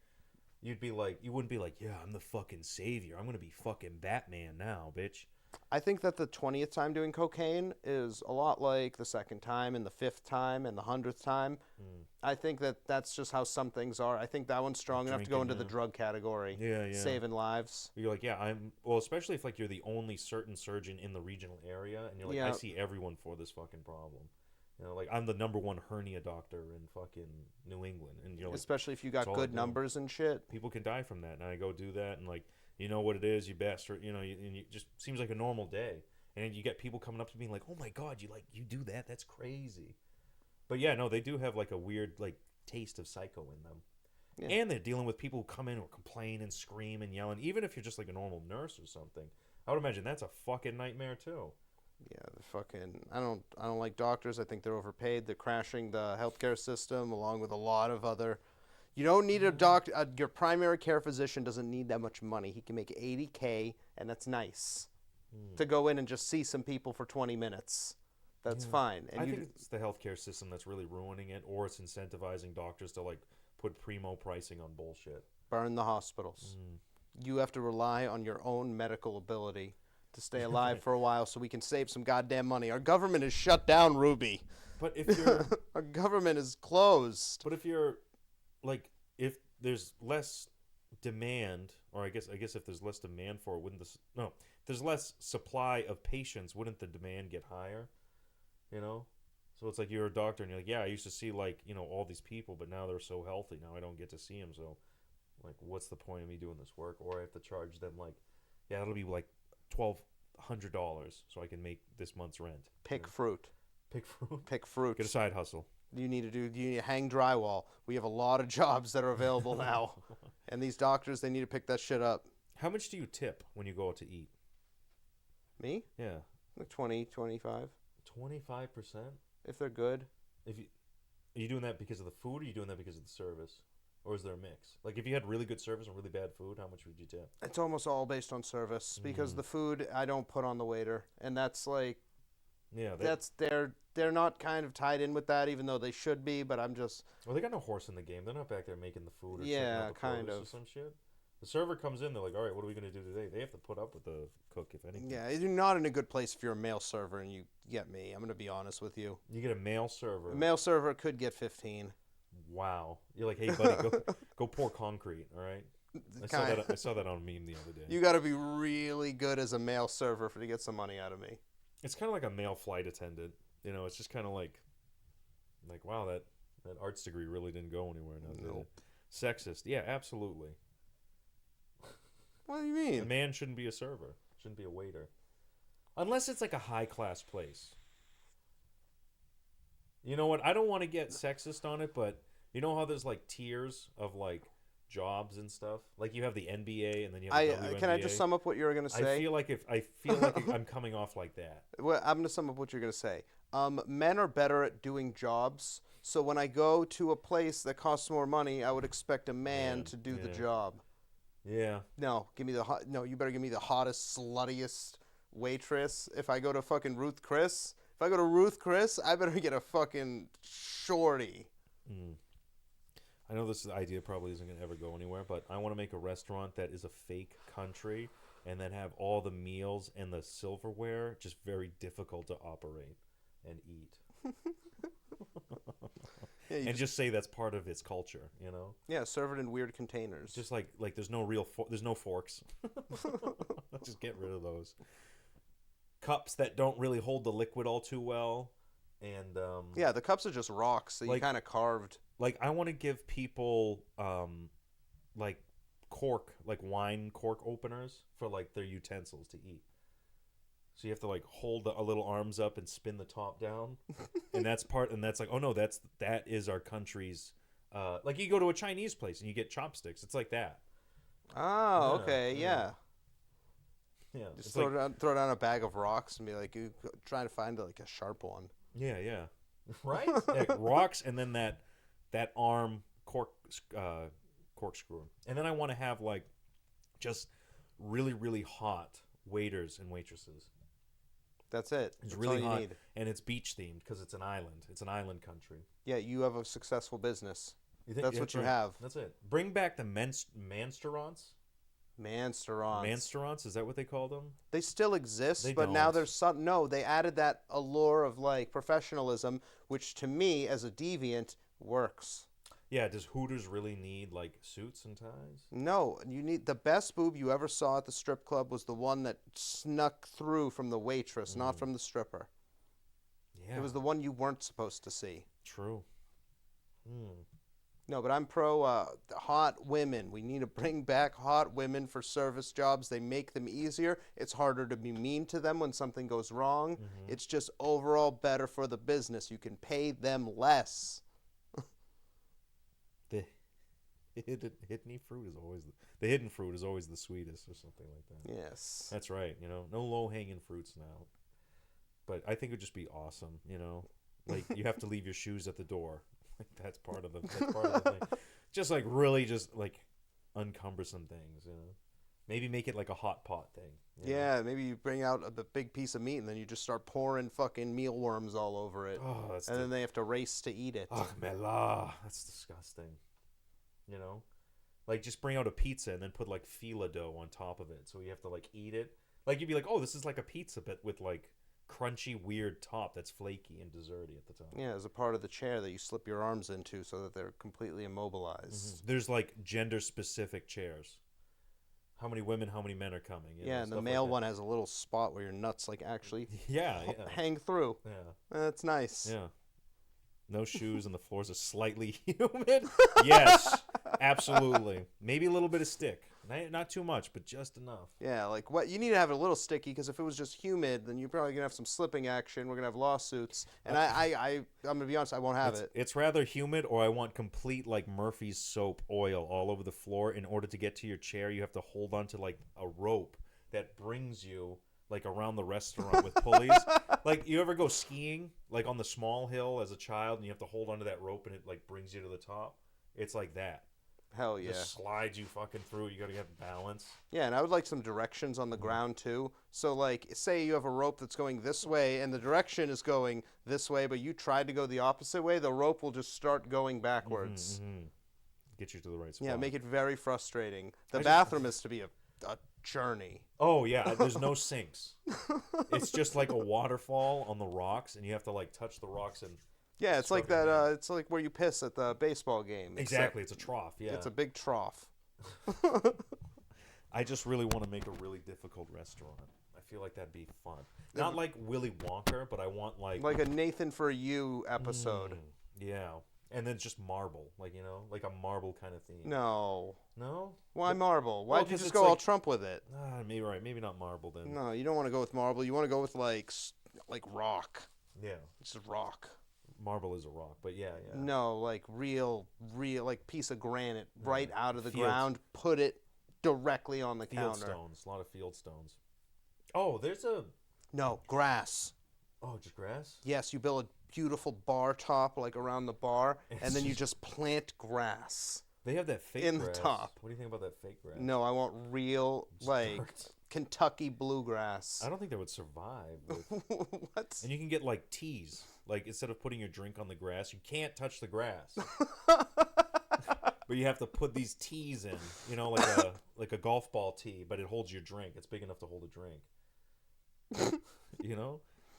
you wouldn't be like, yeah, I'm the fucking savior. I'm gonna be fucking Batman now, bitch. I think that the 20th time doing cocaine is a lot like the second time and the 5th time and the 100th time. I think that that's just how some things are. I think that one's strong enough to go Drinking, into the drug category. Yeah. Saving lives. You're like, yeah, especially if like you're the only certain surgeon in the regional area, and you're like, Yeah. I see everyone for this fucking problem. You know, like I'm the #1 hernia doctor in fucking New England, and you're like, Especially if you got that's all I good do. numbers and shit. People can die from that, and I go do that, and like, you know what it is, you bastard, you know, and it just seems like a normal day, and you get people coming up to me like, oh my god, you do that, that's crazy. But yeah, no, they do have like a weird like taste of psycho in them. Yeah. And they're dealing with people who come in or complain and scream and yelling, even if you're just like a normal nurse or something. I would imagine that's a fucking nightmare too. Yeah, the fucking... I don't like doctors. I think they're overpaid. They're crashing the healthcare system along with a lot of other... You don't need a doctor... your primary care physician doesn't need that much money. He can make $80K, and that's nice. To go in and just see some people for 20 minutes. That's fine. And I think it's the healthcare system that's really ruining it, or it's incentivizing doctors to like put primo pricing on bullshit. burn the hospitals. You have to rely on your own medical ability to stay alive for a while so we can save some goddamn money. Our government is shut down, Ruby. But if you're, Our government is closed. but if you're, like, if there's less demand, or I guess if there's less demand for it, wouldn't this? No, if there's less supply of patients, wouldn't the demand get higher? You know. So it's like you're a doctor and you're like, yeah, I used to see like all these people, but now they're so healthy. Now I don't get to see them. So, like, what's the point of me doing this work? Or I have to charge them like, yeah, it'll be like $1,200 so I can make this month's rent. Pick fruit. Pick fruit. Pick fruit. Get a side hustle. You need to hang drywall. We have a lot of jobs that are available now. And these doctors, they need to pick that shit up. How much do you tip when you go out to eat? Me? Yeah, Like 20, 25. 25%. If they're good. Are you doing that because of the food, or are you doing that because of the service, or is there a mix? Like, if you had really good service and really bad food, how much would you tip? It's almost all based on service because the food I don't put on the waiter. And that's like, Yeah, they're not kind of tied in with that, even though they should be, but I'm just... Well, they got no horse in the game. They're not back there making the food or Yeah, checking out the kind produce of. or some shit. The server comes in, they're like, all right, what are we going to do today? They have to put up with the cook, if anything. Yeah, you're not in a good place if you're a male server and you get me. I'm going to be honest with you. You get a male server. A male server could get 15. Wow. You're like, hey, buddy, go pour concrete, all right? I saw that on a meme the other day. You got to be really good as a male server to get some money out of me. It's kind of like a male flight attendant. It's just kind of like, wow, that arts degree really didn't go anywhere. Now, did it? Sexist. Yeah, absolutely. What do you mean? A man shouldn't be a server. Shouldn't be a waiter. Unless it's like a high-class place. You know what? I don't want to get sexist on it, but you know how there's like tiers of like jobs and stuff? Like you have the NBA and then you have the WNBA. Can I just sum up what you're going to say? I feel like I'm coming off like that. Well, I'm going to sum up what you're going to say. Men are better at doing jobs. So when I go to a place that costs more money, I would expect a man to do the job. Yeah. No, you better give me the hottest, sluttiest waitress. If I go to fucking Ruth Chris, I better get a fucking shorty. I know this idea probably isn't going to ever go anywhere, but I want to make a restaurant that is a fake country and then have all the meals and the silverware just very difficult to operate and eat. Yeah, and just say that's part of its culture, Yeah, serve it in weird containers. Just like there's no real there's no forks. Just get rid of those cups that don't really hold the liquid all too well, and yeah, the cups are just rocks that you kind of carved. Like I want to give people like wine cork openers for like their utensils to eat. So you have to like hold the little arms up and spin the top down, and that's like, oh no, that is our country's. Like you go to a Chinese place and you get chopsticks. It's like that. Oh, okay, yeah. Yeah. Just throw down a bag of rocks and be like, you trying to find like a sharp one. Yeah, yeah. Right. Rocks, and then that arm corkscrew, and then I want to have like just really really hot waiters and waitresses. That's it. It's really hot, and it's beach themed because it's an island. It's an island country. Yeah, you have a successful business. That's what you right. have. That's it. Bring back the mansterants. Mansterants, is that what they called them? They still exist, but now there's some. No, they added that allure of like professionalism, which to me as a deviant works. Yeah, does Hooters really need like suits and ties? No, you need the best boob you ever saw at the strip club was the one that snuck through from the waitress, not from the stripper. Yeah, it was the one you weren't supposed to see. True. No, but I'm pro hot women. We need to bring back hot women for service jobs. They make them easier. It's harder to be mean to them when something goes wrong. It's just overall better for the business. You can pay them less. The hidden fruit is always the sweetest, or something like that. Yes, that's right. No low hanging fruits now. But I think it would just be awesome. Like you have to leave your shoes at the door. Like that's part of the thing. Just like really, just like uncumbersome things. Maybe make it like a hot pot thing. Yeah, maybe you bring out a big piece of meat and then you just start pouring fucking mealworms all over it. Oh, then they have to race to eat it. Oh, that's disgusting. Like just bring out a pizza and then put like fila dough on top of it, so you have to like eat it. Like you'd be like, oh, this is like a pizza, but with like crunchy, weird top that's flaky and desserty at the top. Yeah, as a part of the chair that you slip your arms into so that they're completely immobilized. There's like gender specific chairs. How many women, how many men are coming? You know, Yeah, and the stuff male like one has a little spot where your nuts like actually that. Yeah, hang through. yeah, That's nice. yeah. No shoes and the floors are slightly humid. Yes, absolutely. Maybe a little bit of stick. Not too much, but just enough. Yeah, like what you need to have it a little sticky because if it was just humid, then you're probably gonna have some slipping action. We're gonna have lawsuits, and I'm gonna be honest, I won't have it. It's rather humid, or I want complete like Murphy's soap oil all over the floor. In order to get to your chair, you have to hold onto like a rope that brings you like around the restaurant with pulleys. Like you ever go skiing like on the small hill as a child, and you have to hold onto that rope, and it like brings you to the top. It's like that. Hell yeah. Just slides you fucking through. You gotta have balance. Yeah, and I would like some directions on the ground too. So like, say you have a rope that's going this way, and the direction is going this way, but you tried to go the opposite way, the rope will just start going backwards. Get you to the right spot. Yeah, make it very frustrating. The bathroom is to be a journey. Oh yeah, there's no sinks. It's just like a waterfall on the rocks, and you have to like touch the rocks and. Yeah, it's like Stroking that. down. It's like where you piss at the baseball game. Exactly, it's a trough. Yeah, It's a big trough. I just really want to make a really difficult restaurant. I feel like that'd be fun. Not like Willy Wonka, but I want Like a Nathan for You episode. Yeah, and then just marble, like like a marble kind of theme. No. No. Why marble? Why Well, don't you 'cause just it's go all like- Trump with it? Maybe right. Maybe not marble then. No, you don't want to go with marble. You want to go with like rock. Yeah, Just rock. marble is a rock, but yeah. No, like real, like piece of granite right out of the Field- ground. Put it directly on the Field counter. stones, a lot of field stones. Oh, there's a No, grass. just grass. Yes, you build a beautiful bar top like around the bar, and then you just plant grass. They have that fake In the grass. top. What do you think about that fake grass? No, I want real like dirt. Kentucky bluegrass. I don't think that would survive. What? And you can get like teas. Like instead of putting your drink on the grass, you can't touch the grass. But you have to put these teas in, like a golf ball tee, but it holds your drink. It's big enough to hold a drink.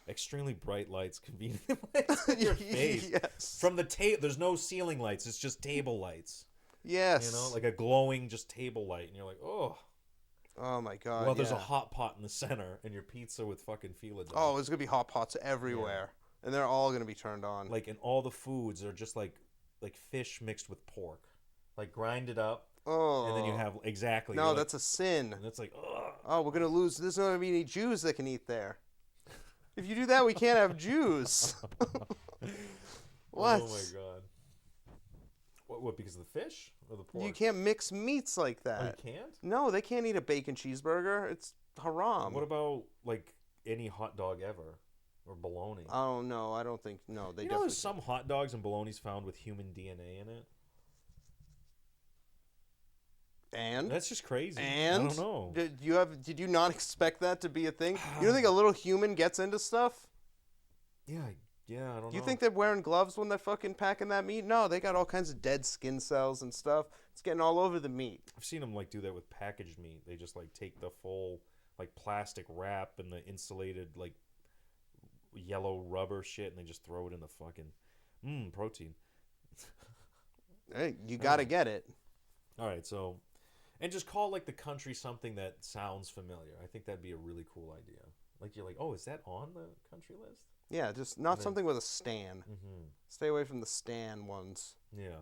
Extremely bright lights, convenient lights in your face. Yes. From the table, there's no ceiling lights. It's just table lights. Yes. Like a glowing just table light, and you're like, oh. Oh my god. Well, there's a yeah. hot pot in the center, and your pizza with fucking fila dough. Oh, there's gonna be hot pots everywhere, and they're all gonna be turned on. Like, and all the foods are just like fish mixed with pork, like grind it up, oh. and then you have exactly. No, you're that's a sin. and it's like, ugh. Oh, we're gonna lose. There's not gonna be any Jews that can eat there. If you do that, we can't have Jews. What? Oh my god. What? Because of the fish or the pork? You can't mix meats like Oh, that. you can't. No, they can't eat a bacon cheeseburger. It's haram. What about like any hot dog ever, or bologna? Oh no, I don't think. No, they you know, definitely. there's some hot dogs and bologna's found with human DNA in it. And That's just crazy. and I don't know. Did you not expect that to be a thing? You don't think a little human gets into stuff? Yeah, I don't know. Do you think they're wearing gloves when they're fucking packing that meat? No, they got all kinds of dead skin cells and stuff. It's getting all over the meat. I've seen them like do that with packaged meat. They just like take the full like plastic wrap and the insulated like yellow rubber shit, and they just throw it in the fucking protein. Hey, you gotta get it. All right, so and just call like the country something that sounds familiar. I think that'd be a really cool idea. Like you're like, oh, is that on the country list? Yeah, just not something with a stan. Mm-hmm. Stay away from the stan ones. Yeah.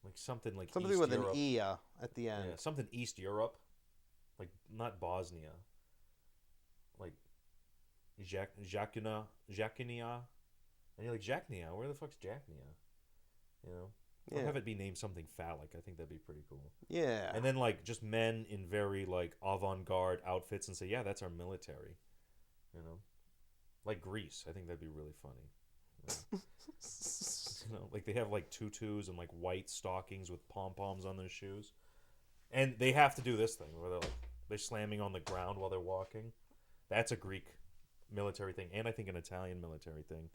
Like something like Something East with Europe. an "ia" at the end. Yeah, something East Europe, like not Bosnia. Like Jakinia, and you're like Jacknia. Where the fuck's Jacknia? Or Yeah. have it be named something phallic. I think that'd be pretty cool. Yeah. And then like just men in very like avant-garde outfits and say, yeah, that's our military. Like Greece. I think that'd be really funny. Like they have like tutus and like white stockings with pom-poms on their shoes. And they have to do this thing where they're slamming on the ground while they're walking. That's a Greek military thing, and I think an Italian military thing.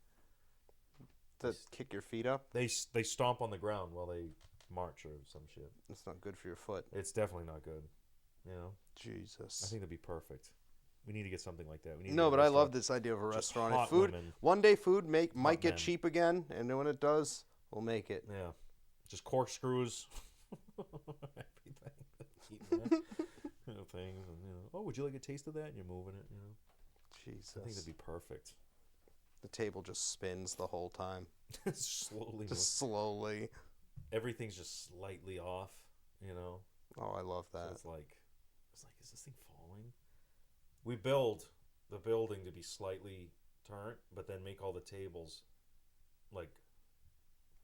To kick your feet up? They stomp on the ground while they march or some shit. It's not good for your foot. It's definitely not good. I Jesus. think that'd be perfect. We need to get something like that. We need to No, get a but I love restaurant. this idea of a Just restaurant. hot If food women. one day food might get men. cheap again, and then when it does, we'll make it. Yeah, just corkscrews. Everything. Eating that. Things and oh, would you like a taste of that? And you're moving it. Jesus. I think that'd be perfect. The table just spins the whole time. Slowly. Just slowly. Everything's just slightly off. Oh, I love So that. it's like, is this thing falling? We build the building to be slightly turned, but then make all the tables like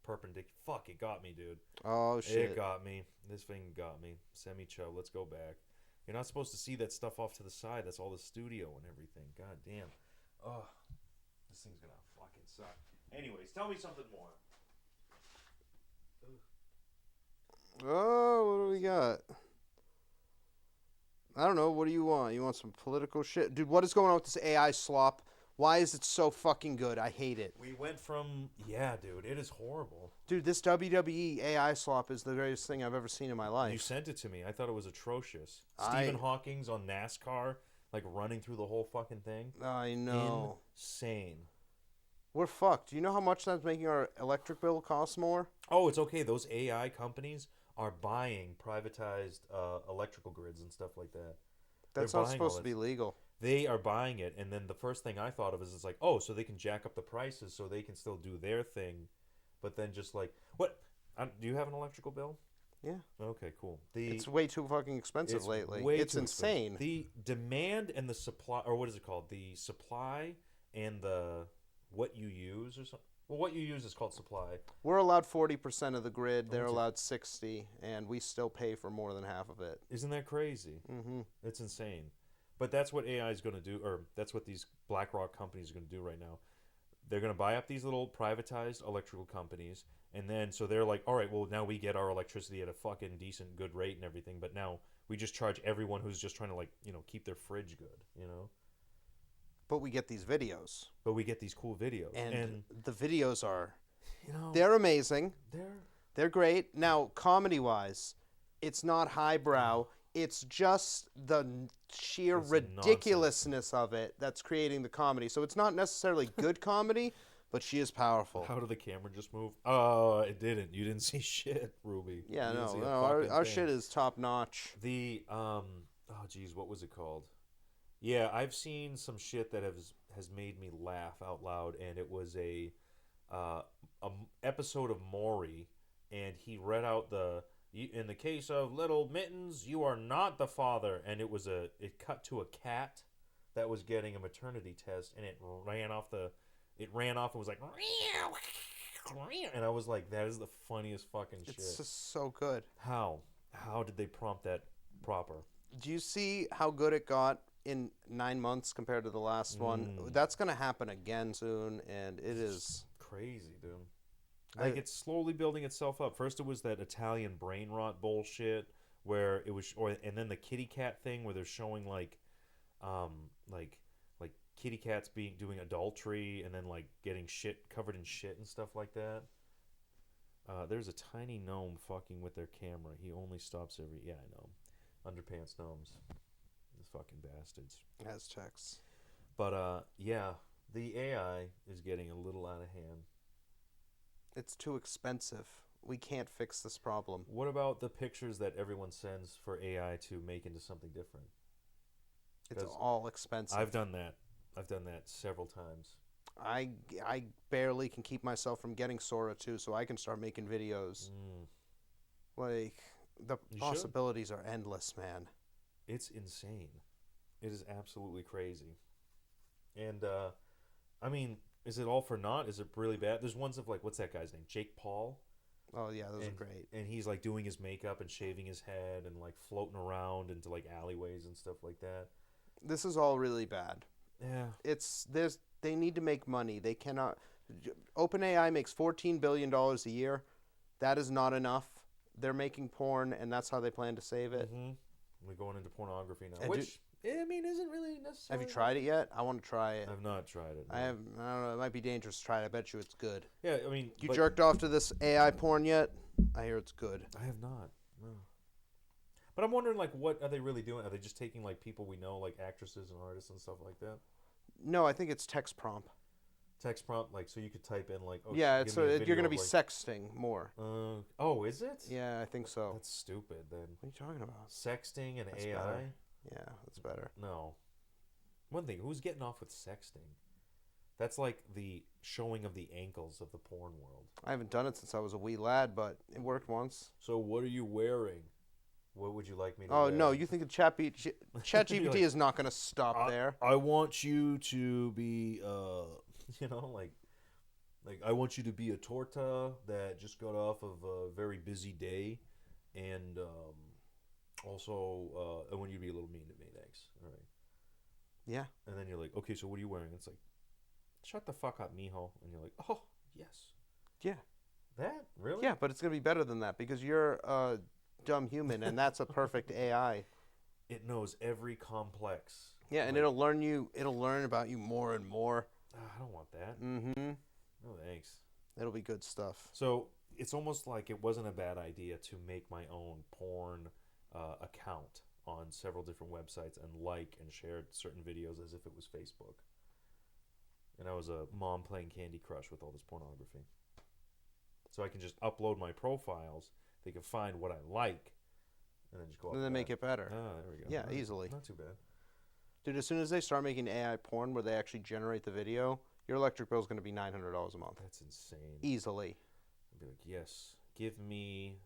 perpendicular. Fuck, it got me, dude. Oh, shit. It got me. This thing got me. Semi-cho. Let's go back. You're not supposed to see that stuff off to the side. That's all the studio and everything. God damn. Oh, this thing's gonna fucking suck. Anyways, tell me something more. Oh, what do we got? I don't know. What do you want? You want some political shit? Dude, what is going on with this AI slop? Why is it so fucking good? I hate it. We went from... Yeah, dude. It is horrible. Dude, this WWE AI slop is the greatest thing I've ever seen in my life. You sent it to me. I thought it was atrocious. I- Stephen Hawking's on NASCAR, like running through the whole fucking thing. I know. Insane. We're fucked. Do you know how much that's making our electric bill cost more? Oh, it's okay. Those AI companies are buying privatized electrical grids and stuff like that. That's They're not buying all supposed to that be legal. They are buying it, and then the first thing I thought of is it's like, oh, so they can jack up the prices so they can still do their thing, but then just like, what? Do you have an electrical bill? Yeah. Okay, cool. It's way too fucking expensive It's lately. way It's too expensive. insane. The demand and the supply, or what is it called? The supply and the what you use or something. Well, what you use is called supply. We're allowed 40% of the grid. They're What's it? allowed 60, and we still pay for more than half of it. Isn't that crazy? Mm-hmm. It's insane. But that's what AI is going to do, or that's what these BlackRock companies are going to do right now. They're going to buy up these little privatized electrical companies, and then so they're like, all right, well, now we get our electricity at a fucking decent, good rate and everything, but now we just charge everyone who's just trying to, like, keep their fridge good, But we get these videos. But we get these cool videos. And the videos are... they're... They're amazing. They're great. Now, comedy-wise, it's not highbrow. It's just the sheer It's ridiculousness of it that's creating the comedy. So it's not necessarily good comedy, but she is powerful. How did the camera just move? Oh, it didn't. You didn't see shit, Ruby. Yeah, You didn't see a no, fucking our thing. shit is top-notch. The, oh, geez, what was it called? Yeah, I've seen some shit that has made me laugh out loud, and it was a episode of Maury, and he read out in the case of little Mittens, you are not the father, and it cut to a cat that was getting a maternity test, and it ran off and was like, and I was like, that is the funniest fucking shit. It's just so good. How did they prompt that proper? Do you see how good it got in 9 months compared to the last one? That's going to happen again soon, and it is... Crazy, dude. Like, it's slowly building itself up. First, it was that Italian brain rot bullshit where it was, and then the kitty cat thing where they're showing like kitty cats doing adultery and then like getting shit covered in shit and stuff like that. There's a tiny gnome fucking with their camera. He only stops I know, underpants gnomes, these fucking bastards. Aztecs. But yeah, the AI is getting a little out of hand. It's too expensive. We can't fix this problem. What about the pictures that everyone sends for AI to make into something different? It's all expensive. I've done that several times. I barely can keep myself from getting Sora too, so I can start making videos. Like, the possibilities are endless, man. It's insane. It is absolutely crazy. And, I mean, is it all for naught? Is it really bad? There's ones of, like, what's that guy's name? Jake Paul? Oh, yeah, those are great. And he's, like, doing his makeup and shaving his head and, like, floating around into, like, alleyways and stuff like that. This is all really bad. Yeah. They need to make money. They cannot... OpenAI makes $14 billion a year. That is not enough. They're making porn, and that's how they plan to save it. Mm-hmm. We're going into pornography now, And which, I mean, isn't really necessary. Have you tried it yet? I want to try it. I've not tried it. No. I don't know. It might be dangerous to try it. I bet you it's good. Yeah, I mean... You jerked off to this AI porn yet? I hear it's good. I have not. No. But I'm wondering, like, what are they really doing? Are they just taking like people we know, like actresses and artists and stuff like that? No, I think it's text prompt. Text prompt, like, so you could type in like, oh, Yeah, give it's me a you're video gonna of, be like, sexting more. oh, is it? Yeah, I think so. That's stupid. Then What are you talking about? sexting and That's AI. better. Yeah, that's better. No. One thing, who's getting off with sexting? That's like the showing of the ankles of the porn world. I haven't done it since I was a wee lad, but it worked once. So what are you wearing? What would you like me to Oh wear? no, you think ChatGPT like, is not going to stop there? I want you to be, you know, like I want you to be a torta that just got off of a very busy day, and also I want you to be a little mean to me. Thanks. All right. Yeah. And then you're like, okay, so what are you wearing? It's like, shut the fuck up, mijo. And you're like, oh yes. Yeah. That really? Yeah, but it's going to be better than that because you're a dumb human, and that's a perfect AI. It knows every complex. Yeah, and like, it'll learn about you more and more. I don't want that. Mm-hmm. No thanks. It'll be good stuff. So it's almost like it wasn't a bad idea to make my own porn account on several different websites and like and shared certain videos as if it was Facebook. And I was a mom playing Candy Crush with all this pornography. So I can just upload my profiles. They can find what I like, and then just go. And then make it better. Ah, there we go. Yeah, All right. easily. Not too bad. Dude, as soon as they start making AI porn where they actually generate the video, your electric bill is going to be $900 a month. That's insane. Easily. I'd be like, yes, give me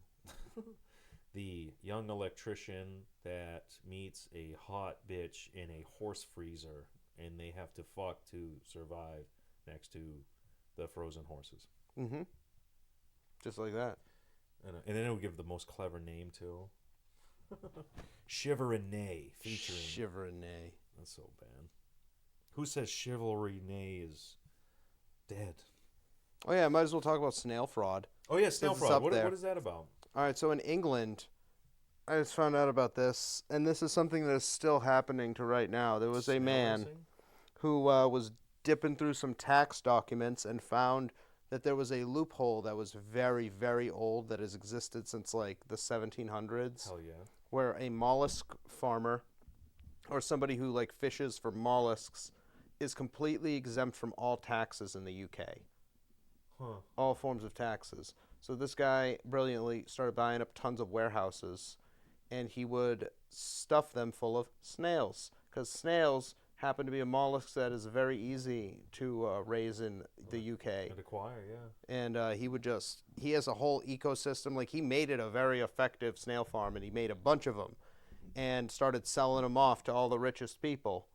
the young electrician that meets a hot bitch in a horse freezer, and they have to fuck to survive next to the frozen horses. Mm-hmm. Just like that. And then it would give the most clever name too. Shiver and Nay featuring. Shiver and Nay. That's so bad. Who says Chivalry Nay is dead? Oh yeah, might as well talk about snail fraud. Oh yeah, snail Since it's fraud. up What there. is that about? All right, so in England, I just found out about this, and this is something that is still happening to right now. There was a Snail man racing? who was dipping through some tax documents and found that there was a loophole that was very, very old that has existed since like the 1700s, Hell yeah. where a mollusk farmer or somebody who like fishes for mollusks is completely exempt from all taxes in the UK. Huh. All forms of taxes. So this guy brilliantly started buying up tons of warehouses, and he would stuff them full of snails, because snails happen to be a mollusk that is very easy to raise in the UK. And acquire, yeah. And he has a whole ecosystem. Like, he made it a very effective snail farm, and he made a bunch of them and started selling them off to all the richest people,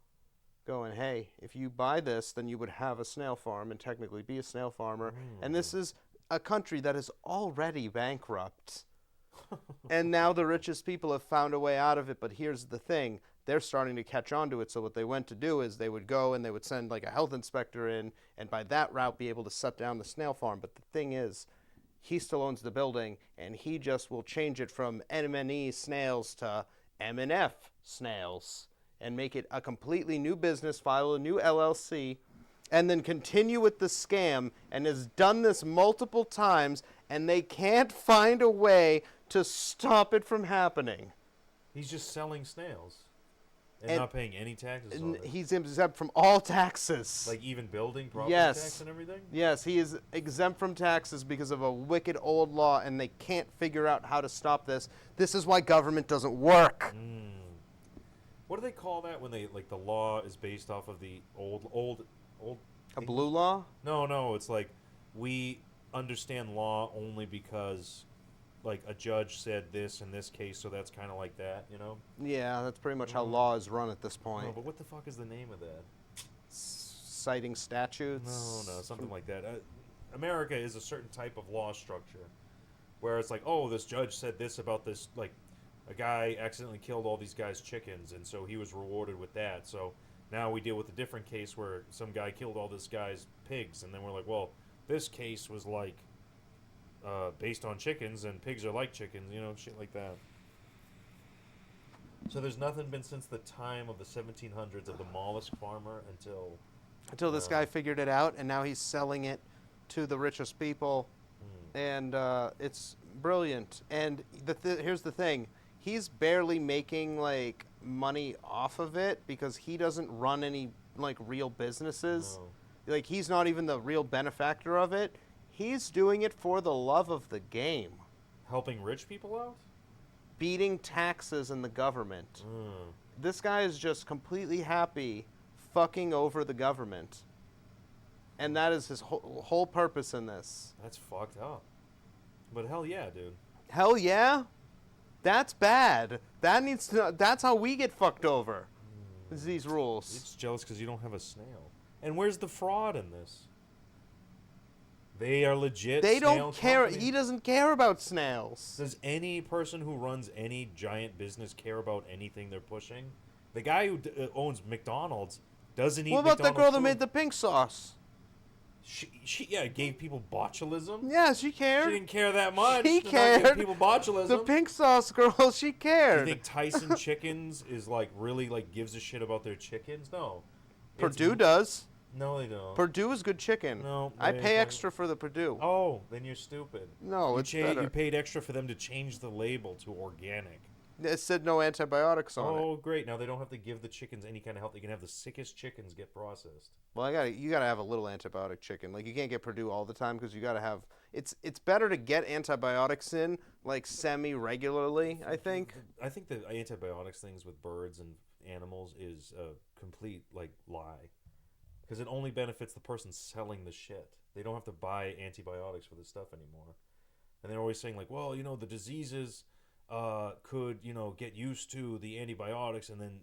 going, hey, if you buy this, then you would have a snail farm and technically be a snail farmer. And this is a country that is already bankrupt. And now the richest people have found a way out of it. But here's the thing. They're starting to catch on to it. So what they went to do is they would go and they would send like a health inspector in, and by that route be able to shut down the snail farm. But the thing is, he still owns the building, and he just will change it from M&E snails to M&F snails and make it a completely new business, file a new LLC, and then continue with the scam, and has done this multiple times, and they can't find a way to stop it from happening. He's just selling snails and And- not paying any taxes on it. He's exempt from all taxes. Like even building property Yes. tax and everything? Yes, he is exempt from taxes because of a wicked old law, and they can't figure out how to stop this. This is why government doesn't work. What do they call that when they like the law is based off of the old A blue law? No, it's like we understand law only because like a judge said this in this case, so that's kind of like that, you know? Yeah, that's pretty much how law is run at this No, point. but what the fuck is the name of that? Citing statutes? No, something like that. America is a certain type of law structure where it's like, oh, this judge said this about this, like, a guy accidentally killed all these guys' chickens, and so he was rewarded with that. So now we deal with a different case where some guy killed all this guy's pigs, and then we're like, well, this case was like based on chickens, and pigs are like chickens, you know, shit like that. So there's nothing been since the time of the 1700s of the mollusk farmer until This guy figured it out, and now he's selling it to the richest people, and it's brilliant. And here's the thing. he's barely making like money off of it because he doesn't run any like real businesses. No. Like he's not even the real benefactor of it. He's doing it for the love of the game. Helping rich people out? Beating taxes and the government. Mm. This guy is just completely happy fucking over the government. And that is his whole purpose in this. That's fucked up. But hell yeah, dude. Hell yeah? That's bad. That's how we get fucked over. Is these rules. It's jealous because you don't have a snail. And where's the fraud in this? They are legit. They snail don't care. company? He doesn't care about snails. Does any person who runs any giant business care about anything they're pushing? The guy who owns McDonald's doesn't eat What about McDonald's that girl that food. made the pink sauce? She gave people botulism. Yeah, she cared. She didn't care that much. She to not give cared. people botulism. The pink sauce girl, she You cared. think Tyson Chickens is like really like gives a shit about their chickens? No. Purdue does. No, they don't. Purdue is good chicken. No, I they pay don't. extra for the Purdue. Oh, then you're stupid. No, it's better. You paid extra for them to change the label to organic. It said no antibiotics on it. Oh, great! Now they don't have to give the chickens any kind of help. They can have the sickest chickens get processed. Well, you gotta have a little antibiotic chicken. Like you can't get Purdue all the time because you gotta have. It's better to get antibiotics in like semi-regularly. I think. I think the antibiotics things with birds and animals is a complete like lie, because it only benefits the person selling the shit. They don't have to buy antibiotics for this stuff anymore. And they're always saying like, well, the diseases could get used to the antibiotics, and then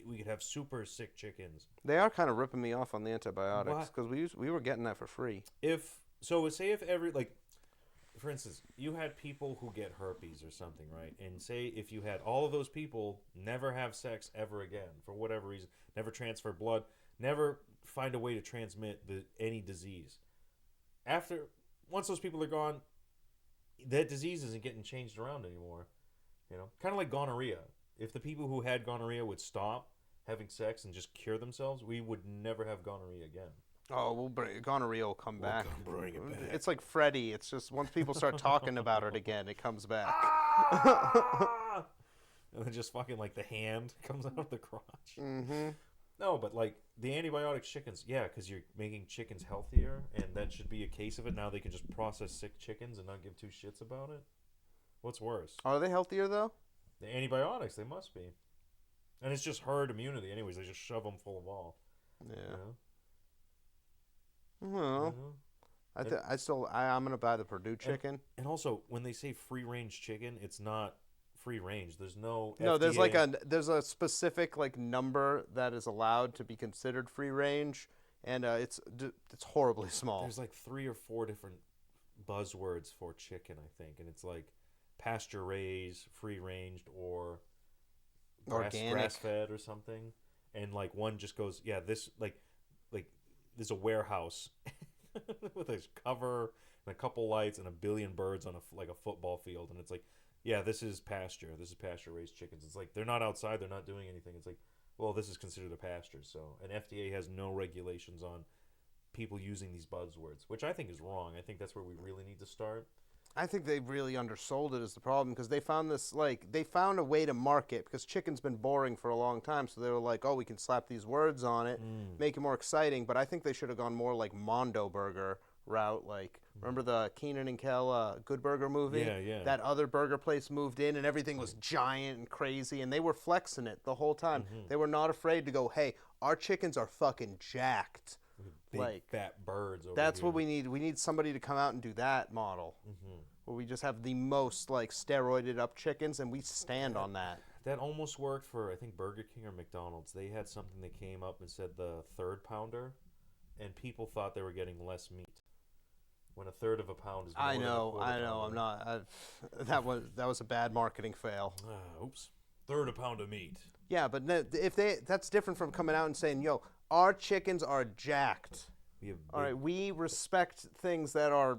we could have super sick chickens. They are kind of ripping me off on the antibiotics because we were getting that for free. Say if every for instance, you had people who get herpes or something, right? And say if you had all of those people never have sex ever again for whatever reason, never transfer blood, never find a way to transmit any disease. Once those people are gone, that disease isn't getting changed around anymore. Kind of like gonorrhea. If the people who had gonorrhea would stop having sex and just cure themselves, we would never have gonorrhea again. Oh, gonorrhea will come back. Bring it back. It's like Freddy. It's just once people start talking about it again, it comes back. And then just fucking like the hand comes out of the crotch. Mm-hmm. No, but like the antibiotic chickens, yeah, because you're making chickens healthier, and that should be a case of it. Now they can just process sick chickens and not give two shits about it. What's worse? Are they healthier though? The antibiotics, they must be. And it's just herd immunity. Anyways, they just shove them full of all. Yeah. You know? Well, I'm gonna buy the Purdue chicken. And also, when they say free range chicken, it's not free range. There's no. No, there's FDA. there's a specific like number that is allowed to be considered free range, and it's horribly small. There's like 3 or 4 different buzzwords for chicken, I think, and it's like pasture raised, free ranged, or Organic. grass fed or something. And like one just goes, yeah, this like there's a warehouse with a cover and a couple lights and a billion birds on a football field, and it's like, yeah, this is pasture raised chickens. It's like they're not outside, they're not doing anything. It's like, well, this is considered a pasture. So an FDA has no regulations on people using these buzzwords, which I think is wrong. I think that's where we really need to start. I think they really undersold it is the problem because they found a way to market because chicken's been boring for a long time. So they were like, oh, we can slap these words on it, make it more exciting. But I think they should have gone more like Mondo Burger route. Like, remember the Keenan and Kel Good Burger movie? Yeah. That other burger place moved in and everything was giant and crazy. And they were flexing it the whole time. They were not afraid to go, hey, our chickens are fucking jacked. Big fat birds over That's here. what we need. We need somebody to come out and do that model, where we just have the most like steroided up chickens, and we stand on that. That almost worked for, I think, Burger King or McDonald's. They had something that came up and said the third pounder, and people thought they were getting less meat. When a third of a pound is more I than a know. quarter I'm pounder. not. That was a bad marketing fail. Oops. Third a pound of meat. Yeah, but that's different from coming out and saying, "Yo, our chickens are jacked." We have All right, we respect things that are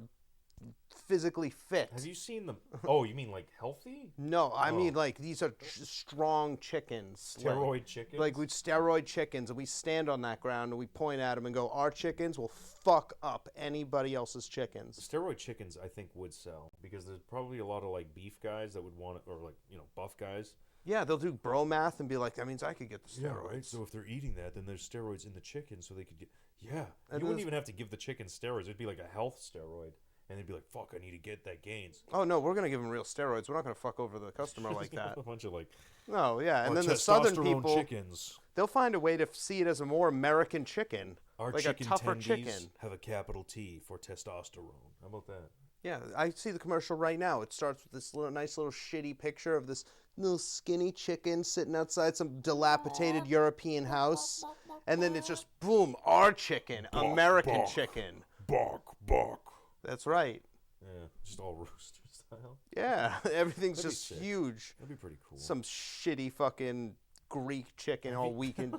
physically fit. Have you seen them? Oh, you mean like healthy? No, I Oh. mean like these are strong chickens. Steroid chickens? Like we steroid chickens, and we stand on that ground and we point at them and go, "Our chickens will fuck up anybody else's chickens." Steroid chickens, I think, would sell because there's probably a lot of like beef guys that would want it, or like buff guys. Yeah, they'll do bro math and be like, "That means I could get the steroids." So if they're eating that, then there's steroids in the chicken, so they could get. Yeah, And you wouldn't there's- even have to give the chicken steroids. It'd be like a health steroid, and they'd be like, "Fuck, I need to get that gains." Oh no, we're gonna give them real steroids. We're not gonna fuck over the customer like that. A bunch of like. No, yeah, and "Our then the southern testosterone people, chickens. they'll find a way to see it as a more American chicken, Our like chicken a tougher tendies chicken. have a capital T for testosterone. How about that? Yeah, I see the commercial right now. It starts with this nice little shitty picture of this little skinny chicken sitting outside some dilapidated European house, and then it's just boom, our chicken, American bark. chicken. Bark, bark. That's right. Yeah, just all rooster style. Yeah, everything's That'd be just sick. huge. That'd be pretty cool. Some shitty fucking Greek chicken all weekend.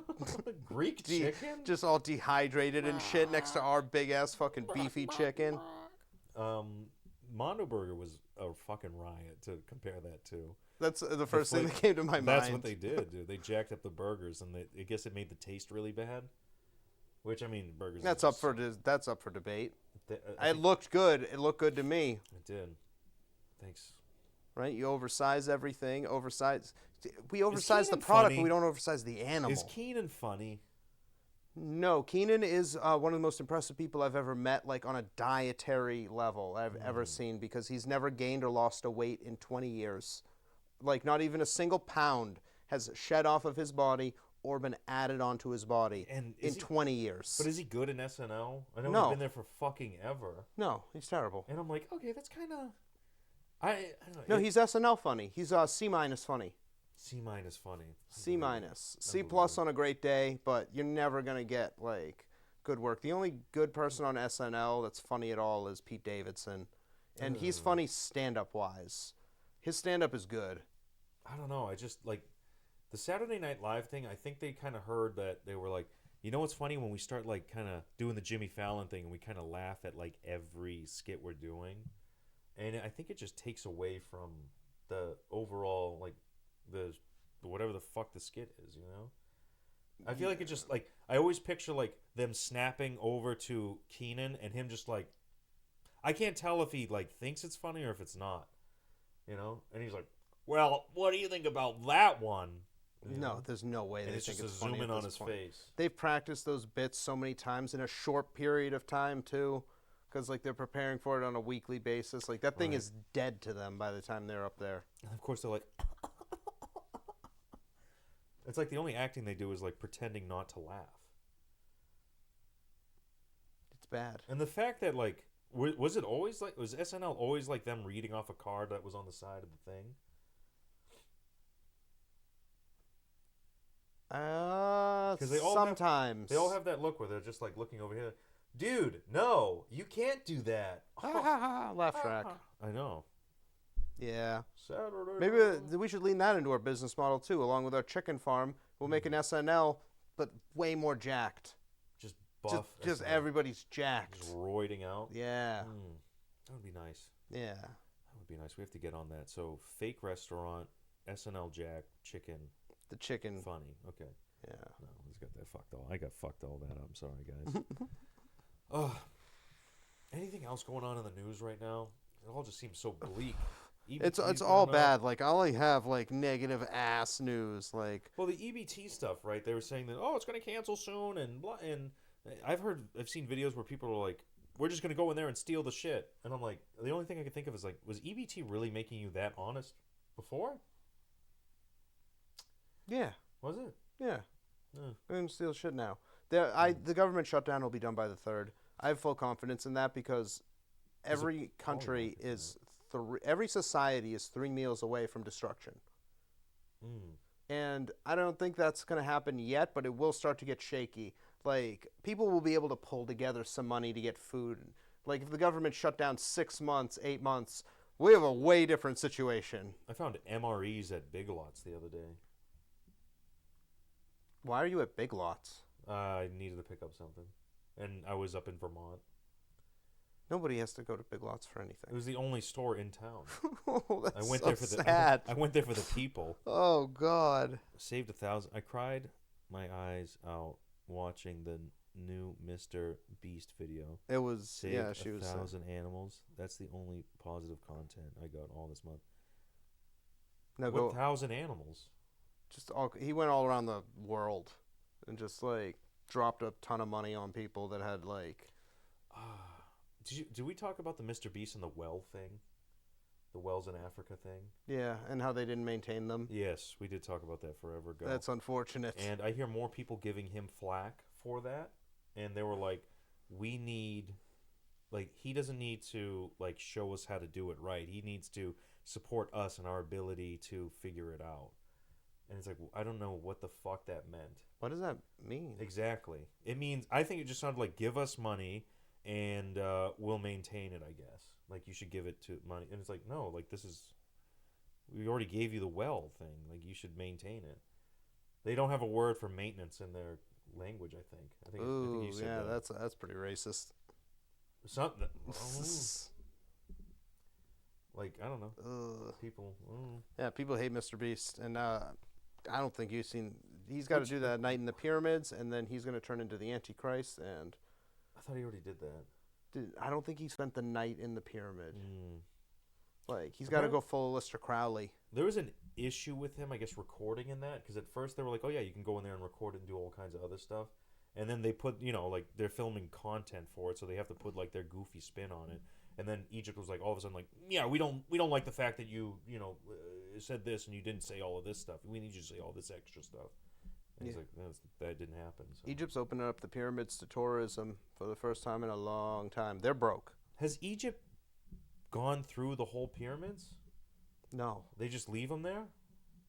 Greek chicken? Just all dehydrated and shit next to our big ass fucking beefy chicken. Mondo Burger was a fucking riot to compare that to. That's the first thing flavor- that came to my mind. That's what they did, dude. They jacked up the burgers, and I guess it made the taste really bad. Which, I mean, burgers. That's up for debate. I It think looked good. It looked good to me. it did. Thanks. Right? You oversize everything. We oversize the Keenan product, funny? but we don't oversize the animal. Is Keenan funny? No, Keenan is one of the most impressive people I've ever met, like on a dietary level I've ever seen, because he's never gained or lost a weight in 20 years. Like, not even a single pound has shed off of his body or been added onto his body And in is he- 20 years. But is he good in SNL? I know No. he's been there for fucking ever. No, he's terrible. And I'm like, okay, that's kind of. I don't No, know. he's SNL funny. He's C- funny. C- funny. C-. C+ on a great day, but you're never going to get, like, good work. The only good person on SNL that's funny at all is Pete Davidson. And he's funny stand-up wise. His stand-up is good. I don't know. I just like the Saturday Night Live thing. I think they kind of heard that they were like, you know what's funny, when we start like kind of doing the Jimmy Fallon thing and we kind of laugh at like every skit we're doing, and I think it just takes away from the overall like the whatever the fuck the skit is, you know. I feel like it just like I always picture like them snapping over to Keenan and him just like, I can't tell if he like thinks it's funny or if it's not, you know. And he's like, well, what do you think about that one? You No, know? there's no way And they it's think just it's a zoom funny in at on this his point. face. They've practiced those bits so many times in a short period of time too, because like they're preparing for it on a weekly basis. Like that thing Right. is dead to them by the time they're up there. And of course they're like, it's like the only acting they do is like pretending not to laugh. It's bad. And the fact that like, was it always like, was SNL always like them reading off a card that was on the side of the thing? They all have- Sometimes. They all have that look where they're just like looking over here. Dude, no, you can't do that. Ha ha ha, laugh track. I know. Yeah. Saturday. Maybe we should lean that into our business model too, along with our chicken farm. We'll make an SNL, but way more jacked. Just buff. Just SNL. everybody's jacked. Just roiding out. Yeah. That would be nice. Yeah. That would be nice. We have to get on that. So, fake restaurant, SNL Jack, chicken, The chicken. funny. Okay. Yeah. No, he's got that fucked all. I got fucked all that up. I'm sorry, guys. Anything else going on in the news right now? It all just seems so bleak. It's EBT's all going up. bad. Like I only have like negative ass news. Like Well, the EBT stuff, right? They were saying that it's going to cancel soon, and blah. And I've seen videos where people are like, "We're just going to go in there and steal the shit," and I'm like, the only thing I can think of is like, was EBT really making you that honest before? yeah, Was it? yeah. Yeah. We're gonna steal shit now. The government shutdown will be done by the 3rd. I have full confidence in that because every country is every society is 3 meals away from destruction. And I don't think that's going to happen yet, but it will start to get shaky. Like, people will be able to pull together some money to get food. Like, if the government shut down 6 months, 8 months, we have a way different situation. I found MREs at Big Lots the other day. Why are you at Big Lots? I needed to pick up something, and I was up in Vermont. Nobody has to go to Big Lots for It anything. was the only store in town. Oh, that's I went so there for the sad. I went there for the people. Oh God. Saved 1,000. I cried my eyes out watching the new Mr. Beast video. It was Saved yeah. She was 1,000 animals. That's the only positive content I got all this month. no What go 1,000 animals? just all. He went all around the world and just like dropped a ton of money on people that had like. Did we talk about the Mr. Beast and the well thing? The wells in Africa thing? Yeah, and how they didn't maintain them. Yes, we did talk about that forever ago. That's unfortunate. And I hear more people giving him flack for that. And they were like, we need, like, he doesn't need to, like, show us how to do it right. He needs to support us and our ability to figure it out. And it's like, I don't know what the fuck that meant. What does that mean? Exactly. It means, I think it just sounded like, give us money and we'll maintain it, I guess. Like, you should give it to money. And it's like, no, like, this is, we already gave you the well thing. Like, you should maintain it. They don't have a word for maintenance in their language, I think. I think Ooh, you said yeah, that. that's pretty racist. Something. Like, I don't know. Ugh. People. Yeah, people hate Mr. Beast, and I don't think you've seen. He's got to do that night in the pyramids, and then he's going to turn into the Antichrist. And I thought he already did that. I don't think he spent the night in the pyramid. Mm. Like he's got to go full Aleister Crowley. There was an issue with him, I guess, recording in that, because at first they were like, "Oh yeah, you can go in there and record it and do all kinds of other stuff," and then they put, like they're filming content for it, so they have to put like their goofy spin on it. And then Egypt was like, all of a sudden, like, yeah, we don't like the fact that you said this and you didn't say all of this stuff. We need you to say all this extra stuff. And he's like, that didn't happen. So. Egypt's opening up the pyramids to tourism for the first time in a long time. They're broke. Has Egypt gone through the whole pyramids? No, They just leave them there?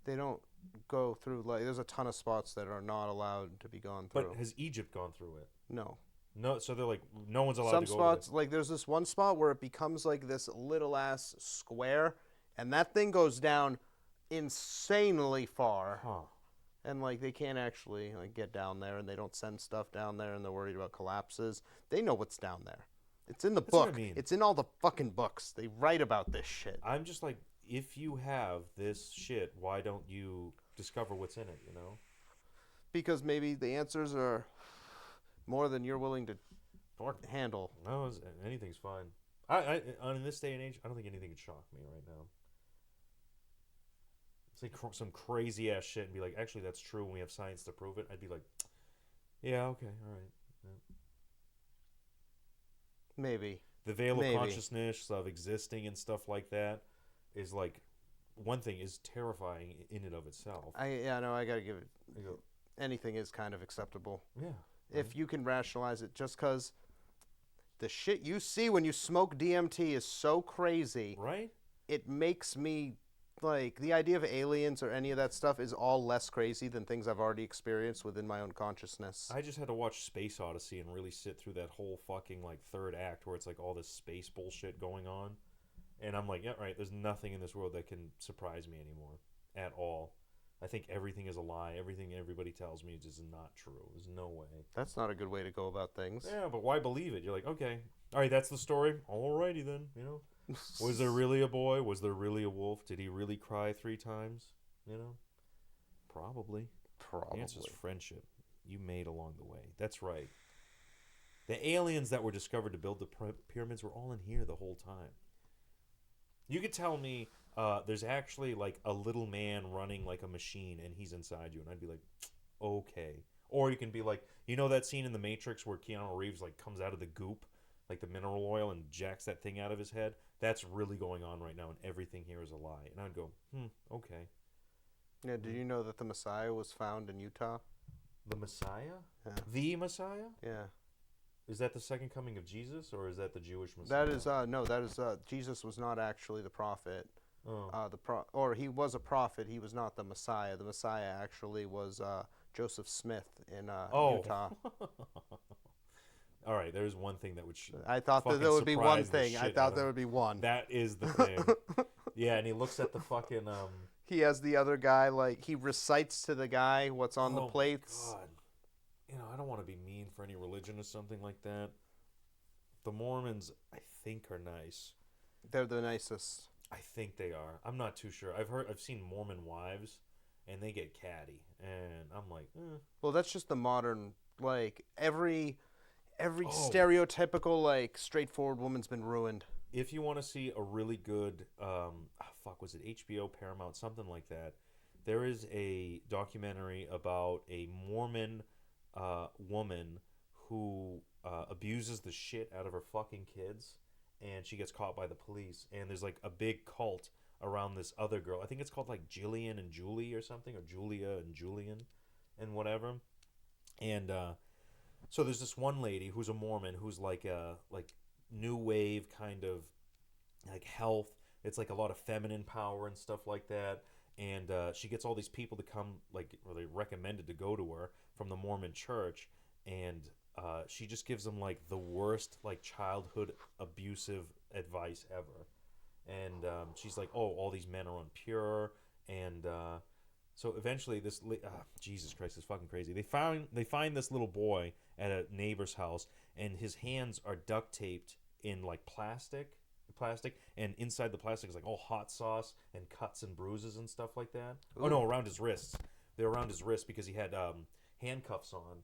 they don't go through. Like, there's a ton of spots that are not allowed to be gone through. But has Egypt gone through it? No. No, so they're like, no one's allowed Some to go spots, to it. like there's this one spot where it becomes like this little ass square, and that thing goes down insanely far. Huh. And like they can't actually like get down there, and they don't send stuff down there, and they're worried about collapses. They know what's down there. It's in the That's what book. I mean. It's in all the fucking books. They write about this shit. I'm just like, if you have this shit, why don't you discover what's in it, Because maybe the answers are more than you're willing to handle. No, anything's fine. I in this day and age, I don't think anything could shock me right now. It's like some crazy ass shit and be like, actually, that's true, and we have science to prove it. I'd be like, yeah, okay, all right. Yeah. Maybe. The veil Maybe. of consciousness of existing and stuff like that is like, one thing is terrifying in and of itself. I gotta give it. I go, Anything is kind of acceptable. yeah. If you can rationalize it, just because the shit you see when you smoke DMT is so crazy, Right? it makes me like the idea of aliens or any of that stuff is all less crazy than things I've already experienced within my own consciousness. I just had to watch Space Odyssey and really sit through that whole fucking like third act where it's like all this space bullshit going on. And I'm like, yeah, right, there's nothing in this world that can surprise me anymore at all. I think everything is a lie. Everything everybody tells me is just not true. There's no way. That's not a good way to go about things. Yeah, but why believe it? You're like, okay, all right, that's the story. Alrighty then, Was there really a boy? Was there really a wolf? Did he really cry 3 times? Probably. Probably. The answer is friendship. You made along the way. That's right. The aliens that were discovered to build the pyramids were all in here the whole time. You could tell me there's actually like a little man running like a machine and he's inside you, and I'd be like, okay. Or you can be like, that scene in The Matrix where Keanu Reeves like comes out of the goop, like the mineral oil, and jacks that thing out of his head? That's really going on right now, and everything here is a lie. And I'd go, okay. Yeah, did you know that the Messiah was found in Utah? The Messiah? Yeah. The Messiah? Yeah. Is that the second coming of Jesus, or is that the Jewish Messiah? That is no. That is Jesus was not actually the prophet. Oh. Or he was a prophet. He was not the Messiah. The Messiah actually was Joseph Smith in Utah. All right, there's one thing that would. I thought that there would be one thing. I thought there would be one. That is the thing. Yeah, and he looks at the fucking. He has the other guy like he recites to the guy what's on the plates. God. I don't want to be mean for any religion or something like that. The Mormons, I think, are nice. They're the nicest. I think they are. I'm not too sure. I've seen Mormon wives, and they get catty, and I'm like, Well, that's just the modern, like, every Oh. stereotypical, like, straightforward woman's been ruined. If you want to see a really good, was it HBO, Paramount, something like that? There is a documentary about a Mormon woman who abuses the shit out of her fucking kids, and she gets caught by the police. And there's like a big cult around this other girl. I think it's called like Jillian and Julie or something, or Julia and Julian, and whatever. And so there's this one lady who's a Mormon who's like a new wave kind of like health. It's like a lot of feminine power and stuff like that. And she gets all these people to come, like, or they recommended to go to her from the Mormon church, and she just gives them like the worst like childhood abusive advice ever. And she's like, "Oh, all these men are impure," and so eventually, Jesus Christ, it's fucking crazy. They find this little boy at a neighbor's house, and his hands are duct taped in like plastic, and inside the plastic is like all hot sauce and cuts and bruises and stuff like that. Ooh. Oh no, around his wrists. They're around his wrists because he had handcuffs on,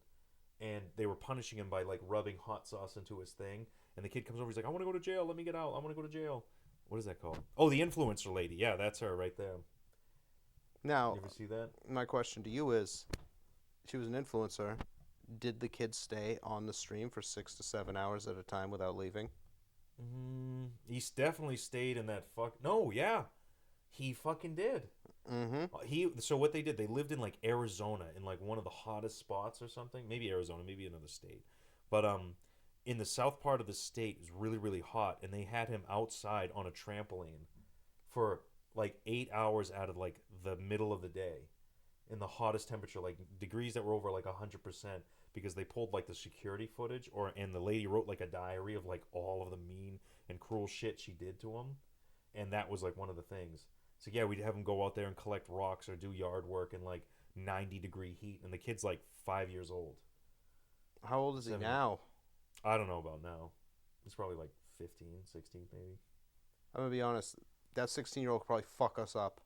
and they were punishing him by like rubbing hot sauce into his thing. And the kid comes over, he's like, "I want to go to jail. Let me get out. I want to go to jail." What is that called? Oh, the influencer lady. Yeah, that's her right there. Now, you ever see that? My question to you is, she was an influencer. Did the kid stay on the stream for 6 to 7 hours at a time without leaving? He's definitely stayed in that No, yeah, he fucking did. So what they did, they lived in like Arizona, in like one of the hottest spots or something. Maybe Arizona, maybe another state, but in the south part of the state, it was really really hot, and they had him outside on a trampoline for like 8 hours out of like the middle of the day, in the hottest temperature, like degrees that were over like 100%, because they pulled like the security footage, and the lady wrote like a diary of like all of the mean and cruel shit she did to him, and that was like one of the things. So yeah, we'd have him go out there and collect rocks or do yard work in like 90-degree heat, and the kid's like 5 years old. How old is he now? I don't know about now. He's probably like 15, 16 maybe. I'm gonna be honest, that 16-year-old could probably fuck us up.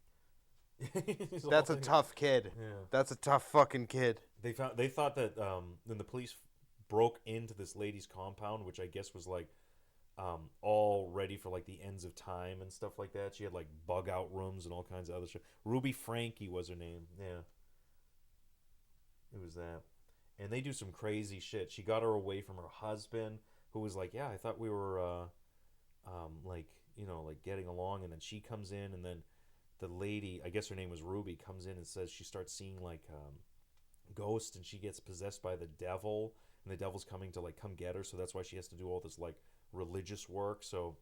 That's a tough kid. Yeah. That's a tough fucking kid. They thought that when the police broke into this lady's compound, which I guess was like all ready for like the ends of time and stuff like that. She had like bug out rooms and all kinds of other shit. Ruby Frankie was her name. Yeah, it was that. And they do some crazy shit. She got her away from her husband, who was like, "Yeah, I thought we were like, you know, like getting along." And then she comes in, and then the lady, I guess her name was Ruby, comes in and says she starts seeing like ghosts, and she gets possessed by the devil, and the devil's coming to like come get her. So that's why she has to do all this like religious work. So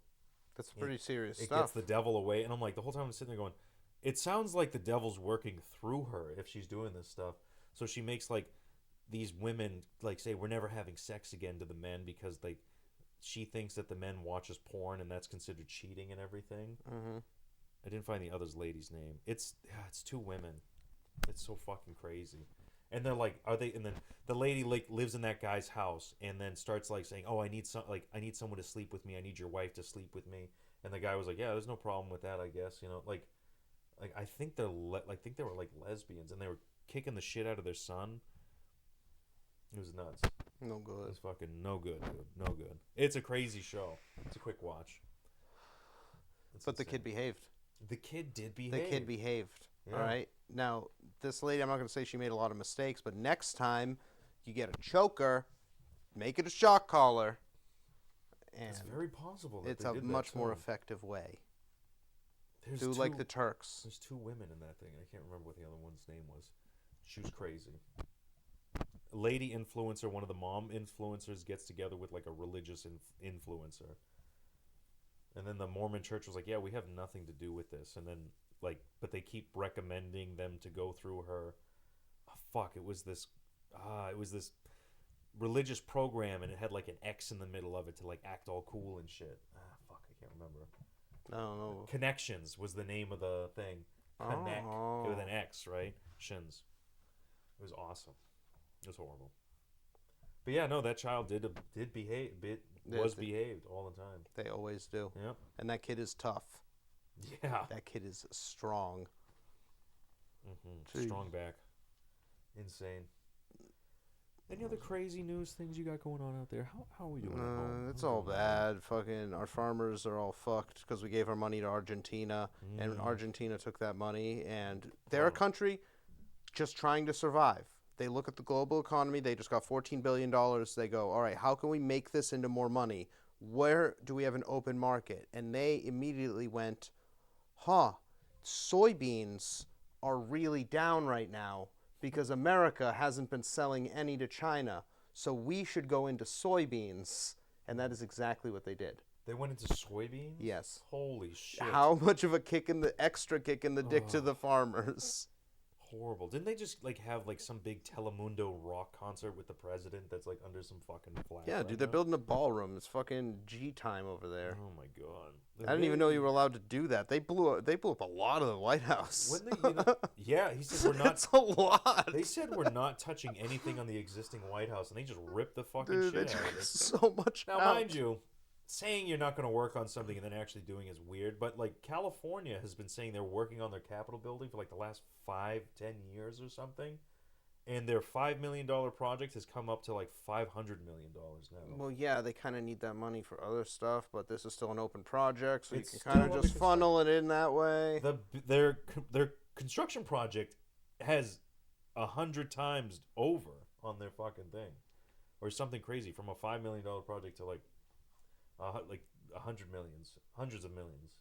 that's pretty serious stuff. It gets the devil away, and I'm like, the whole time I'm sitting there going, it sounds like the devil's working through her if she's doing this stuff. So she makes like these women like say we're never having sex again to the men, because like she thinks that the men watches porn and that's considered cheating and everything. I didn't find the other lady's name. It's two women. It's so fucking crazy. And they're like, are they? And then the lady like lives in that guy's house, and then starts like saying, "Oh, I need someone to sleep with me. I need your wife to sleep with me." And the guy was like, "Yeah, there's no problem with that, I guess." You know, like I think they were like lesbians, and they were kicking the shit out of their son. It was nuts. No good. It's fucking no good, dude. No good. It's a crazy show. It's a quick watch. But the kid behaved. The kid did behave. The kid behaved. Yeah. All right. Now, this lady, I'm not going to say she made a lot of mistakes, but next time you get a choker, make it a shock collar. And it's very possible that it's a much more effective way. Do like the Turks. There's two women in that thing. I can't remember what the other one's name was. She was crazy. A lady influencer, one of the mom influencers, gets together with like a religious influencer. And then the Mormon church was like, "Yeah, we have nothing to do with this." And then like, but they keep recommending them to go through her. It was this religious program, and it had like an X in the middle of it to like act all cool and shit. I can't remember. I don't know. Connections was the name of the thing. Connect with an X, right? Shins. It was awesome. It was horrible. But yeah, no, that child did behave. was behaved all the time. They always do. Yep. And that kid is tough. Yeah. That kid is strong. Strong back. Insane. Any other crazy news things you got going on out there? How are we doing at home? It's all bad. Fucking our farmers are all fucked because we gave our money to Argentina, and Argentina took that money, and they're a country just trying to survive. They look at the global economy. They just got $14 billion. They go, all right, how can we make this into more money? Where do we have an open market? And they immediately went, soybeans are really down right now because America hasn't been selling any to China. So we should go into soybeans. And that is exactly what they did. They went into soybeans? Yes. Holy shit. How much of a extra kick in the dick to the farmers? Horrible. Didn't they just have some big Telemundo rock concert with the president that's under some fucking flag? Yeah, dude, they're building a ballroom. It's fucking G time over there. Oh my god. I didn't even know you were allowed to do that. They blew up a lot of the White House. When they, yeah, he said we're not. It's a lot. They said we're not touching anything on the existing White House, and they just ripped the fucking Dude, shit they out took of it. so much Now, out. mind you, saying you're not going to work on something and then actually doing is weird, but California has been saying they're working on their Capitol building for the last 5-10 years or something, and their $5 million project has come up to $500 million now. Well, yeah, they kind of need that money for other stuff, but this is still an open project, so It's you can kind still of just funnel it in that way. Their construction project has 100 times over on their fucking thing, or something crazy, from a $5 million project to 100 millions, hundreds of millions.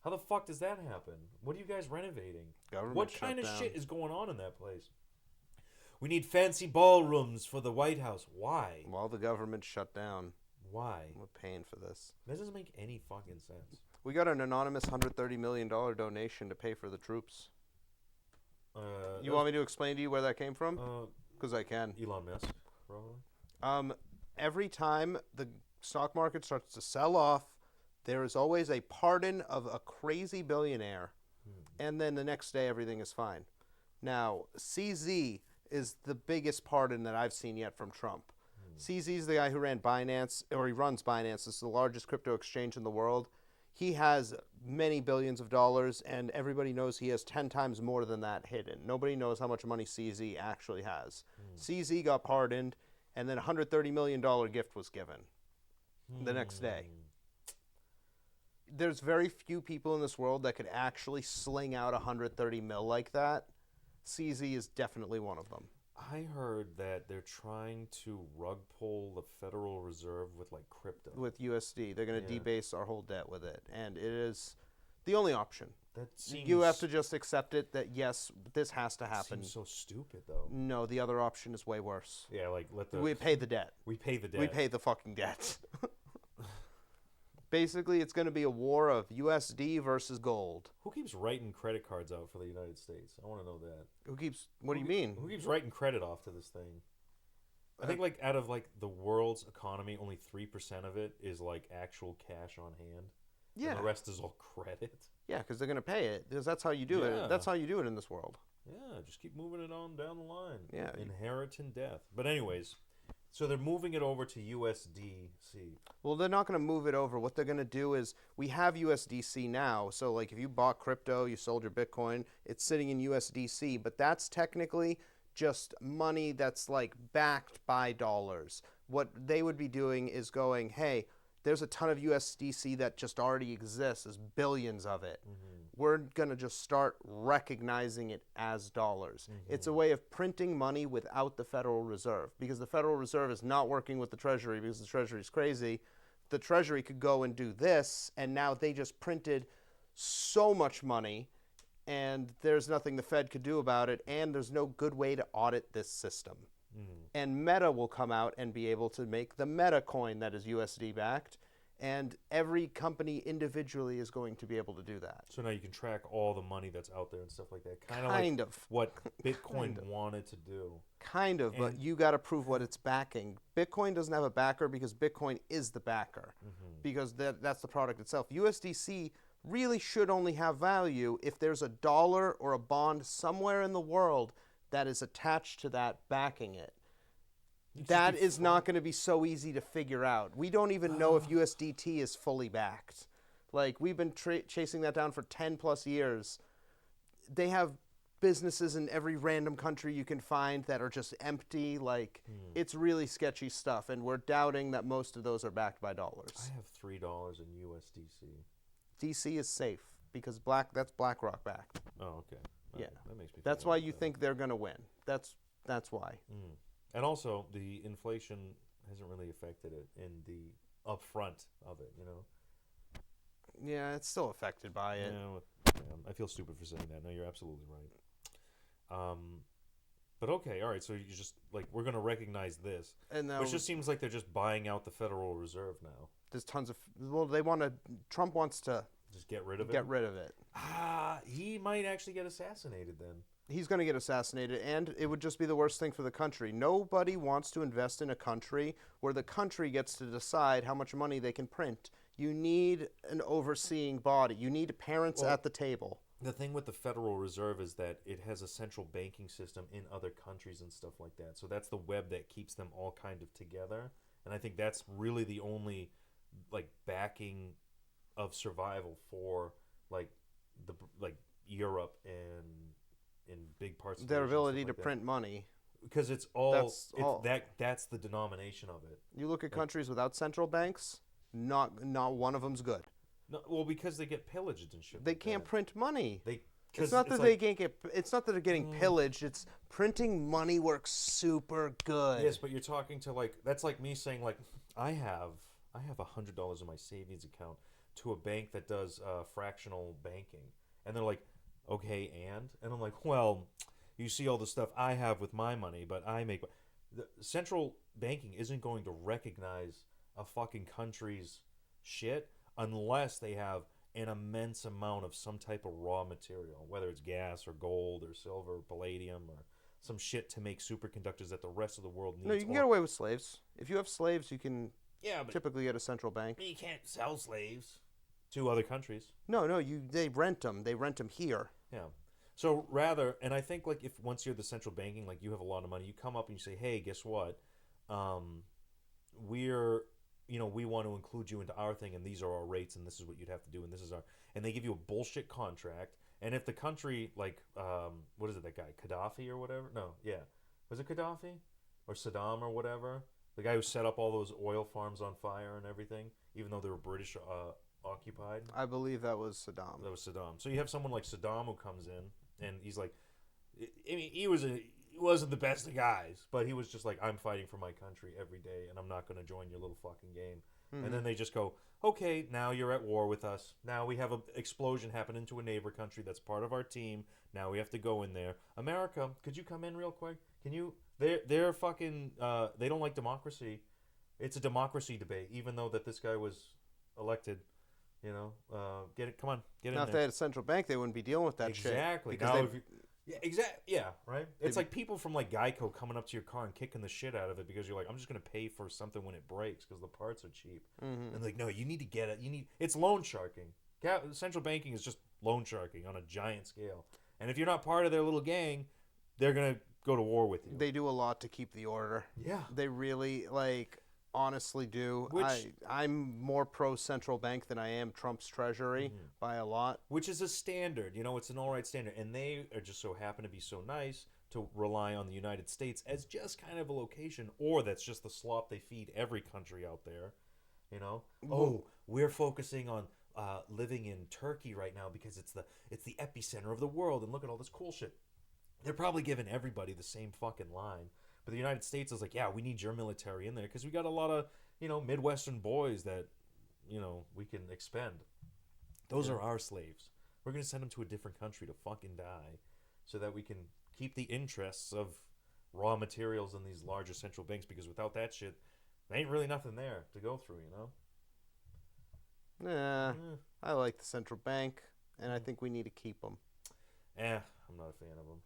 How the fuck does that happen? What are you guys renovating? Government What kind of shutdown. shit is going on in that place? We need fancy ballrooms for the White House. Why? While the government shut down, Why? we're paying for this. That doesn't make any fucking sense. We got an anonymous $130 million donation to pay for the troops. You want me to explain to you where that came from? Because I can. Elon Musk, probably. Every time the stock market starts to sell off, there is always a pardon of a crazy billionaire, and then the next day everything is fine. Now, CZ is the biggest pardon that I've seen yet from Trump. CZ is the guy who ran Binance, or he runs Binance. It's the largest crypto exchange in the world. He has many billions of dollars, and everybody knows he has 10 times more than that hidden. Nobody knows how much money CZ actually has. CZ got pardoned, and then a $130 million gift was given the next day. There's very few people in this world that could actually sling out 130 mil like that. CZ is definitely one of them. I heard that they're trying to rug pull the Federal Reserve with crypto. With USD. They're going to debase our whole debt with it. And it is the only option. That seems, you have to just accept it that, yes, this has to happen. Seems so stupid, though. No, the other option is way worse. Yeah, let the... We pay the debt. We pay the debt. We pay the fucking debt. Basically, it's going to be a war of USD versus gold. Who keeps writing credit cards out for the United States? I want to know that. Who keeps... What do you mean? Who keeps writing credit off to this thing? I think out of the world's economy, only 3% of it is actual cash on hand. Yeah. And the rest is all credit. Yeah, because they're going to pay it. Because that's how you do it. That's how you do it in this world. Yeah, just keep moving it on down the line. Yeah. Inheritance death. But anyways, so they're moving it over to USDC. Well, they're not going to move it over. What they're going to do is, we have USDC now. So, if you bought crypto, you sold your Bitcoin, it's sitting in USDC. But that's technically just money that's backed by dollars. What they would be doing is going, hey, there's a ton of USDC that just already exists. There's billions of it. We're going to just start recognizing it as dollars. It's a way of printing money without the Federal Reserve, because the Federal Reserve is not working with the Treasury because the Treasury is crazy. The Treasury could go and do this, and now they just printed so much money, and there's nothing the Fed could do about it, and there's no good way to audit this system. And Meta will come out and be able to make the Meta coin that is USD backed, and every company individually is going to be able to do that. So now you can track all the money that's out there and stuff like that. Kind of. What Bitcoin wanted to do. Kind of, but you got to prove what it's backing. Bitcoin doesn't have a backer because Bitcoin is the backer, because that's the product itself. USDC really should only have value if there's a dollar or a bond somewhere in the world that is attached to that backing it. That is not going to be so easy to figure out. We don't even know if USDT is fully backed. Like, we've been chasing that down for 10 plus years. They have businesses in every random country you can find that are just empty. Like, it's really sketchy stuff, and we're doubting that most of those are backed by dollars. I have $3 in USDC. DC is safe because that's BlackRock backed. Oh, okay. Yeah. That makes me. That's feel why about you that. think they're going to win. That's why. And also, the inflation hasn't really affected it in the upfront of it, you know? Yeah, it's still affected by it. I feel stupid for saying that. No, you're absolutely right. But okay, all right, so you just, like, we're going to recognize this. And now Which just seems like they're just buying out the Federal Reserve now. there's tons of, Trump wants to Just get rid of it? get rid of it. He might actually get assassinated then. He's going to get assassinated, and it would just be the worst thing for the country. Nobody wants to invest in a country where the country gets to decide how much money they can print. You need an overseeing body. You need parents at the table. The thing with the Federal Reserve is that it has a central banking system in other countries and stuff like that. So that's the web that keeps them all kind of together. And I think that's really the only, like, backing of survival for, like, Europe and in big parts of Their Asia and ability stuff to like that. print money. Because it's all, That's that's the denomination of it. You look at countries without central banks, not one of them's good. No, well, because they get pillaged and shit. They like can't that. print money. It's It's not that they're getting pillaged. It's printing money works super good. Yes, but you're talking to, like, that's like me saying, like, I have $100 in my savings account to a bank that does fractional banking, and they're like, okay, and I'm like, well, you see all the stuff I have with my money, but I make the central banking isn't going to recognize a fucking country's shit unless they have an immense amount of some type of raw material, whether it's gas or gold or silver or palladium or some shit to make superconductors that the rest of the world needs. No, you can get away with slaves. If you have slaves, you can but typically get a central bank. you can't sell slaves to other countries. No, they rent them. They rent them here. Yeah. So rather, and I think, like, if once you're the central banking, like, you have a lot of money, you come up and you say, hey, guess what? We want to include you into our thing, and these are our rates, and this is what you'd have to do, and this is our, and they give you a bullshit contract. And if the country, like, what is it, that guy, Gaddafi or whatever? No, yeah. Was it Gaddafi? Or Saddam or whatever? The guy who set up all those oil farms on fire and everything, even though they were British occupied. I believe that was Saddam. That was Saddam. So you have someone like Saddam who comes in, and he's like, I mean, he wasn't the best of guys, but he was just like, I'm fighting for my country every day, and I'm not going to join your little fucking game. And then they just go, okay, now you're at war with us. Now we have an explosion happen into a neighbor country that's part of our team. Now we have to go in there. America, could you come in real quick? Can you? They're fucking. They don't like democracy. It's a democracy debate, even though that this guy was elected. You know, get it. Come on, get Now, in if there. they had a central bank, they wouldn't be dealing with that shit. Exactly. Because Now, they- if you, yeah, exactly. Yeah, right. It's like people from, like, Geico coming up to your car and kicking the shit out of it because you're like, I'm just gonna pay for something when it breaks because the parts are cheap. And they're like, no, you need to get it. It's loan sharking. Central banking is just loan sharking on a giant scale. And if you're not part of their little gang, they're gonna go to war with you. They do a lot to keep the order. Yeah. They really, like, honestly do. Which- I'm more pro central bank than I am Trump's treasury by a lot. Which is a standard, you know, it's an all right standard. And they are just so happen to be so nice to rely on the United States as just kind of a location, or that's just the slop they feed every country out there, you know? Oh, we're focusing on living in Turkey right now because it's the epicenter of the world, and look at all this cool shit. They're probably giving everybody the same fucking line. But the United States is like, yeah, we need your military in there because we got a lot of, you know, Midwestern boys that, you know, we can expend. Those are our slaves. We're going to send them to a different country to fucking die so that we can keep the interests of raw materials in these larger central banks, because without that shit, there ain't really nothing there to go through, you know? I like the central bank, and I think we need to keep them. I'm not a fan of them.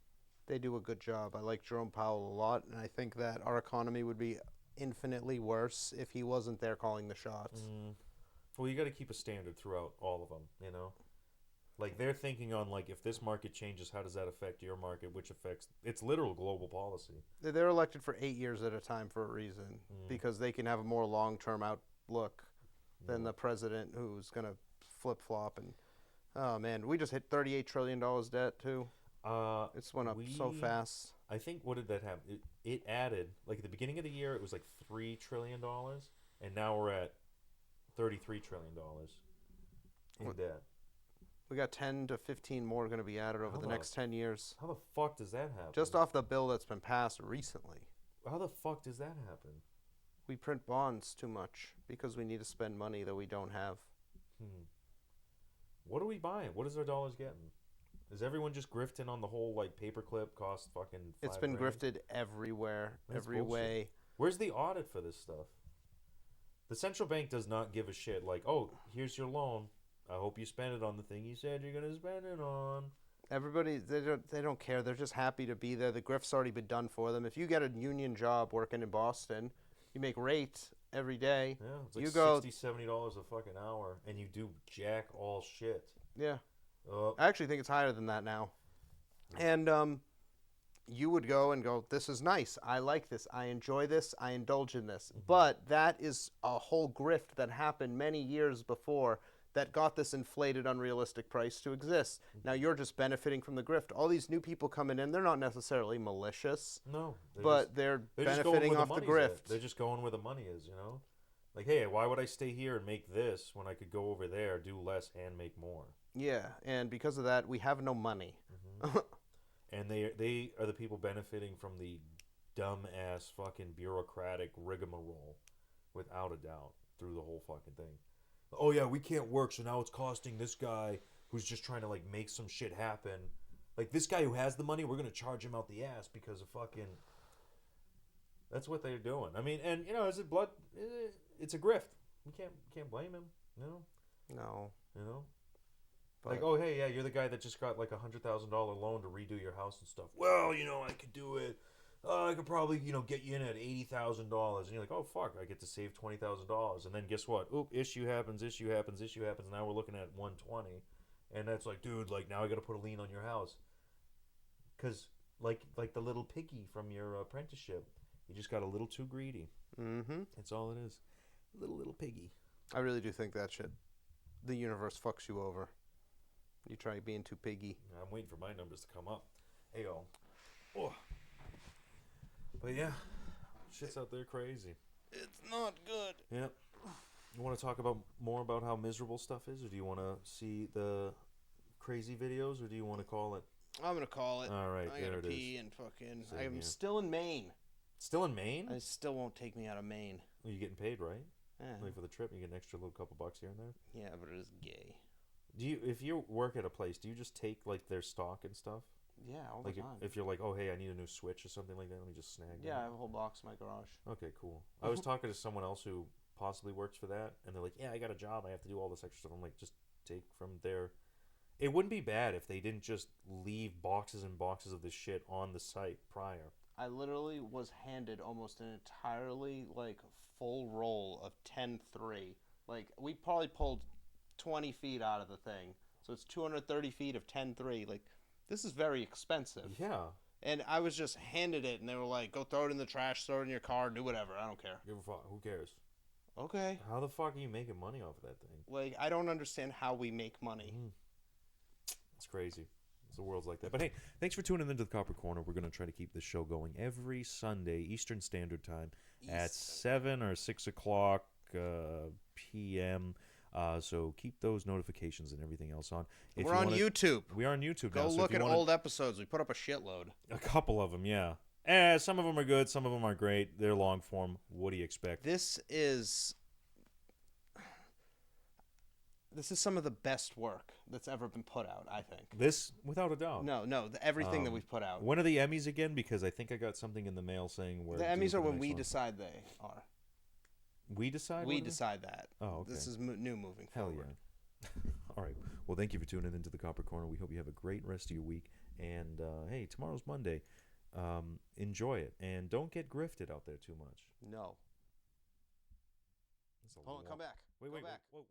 They do a good job. I like Jerome Powell a lot, and I think that our economy would be infinitely worse if he wasn't there calling the shots. Well, you got to keep a standard throughout all of them, you know? Like they're thinking on like if this market changes, how does that affect your market? Which affects it's literal global policy. They're elected for 8 years at a time for a reason, because they can have a more long-term outlook than the president who's gonna flip-flop. And oh man, we just hit $38 trillion debt too. It's went up so fast. I think what did that happen? It added like at the beginning of the year it was like $3 trillion, and now we're at $33 trillion in debt. We got 10 to 15 more going to be added over the next 10 years. How the fuck does that happen? Just off the bill that's been passed recently. How the fuck does that happen? We print bonds too much because we need to spend money that we don't have. What are we buying? What is our dollars getting? Is everyone just grifting on the whole like paperclip cost fucking $5 It's been grand? grifted everywhere, That's every bullshit. way. Where's the audit for this stuff? The central bank does not give a shit. Like, oh, here's your loan. I hope you spend it on the thing you said you're gonna spend it on. Everybody, they don't care. They're just happy to be there. The grift's already been done for them. If you get a union job working in Boston, you make rate every day. Yeah, it's like You go- $60, $70 a fucking hour, and you do jack all shit. Yeah. Oh, I actually think it's higher than that now. And you would go and go, this is nice. I like this. I enjoy this. I indulge in this. But that is a whole grift that happened many years before that got this inflated, unrealistic price to exist. Now you're just benefiting from the grift. All these new people coming in, they're not necessarily malicious, no, but they're just going benefiting where off the money's grift. at. They're just going where the money is, you know? Like, hey, why would I stay here and make this when I could go over there, do less, and make more? Yeah, and because of that, we have no money. And they are the people benefiting from the dumb-ass fucking bureaucratic rigmarole, without a doubt, through the whole fucking thing. Oh, yeah, we can't work, so now it's costing this guy who's just trying to, like, make some shit happen. Like, this guy who has the money, we're going to charge him out the ass because of fucking... That's what they're doing. I mean, and, you know, is it blood... It's a grift. You can't blame him, you know? No. You know? But Like, oh, hey, yeah, you're the guy that just got, like, $100,000 loan to redo your house and stuff. Well, you know, I could do it. I could probably, you know, get you in at $80,000. And you're like, oh, fuck, I get to save $20,000. And then guess what? Oop, issue happens. Now we're looking at 120. And that's like, dude, like, now I got to put a lien on your house. Because, like the little piggy from your apprenticeship, you just got a little too greedy. Mm-hmm. That's all it is. Little piggy. I really do think that shit. The universe fucks you over. You try being too piggy. I'm waiting for my numbers to come up. Hey, yo. Oh. But yeah, shit's out there crazy. It's not good. Yep. You want to talk about more about how miserable stuff is, or do you want to see the crazy videos, or do you want to call it? I'm gonna call it. All right, I there gotta it pee is. and fucking. Same I'm here. still in Maine. Still in Maine? It still won't take me out of Maine. Well, you're getting paid, right? Yeah, Like for the trip, you get an extra little couple bucks here and there. yeah, but it is gay. Do you, if you work at a place, do you just take like their stock and stuff? Yeah, all Like the time. if you're like, oh hey, I need a new switch or something like that, let me just snag. Yeah, I that. have a whole box in my garage. Okay, cool. I was talking to someone else who possibly works for that, and they're like, yeah, I got a job, I have to do all this extra stuff. I'm like, just take from there. It wouldn't be bad if they didn't just leave boxes and boxes of this shit on the site prior. I literally was handed almost an entirely like full roll of 10-3. Like we probably pulled 20 feet out of the thing, so it's 230 feet of 10-3. Like this is very expensive. Yeah. And I was just handed it, and they were like, "Go throw it in the trash, throw it in your car, do whatever. I don't care." Give a fuck. Who cares? Okay. How the fuck are you making money off of that thing? Like I don't understand how we make money. It's crazy. The world's like that. But hey, thanks for tuning into the Copper Corner. We're going to try to keep this show going every Sunday, Eastern Standard Time, at 7 or 6 o'clock p.m. So keep those notifications and everything else on. If We're you on wanna- YouTube. We are on YouTube Go now. So look if at you wanna- old episodes. We put up a shitload. A couple of them, yeah. Some of them are good. Some of them are great. They're long form. What do you expect? This is some of the best work that's ever been put out, I think. This, without a doubt. No, everything that we've put out. When are the Emmys again? Because I think I got something in the mail saying where The it's due Emmys for are the when next we one. decide they are. We decide? We when it is? decide that. Oh, okay. This is new moving Hell forward. yeah. All right. Well, thank you for tuning into the Copper Corner. We hope you have a great rest of your week. And, hey, tomorrow's Monday. Enjoy it. And don't get grifted out there too much. No. That's a Hold on, lot. come back. Wait, Go wait, back. wait.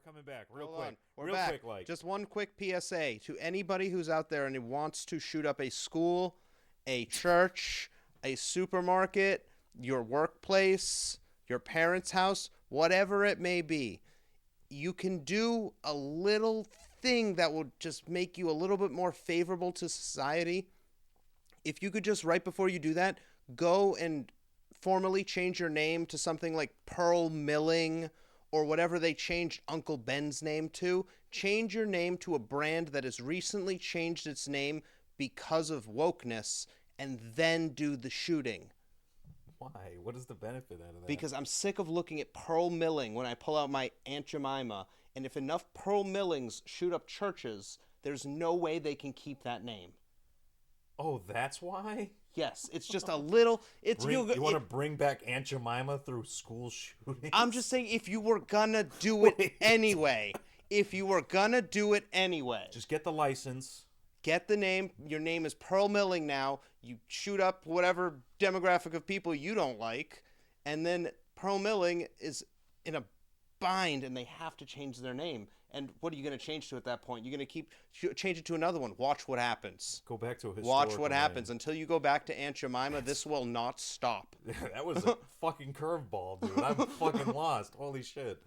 coming back real Hold quick. on. We're real back. quick, like. Just one quick PSA to anybody who's out there and who wants to shoot up a school, a church, a supermarket, your workplace, your parents' house, whatever it may be. You can do a little thing that will just make you a little bit more favorable to society. If you could just, right before you do that, go and formally change your name to something like Pearl Milling or whatever they changed Uncle Ben's name to. Change your name to a brand that has recently changed its name because of wokeness, and then do the shooting. Why? What is the benefit out of that? Because I'm sick of looking at Pearl Milling when I pull out my Aunt Jemima, and if enough Pearl Millings shoot up churches, there's no way they can keep that name. Oh, that's why? Yes, it's just a little. It's You want to bring back Aunt Jemima through school shootings? I'm just saying, if you were gonna do it anyway, Just get the license. get the name. Your name is Pearl Milling now. You shoot up whatever demographic of people you don't like, and then Pearl Milling is in a bind, and they have to change their name. And what are you going to change to at that point? You're going to change it to another one. Watch what happens. Go back to a historical Watch what name. happens. Until you go back to Aunt Jemima, this will not stop. That was a fucking curveball, dude. I'm fucking lost. Holy shit.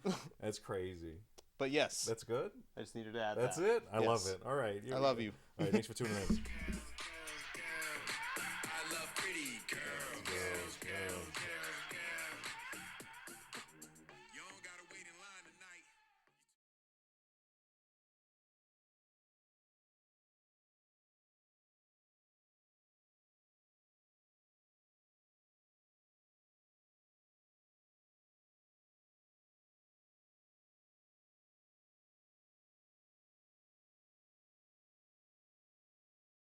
That's crazy. But yes, That's good? I just needed to add That's that. it? I love Yes. it. All right. I love you. All right, thanks for tuning in. I love pretty girls.